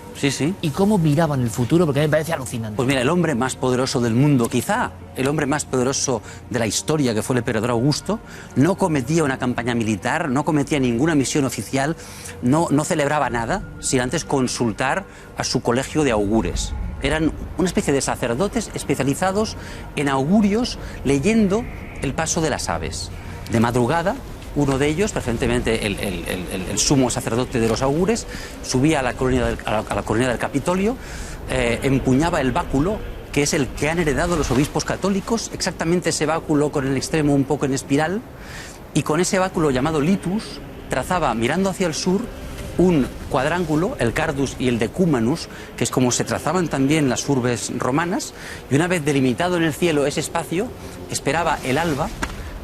y cómo miraban el futuro, porque a mí me parece alucinante. Pues mira, el hombre más poderoso del mundo, quizá el hombre más poderoso de la historia, que fue el emperador Augusto, no cometía una campaña militar, no cometía ninguna misión oficial, no celebraba nada sin antes consultar a su colegio de augures. Eran una especie de sacerdotes especializados en augurios, leyendo el paso de las aves. De madrugada, uno de ellos, preferentemente el sumo sacerdote de los augures, subía a la colina del Capitolio, empuñaba el báculo, que es el que han heredado los obispos católicos, exactamente ese báculo con el extremo un poco en espiral, y con ese báculo llamado litus trazaba, mirando hacia el sur, un cuadrángulo, el Cardus y el Decumanus, que es como se trazaban también las urbes romanas, y una vez delimitado en el cielo ese espacio, esperaba el alba.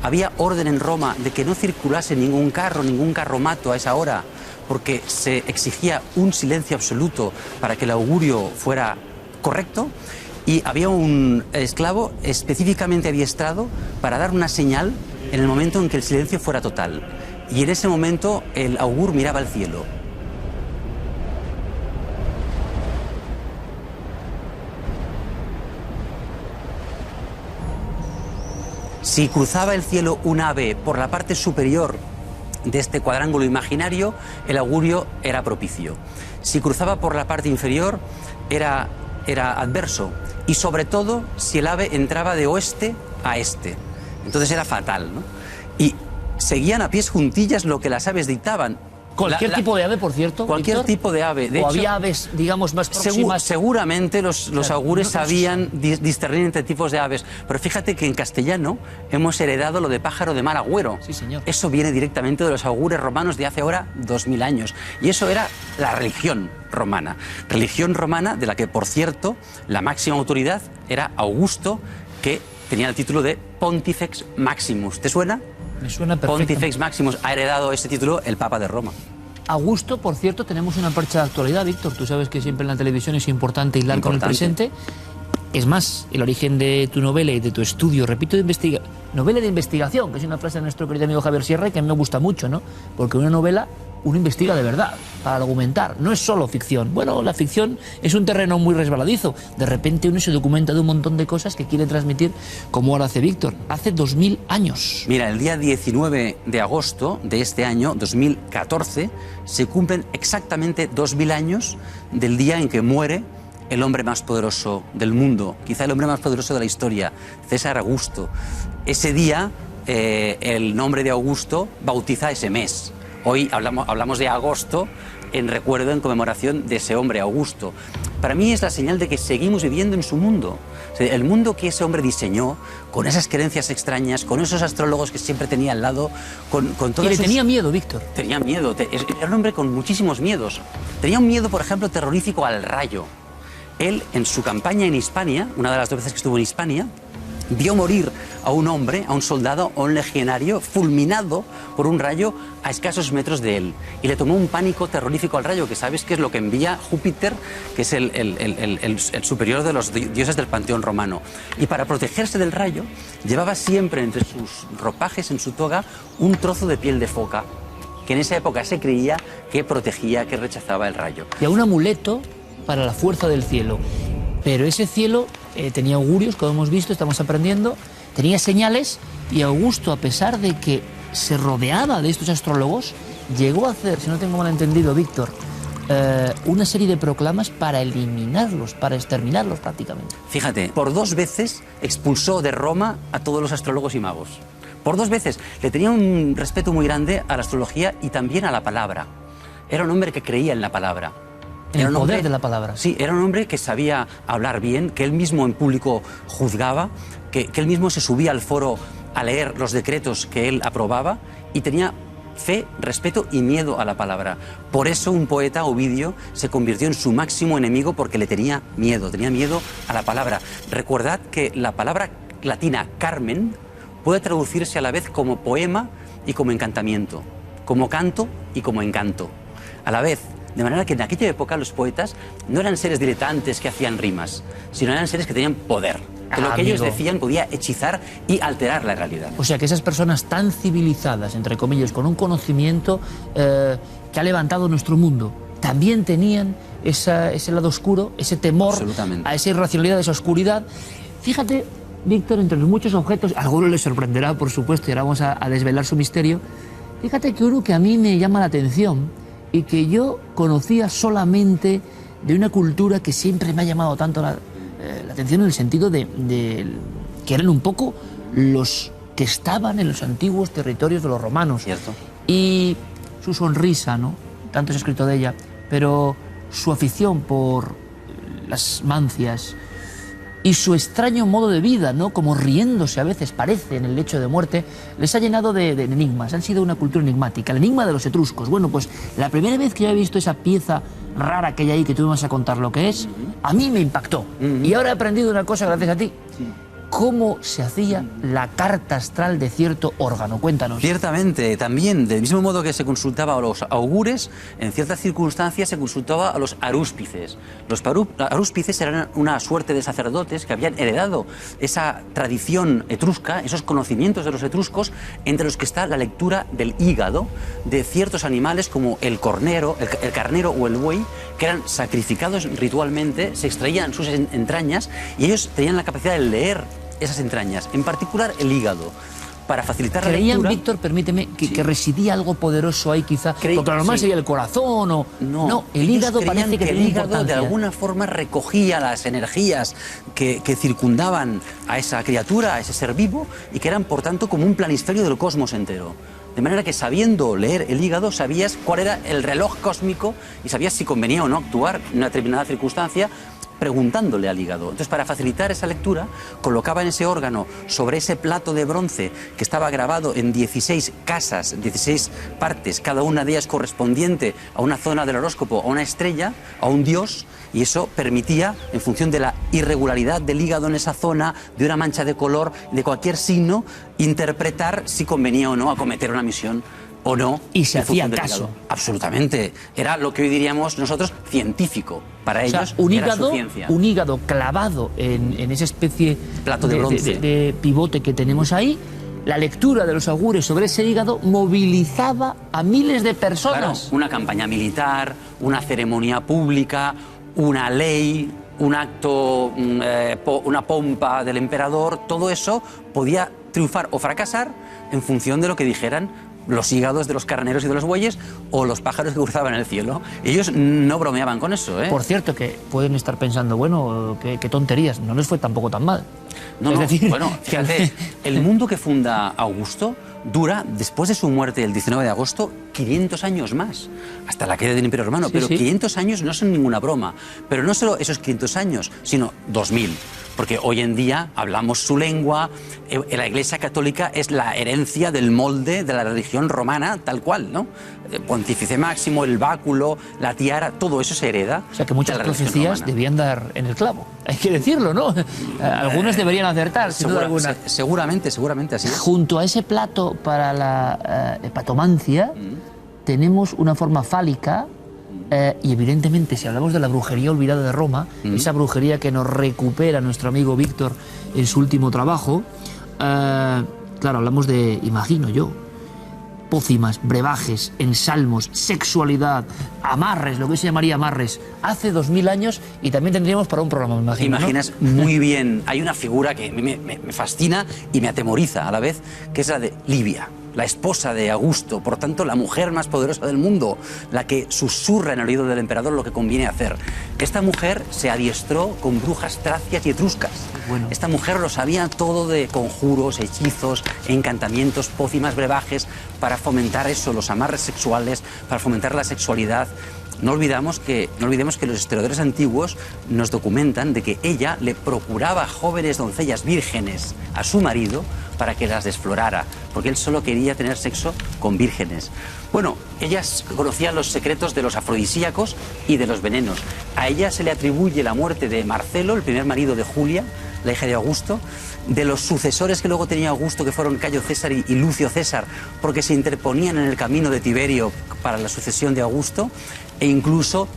Había orden en Roma de que no circulase ningún carromato a esa hora, porque se exigía un silencio absoluto para que el augurio fuera correcto, y había un esclavo específicamente adiestrado para dar una señal en el momento en que el silencio fuera total. Y en ese momento el augur miraba al cielo. Si cruzaba el cielo un ave por la parte superior de este cuadrángulo imaginario, el augurio era propicio. Si cruzaba por la parte inferior, era adverso. Y sobre todo, si el ave entraba de oeste a este. Entonces era fatal, ¿no? Y seguían a pies juntillas lo que las aves dictaban. ¿Cualquier tipo de ave, por cierto? Cualquier Víctor? tipo de ave. De ¿O hecho, había aves, digamos, más próximas? Seguramente los augures no sabían discernir entre tipos de aves. Pero fíjate que en castellano hemos heredado lo de pájaro de mal agüero. Sí, señor. Eso viene directamente de los augures romanos de hace ahora 2000 años. Y eso era la religión romana. Religión romana de la que, por cierto, la máxima autoridad era Augusto, que tenía el título de Pontifex Maximus. ¿Te suena? Me suena perfecto. Pontifex Maximus ha heredado ese título el Papa de Roma. Augusto, por cierto, tenemos una percha de actualidad, Víctor. Tú sabes que siempre en la televisión es importante hilar con el presente. Es más, el origen de tu novela y de tu estudio, repito, novela de investigación, que es una frase de nuestro querido amigo Javier Sierra y que a mí me gusta mucho, ¿no? Porque una novela uno investiga de verdad, para argumentar, no es solo ficción. Bueno, la ficción es un terreno muy resbaladizo. De repente uno se documenta de un montón de cosas que quiere transmitir, como ahora hace Víctor, hace 2000 años. Mira, el día 19 de agosto de este año, 2014, se cumplen exactamente 2000 años del día en que muere el hombre más poderoso del mundo, quizá el hombre más poderoso de la historia, César Augusto. Ese día, el nombre de Augusto bautiza ese mes. Hoy hablamos de agosto en recuerdo, en conmemoración de ese hombre, Augusto. Para mí es la señal de que seguimos viviendo en su mundo. O sea, el mundo que ese hombre diseñó, con esas creencias extrañas, con esos astrólogos que siempre tenía al lado, con todo. Y le tenía miedo, Víctor. Tenía miedo. Era un hombre con muchísimos miedos. Tenía un miedo, por ejemplo, terrorífico al rayo. Él, en su campaña en Hispania, una de las 2 veces que estuvo en Hispania, vio morir a un hombre, a un soldado, a un legionario, fulminado por un rayo a escasos metros de él. Y le tomó un pánico terrorífico al rayo, que sabes que es lo que envía Júpiter, que es el superior de los dioses del panteón romano. Y para protegerse del rayo, llevaba siempre entre sus ropajes, en su toga, un trozo de piel de foca, que en esa época se creía que protegía, que rechazaba el rayo. Y a un amuleto para la fuerza del cielo. Pero ese cielo tenía augurios, como hemos visto, estamos aprendiendo, tenía señales, y Augusto, a pesar de que se rodeaba de estos astrólogos, llegó a hacer, si no tengo mal entendido, Víctor, una serie de proclamas para eliminarlos, para exterminarlos prácticamente. Fíjate, por 2 veces expulsó de Roma a todos los astrólogos y magos. Por 2 veces. Le tenía un respeto muy grande a la astrología y también a la palabra. Era un hombre que creía en la palabra. El poder de la palabra. Sí, era un hombre que sabía hablar bien, que él mismo en público juzgaba, que él mismo se subía al foro a leer los decretos que él aprobaba y tenía fe, respeto y miedo a la palabra. Por eso un poeta, Ovidio, se convirtió en su máximo enemigo, porque le tenía miedo a la palabra. Recordad que la palabra latina carmen puede traducirse a la vez como poema y como encantamiento, como canto y como encanto, a la vez. De manera que en aquella época los poetas no eran seres diletantes que hacían rimas, sino eran seres que tenían poder. Que lo que ellos decían podía hechizar y alterar la realidad. O sea, que esas personas tan civilizadas, entre comillas, con un conocimiento que ha levantado nuestro mundo, también tenían ese lado oscuro, ese temor a esa irracionalidad, a esa oscuridad. Fíjate, Víctor, entre los muchos objetos, a algunos les sorprenderá, por supuesto, y ahora vamos a desvelar su misterio. Fíjate que uno que a mí me llama la atención y que yo conocía solamente de una cultura que siempre me ha llamado tanto la atención, en el sentido de que eran un poco los que estaban en los antiguos territorios de los romanos. Cierto. Y su sonrisa, ¿no? Tanto se ha escrito de ella, pero su afición por las mancias, y su extraño modo de vida, ¿no? Como riéndose a veces parece en el lecho de muerte, les ha llenado de enigmas. Han sido una cultura enigmática. El enigma de los etruscos. Bueno, pues la primera vez que yo he visto esa pieza rara que hay ahí, que tú me vas a contar lo que es, a mí me impactó. Y ahora he aprendido una cosa gracias a ti. ¿Cómo se hacía la carta astral de cierto órgano? Cuéntanos. Ciertamente, también, del mismo modo que se consultaba a los augures, en ciertas circunstancias se consultaba a los arúspices. Los arúspices eran una suerte de sacerdotes que habían heredado esa tradición etrusca, esos conocimientos de los etruscos, entre los que está la lectura del hígado de ciertos animales como el carnero o el buey, que eran sacrificados ritualmente, se extraían sus entrañas y ellos tenían la capacidad de leer esas entrañas, en particular el hígado, para facilitar la lectura. Víctor, permíteme, que residía algo poderoso ahí quizá, porque lo normal sería el corazón o... No, el hígado parece que el hígado de alguna forma recogía las energías que circundaban a esa criatura, a ese ser vivo, y que eran por tanto como un planisferio del cosmos entero. De manera que sabiendo leer el hígado sabías cuál era el reloj cósmico y sabías si convenía o no actuar en una determinada circunstancia, preguntándole al hígado. Entonces, para facilitar esa lectura, colocaban ese órgano sobre ese plato de bronce que estaba grabado en 16 casas, 16 partes, cada una de ellas correspondiente a una zona del horóscopo, a una estrella, a un dios, y eso permitía, en función de la irregularidad del hígado en esa zona, de una mancha de color, de cualquier signo, interpretar si convenía o no acometer una misión o no. Y se hacía caso. Absolutamente. Era lo que hoy diríamos nosotros científico. Para ellos era su ciencia. Un hígado clavado en esa especie plato de bronce de pivote que tenemos ahí. La lectura de los augures sobre ese hígado movilizaba a miles de personas. Claro, una campaña militar, una ceremonia pública, una ley, un acto, una pompa del emperador, todo eso podía triunfar o fracasar en función de lo que dijeran los hígados de los carneros y de los bueyes o los pájaros que cruzaban el cielo. Ellos no bromeaban con eso, ¿eh? Por cierto, que pueden estar pensando, bueno, qué tonterías, no les fue tampoco tan mal. No, es decir... bueno, fíjate, el mundo que funda Augusto dura, después de su muerte el 19 de agosto, 500 años más, hasta la caída del Imperio Romano. Pero 500 años no son ninguna broma. Pero no solo esos 500 años, sino 2000. Porque hoy en día hablamos su lengua, la Iglesia Católica es la herencia del molde de la religión romana, tal cual, ¿no? El Pontífice Máximo, el báculo, la tiara, todo eso se hereda. O sea que muchas profecías debían dar en el clavo, hay que decirlo, ¿no? Algunas deberían acertar, sin duda alguna. Seguramente así es. Junto a ese plato para la hepatomancia, tenemos una forma fálica. Y evidentemente, si hablamos de la brujería olvidada de Roma, esa brujería que nos recupera nuestro amigo Víctor en su último trabajo, claro, hablamos de, imagino yo, pócimas, brebajes, ensalmos, sexualidad, amarres, lo que se llamaría amarres, hace 2000 años, y también tendríamos para un programa, me imagino. Imaginas, ¿no? Muy bien. Hay una figura que me fascina y me atemoriza a la vez, que es la de Livia, la esposa de Augusto, por tanto la mujer más poderosa del mundo, la que susurra en el oído del emperador lo que conviene hacer. Esta mujer se adiestró con brujas tracias y etruscas. Bueno. Esta mujer lo sabía todo de conjuros, hechizos, encantamientos, pócimas, brebajes, para fomentar eso, los amarres sexuales, para fomentar la sexualidad. No olvidemos que los historiadores antiguos nos documentan de que ella le procuraba jóvenes doncellas vírgenes a su marido para que las desflorara, porque él solo quería tener sexo con vírgenes. Bueno, ellas conocían los secretos de los afrodisíacos y de los venenos. A ella se le atribuye la muerte de Marcelo, el primer marido de Julia, la hija de Augusto, de los sucesores que luego tenía Augusto, que fueron Cayo César y Lucio César, porque se interponían en el camino de Tiberio para la sucesión de Augusto, e incluso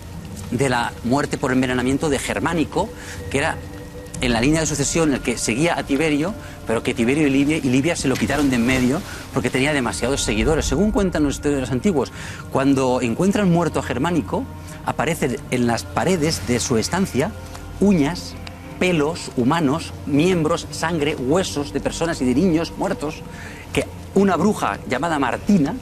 de la muerte por envenenamiento de Germánico, que era en la línea de sucesión el que seguía a Tiberio, pero que Tiberio y Livia se lo quitaron de en medio porque tenía demasiados seguidores. Según cuentan los historiadores antiguos, cuando encuentran muerto a Germánico, aparecen en las paredes de su estancia uñas, pelos humanos, miembros, sangre, huesos de personas y de niños muertos, que una bruja llamada Martina,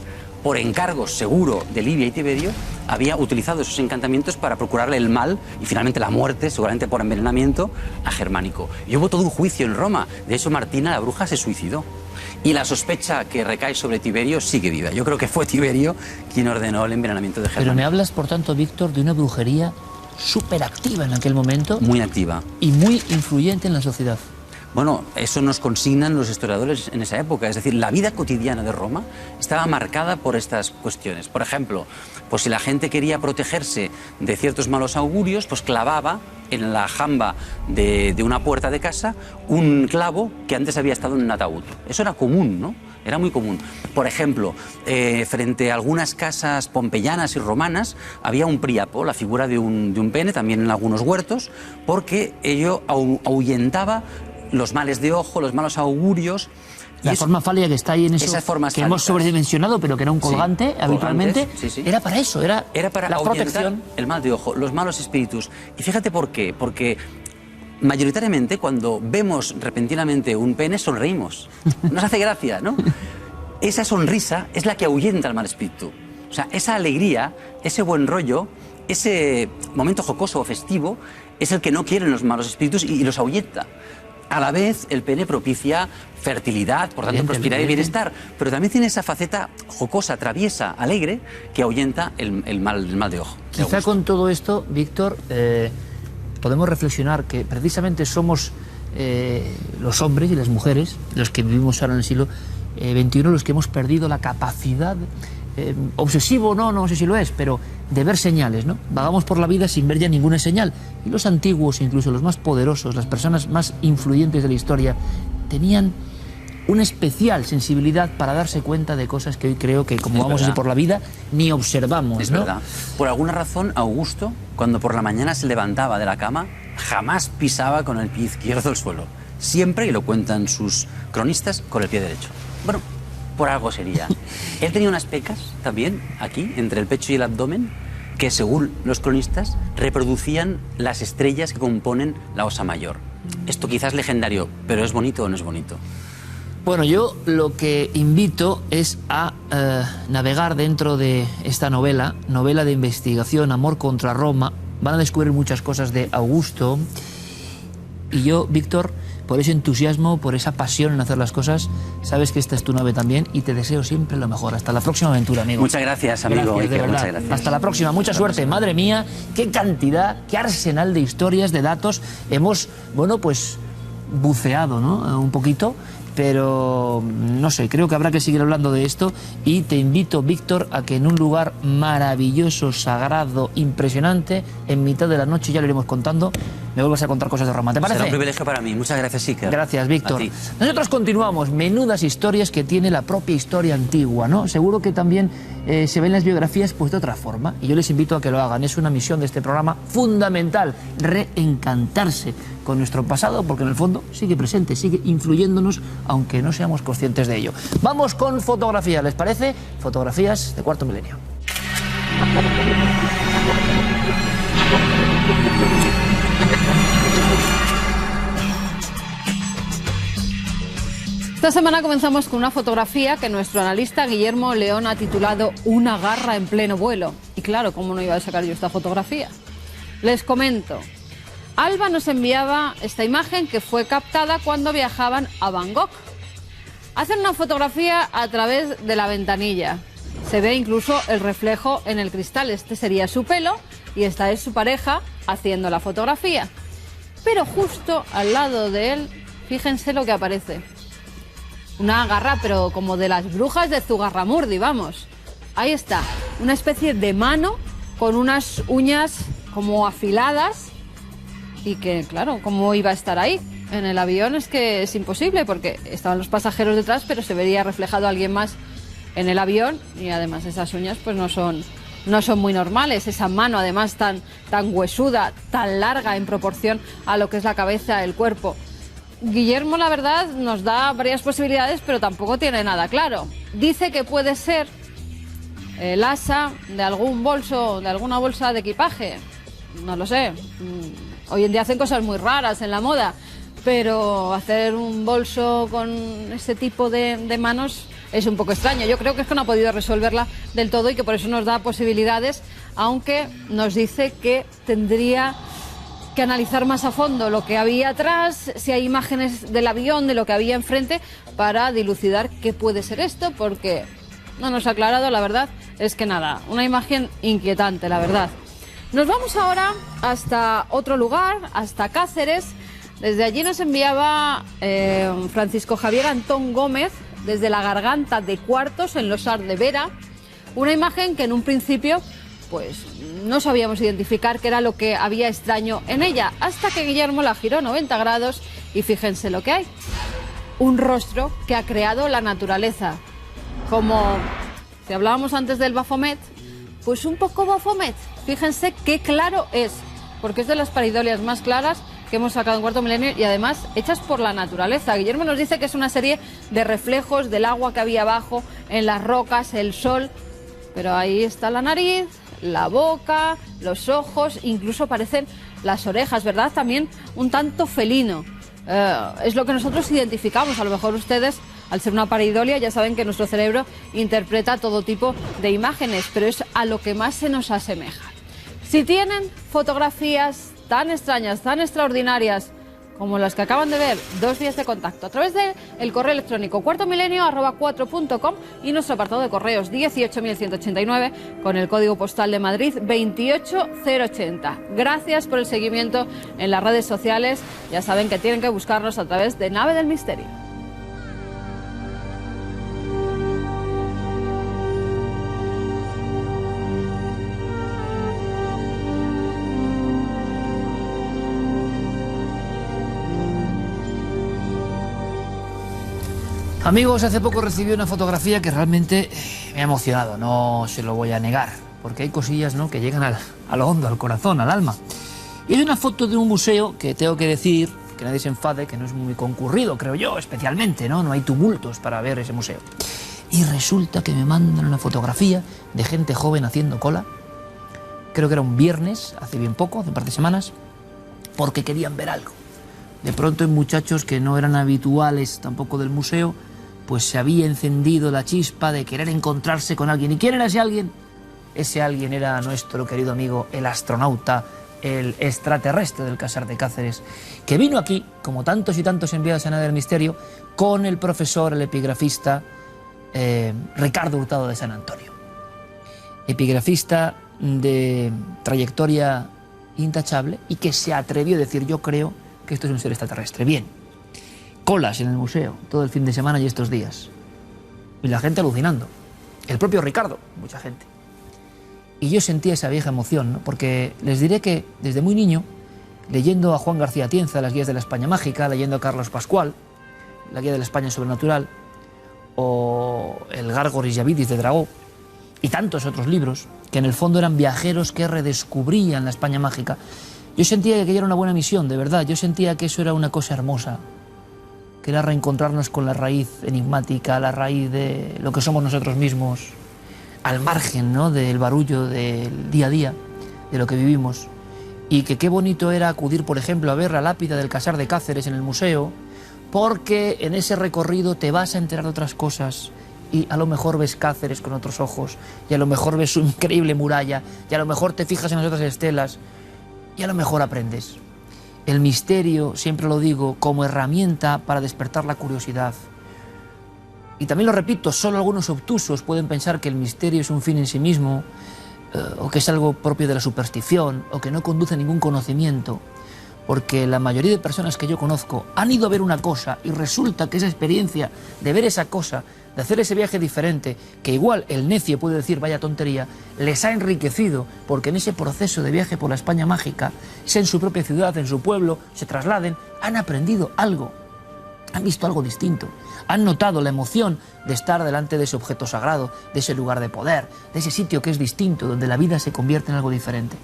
por encargo seguro de Livia y Tiberio, había utilizado esos encantamientos para procurarle el mal y finalmente la muerte, seguramente por envenenamiento, a Germánico. Y hubo todo un juicio en Roma. De hecho, Martina, la bruja, se suicidó. Y la sospecha que recae sobre Tiberio sigue viva. Yo creo que fue Tiberio quien ordenó el envenenamiento de Germánico. Pero me hablas, por tanto, Víctor, de una brujería súper activa en aquel momento. Muy activa. Y muy influyente en la sociedad. Bueno, eso nos consignan los historiadores en esa época. Es decir, la vida cotidiana de Roma estaba marcada por estas cuestiones. Por ejemplo, pues si la gente quería protegerse de ciertos malos augurios, pues clavaba en la jamba de una puerta de casa un clavo que antes había estado en un ataúd. Eso era común, ¿no? Era muy común. Por ejemplo, frente a algunas casas pompeyanas y romanas había un príapo, la figura de un pene, también en algunos huertos, porque ello ahuyentaba los males de ojo, los malos augurios. La forma fálica que está ahí en eso, esas formas que hemos sobredimensionado, pero que era un colgante, sí, habitualmente, colgantes, sí. era para eso, era para la ahuyentar protección. El mal de ojo, los malos espíritus. Y fíjate por qué, porque mayoritariamente cuando vemos repentinamente un pene sonreímos. Nos hace gracia, ¿no? Esa sonrisa es la que ahuyenta al mal espíritu. O sea, esa alegría, ese buen rollo, ese momento jocoso o festivo es el que no quieren los malos espíritus y los ahuyenta. A la vez, el pene propicia fertilidad, por tanto, prosperidad y bienestar, pero también tiene esa faceta jocosa, traviesa, alegre, que ahuyenta el mal de ojo. Quizá con todo esto, Víctor, podemos reflexionar que precisamente somos los hombres y las mujeres, los que vivimos ahora en el siglo XXI, los que hemos perdido la capacidad, obsesivo no sé si lo es, pero de ver señales, ¿no? Vagamos por la vida sin ver ya ninguna señal. Y los antiguos, incluso los más poderosos, las personas más influyentes de la historia, tenían una especial sensibilidad para darse cuenta de cosas que hoy creo que, como vamos así por la vida, ni observamos, Es ¿no? verdad. Por alguna razón, Augusto, cuando por la mañana se levantaba de la cama, jamás pisaba con el pie izquierdo el suelo. Siempre, y lo cuentan sus cronistas, con el pie derecho. Bueno, por algo sería. Él tenía unas pecas también, aquí, entre el pecho y el abdomen, que según los cronistas reproducían las estrellas que componen la Osa Mayor. Esto quizás es legendario, pero ¿es bonito o no es bonito? Bueno, yo lo que invito es a navegar dentro de esta novela de investigación, Amor contra Roma. Van a descubrir muchas cosas de Augusto. Y yo, Víctor, por ese entusiasmo, por esa pasión en hacer las cosas, sabes que esta es tu nave también y te deseo siempre lo mejor. Hasta la próxima aventura, amigo. Muchas gracias, amigo. Gracias, de verdad. Muchas gracias. Hasta la próxima. Mucha suerte. Madre mía, qué cantidad, qué arsenal de historias, de datos. Hemos, bueno, pues buceado, ¿no? Un poquito. Pero, no sé, creo que habrá que seguir hablando de esto y te invito, Víctor, a que en un lugar maravilloso, sagrado, impresionante, en mitad de la noche, ya lo iremos contando, me vuelvas a contar cosas de Roma. ¿Te parece? Será un privilegio para mí. Muchas gracias, Iker. Gracias, Víctor. Nosotros continuamos. Menudas historias que tiene la propia historia antigua, ¿no? Seguro que también se ven las biografías pues de otra forma y yo les invito a que lo hagan. Es una misión de este programa fundamental, reencantarse con nuestro pasado, porque en el fondo sigue presente, sigue influyéndonos, aunque no seamos conscientes de ello. Vamos con fotografía, ¿les parece? Fotografías de Cuarto Milenio. Esta semana comenzamos con una fotografía que nuestro analista Guillermo León ha titulado Una garra en pleno vuelo. Y claro, ¿cómo no iba a sacar yo esta fotografía? Les comento. Alba nos enviaba esta imagen que fue captada cuando viajaban a Bangkok. Hacen una fotografía a través de la ventanilla. Se ve incluso el reflejo en el cristal. Este sería su pelo y esta es su pareja haciendo la fotografía. Pero justo al lado de él, fíjense lo que aparece. Una garra, pero como de las brujas de Zugarramurdi, vamos. Ahí está, una especie de mano con unas uñas como afiladas y que, claro, ¿cómo iba a estar ahí? En el avión es que es imposible porque estaban los pasajeros detrás, pero se vería reflejado alguien más en el avión y además esas uñas pues no son muy normales. Esa mano además tan huesuda, tan larga en proporción a lo que es la cabeza, el cuerpo. Guillermo, la verdad, nos da varias posibilidades, pero tampoco tiene nada claro. Dice que puede ser el asa de algún bolso, de alguna bolsa de equipaje. No lo sé. Hoy en día hacen cosas muy raras en la moda, pero hacer un bolso con ese tipo de manos es un poco extraño. Yo creo que es que no ha podido resolverla del todo y que por eso nos da posibilidades, aunque nos dice que tendría que analizar más a fondo lo que había atrás, si hay imágenes del avión, de lo que había enfrente, para dilucidar qué puede ser esto, porque no nos ha aclarado, la verdad es que nada, una imagen inquietante, la verdad. Nos vamos ahora hasta otro lugar, hasta Cáceres. Desde allí nos enviaba Francisco Javier Antón Gómez, desde la Garganta de Cuartos, en Los Arts de Vera, una imagen que en un principio pues no sabíamos identificar qué era lo que había extraño en ella, hasta que Guillermo la giró 90 grados y fíjense lo que hay. Un rostro que ha creado la naturaleza. Como si hablábamos antes del Baphomet, pues un poco Baphomet. Fíjense qué claro es, porque es de las pareidolias más claras que hemos sacado en Cuarto Milenio y además hechas por la naturaleza. Guillermo nos dice que es una serie de reflejos del agua que había abajo, en las rocas, el sol, pero ahí está la nariz, la boca, los ojos, incluso parecen las orejas, ¿verdad? También un tanto felino. Es lo que nosotros identificamos. A lo mejor ustedes, al ser una pareidolia, ya saben que nuestro cerebro interpreta todo tipo de imágenes, pero es a lo que más se nos asemeja. Si tienen fotografías tan extrañas, tan extraordinarias como las que acaban de ver, 2 vías de contacto a través del correo electrónico cuartomilenio@4.com y nuestro apartado de correos 18189 con el código postal de Madrid 28080. Gracias por el seguimiento en las redes sociales. Ya saben que tienen que buscarnos a través de Nave del Misterio. Amigos, hace poco recibí una fotografía que realmente me ha emocionado, no se lo voy a negar, porque hay cosillas, ¿no?, que llegan a lo hondo, al corazón, al alma. Y hay una foto de un museo que tengo que decir, que nadie se enfade, que no es muy concurrido, creo yo, especialmente, ¿no? No hay tumultos para ver ese museo. Y resulta que me mandan una fotografía de gente joven haciendo cola, creo que era un viernes, hace bien poco, hace un par de semanas, porque querían ver algo. De pronto hay muchachos que no eran habituales tampoco del museo, pues se había encendido la chispa de querer encontrarse con alguien. ¿Y quién era ese alguien? Ese alguien era nuestro querido amigo, el astronauta, el extraterrestre del Casar de Cáceres, que vino aquí, como tantos y tantos enviados a Nave del Misterio, con el profesor, el epigrafista Ricardo Hurtado de San Antonio. Epigrafista de trayectoria intachable y que se atrevió a decir: yo creo que esto es un ser extraterrestre. Bien. Colas en el museo todo el fin de semana y estos días. Y la gente alucinando. El propio Ricardo, mucha gente. Y yo sentía esa vieja emoción, ¿no? Porque les diré que desde muy niño, leyendo a Juan García Atienza, las guías de la España mágica, leyendo a Carlos Pascual, la guía de la España sobrenatural, o el Gárgoris Yavidis de Dragó, y tantos otros libros, que en el fondo eran viajeros que redescubrían la España mágica, yo sentía que aquella era una buena misión, de verdad. Yo sentía que eso era una cosa hermosa, que era reencontrarnos con la raíz enigmática, la raíz de lo que somos nosotros mismos, al margen, ¿no?, del barullo del día a día, de lo que vivimos. Y que qué bonito era acudir, por ejemplo, a ver la lápida del Casar de Cáceres en el museo, porque en ese recorrido te vas a enterar de otras cosas y a lo mejor ves Cáceres con otros ojos, y a lo mejor ves su increíble muralla, y a lo mejor te fijas en las otras estelas, y a lo mejor aprendes. El misterio, siempre lo digo, como herramienta para despertar la curiosidad. Y también lo repito, solo algunos obtusos pueden pensar que el misterio es un fin en sí mismo, o que es algo propio de la superstición, o que no conduce a ningún conocimiento, porque la mayoría de personas que yo conozco han ido a ver una cosa y resulta que esa experiencia de ver esa cosa, de hacer ese viaje diferente, que igual el necio puede decir vaya tontería, les ha enriquecido, porque en ese proceso de viaje por la España mágica, sea en su propia ciudad, en su pueblo, se trasladen, han aprendido algo, han visto algo distinto, han notado la emoción de estar delante de ese objeto sagrado, de ese lugar de poder, de ese sitio que es distinto, donde la vida se convierte en algo diferente,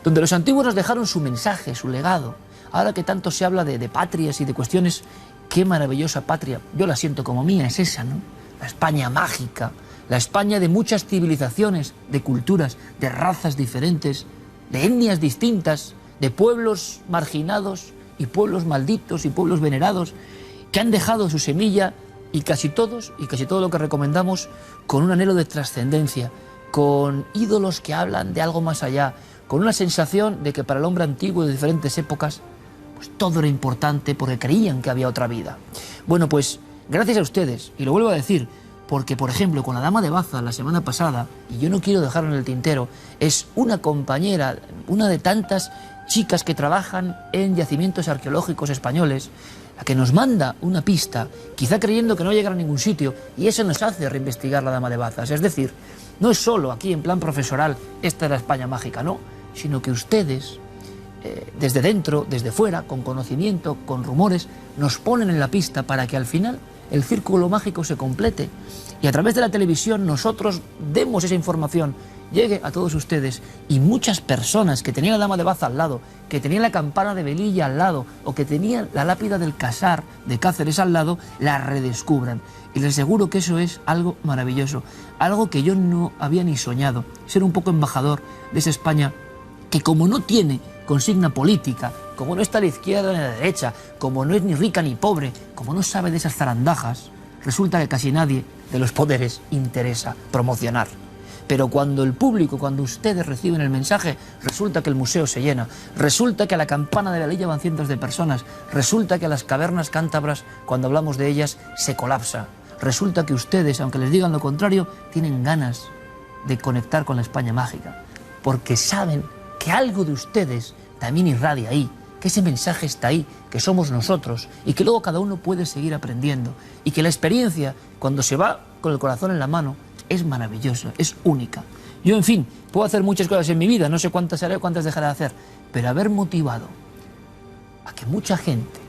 donde los antiguos nos dejaron su mensaje, su legado. Ahora que tanto se habla de patrias y de cuestiones, qué maravillosa patria, yo la siento como mía, es esa, ¿no? La España mágica, la España de muchas civilizaciones, de culturas, de razas diferentes, de etnias distintas, de pueblos marginados y pueblos malditos y pueblos venerados, que han dejado su semilla, y casi todos, y casi todo lo que recomendamos, con un anhelo de trascendencia, con ídolos que hablan de algo más allá, con una sensación de que para el hombre antiguo de diferentes épocas, pues todo era importante porque creían que había otra vida. Bueno, pues gracias a ustedes, y lo vuelvo a decir, Porque, por ejemplo, con la Dama de Baza la semana pasada, y yo no quiero dejarlo en el tintero, es una compañera, una de tantas chicas que trabajan en yacimientos arqueológicos españoles, la que nos manda una pista, quizá creyendo que no llegará a ningún sitio, y eso nos hace reinvestigar la Dama de Bazas. Es decir, no es solo aquí en plan profesoral, esta es la España mágica, no, sino que ustedes, desde dentro, desde fuera, con conocimiento, con rumores, nos ponen en la pista para que al final el círculo mágico se complete y a través de la televisión nosotros demos esa información, llegue a todos ustedes y muchas personas que tenían la Dama de Baza al lado, que tenían la campana de Velilla al lado o que tenían la lápida del Casar de Cáceres al lado, la redescubran. Y les aseguro que eso es algo maravilloso, algo que yo no había ni soñado, ser un poco embajador de esa España que como no tiene consigna política, como no está a la izquierda ni a la derecha, como no es ni rica ni pobre, como no sabe de esas zarandajas, resulta que casi nadie de los poderes interesa promocionar. Pero cuando el público, cuando ustedes reciben el mensaje, resulta que el museo se llena, resulta que a la campana de Velilla van cientos de personas, resulta que a las cavernas cántabras, cuando hablamos de ellas, se colapsa. Resulta que ustedes, aunque les digan lo contrario, tienen ganas de conectar con la España mágica, porque saben que algo de ustedes también irradia ahí, que ese mensaje está ahí, que somos nosotros y que luego cada uno puede seguir aprendiendo y que la experiencia, cuando se va con el corazón en la mano, es maravillosa, es única. Yo, en fin, puedo hacer muchas cosas en mi vida, no sé cuántas haré, cuántas dejaré de hacer, pero haber motivado a que mucha gente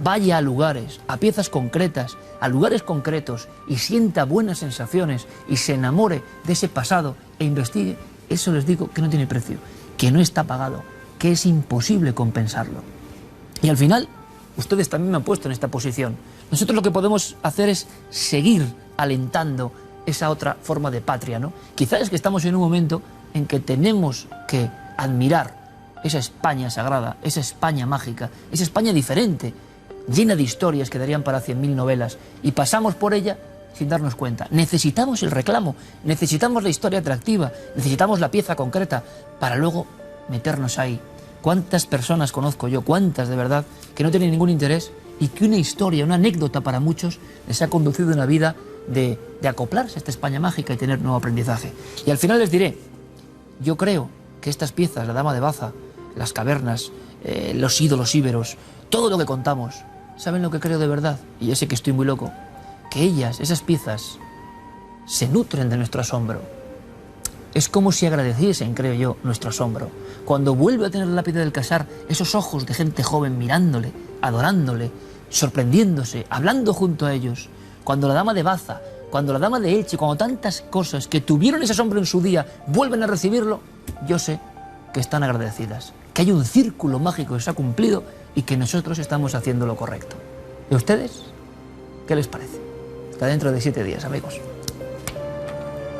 vaya a lugares, a piezas concretas, a lugares concretos y sienta buenas sensaciones y se enamore de ese pasado e investigue, eso les digo que no tiene precio, que no está pagado, que es imposible compensarlo. Y al final, ustedes también me han puesto en esta posición. Nosotros lo que podemos hacer es seguir alentando esa otra forma de patria, ¿no? Quizás es que estamos en un momento en que tenemos que admirar esa España sagrada, esa España mágica, esa España diferente, llena de historias que darían para 100.000 novelas, y pasamos por ella sin darnos cuenta. Necesitamos el reclamo, necesitamos la historia atractiva, necesitamos la pieza concreta para luego meternos ahí. ¿Cuántas personas conozco yo, cuántas de verdad, que no tienen ningún interés y que una historia, una anécdota para muchos les ha conducido en la vida de acoplarse a esta España mágica y tener nuevo aprendizaje? Y al final les diré, yo creo que estas piezas, la Dama de Baza, las cavernas, los ídolos íberos, todo lo que contamos, ¿saben lo que creo de verdad? Y yo sé que estoy muy loco, que ellas, esas piezas, se nutren de nuestro asombro. Es como si agradeciesen, creo yo, nuestro asombro. Cuando vuelve a tener la lápida del Casar, esos ojos de gente joven mirándole, adorándole, sorprendiéndose, hablando junto a ellos. Cuando la Dama de Baza, cuando la Dama de Elche, cuando tantas cosas que tuvieron ese asombro en su día vuelven a recibirlo, yo sé que están agradecidas, que hay un círculo mágico que se ha cumplido y que nosotros estamos haciendo lo correcto. ¿Y a ustedes? ¿Qué les parece? Hasta dentro de 7 días, amigos.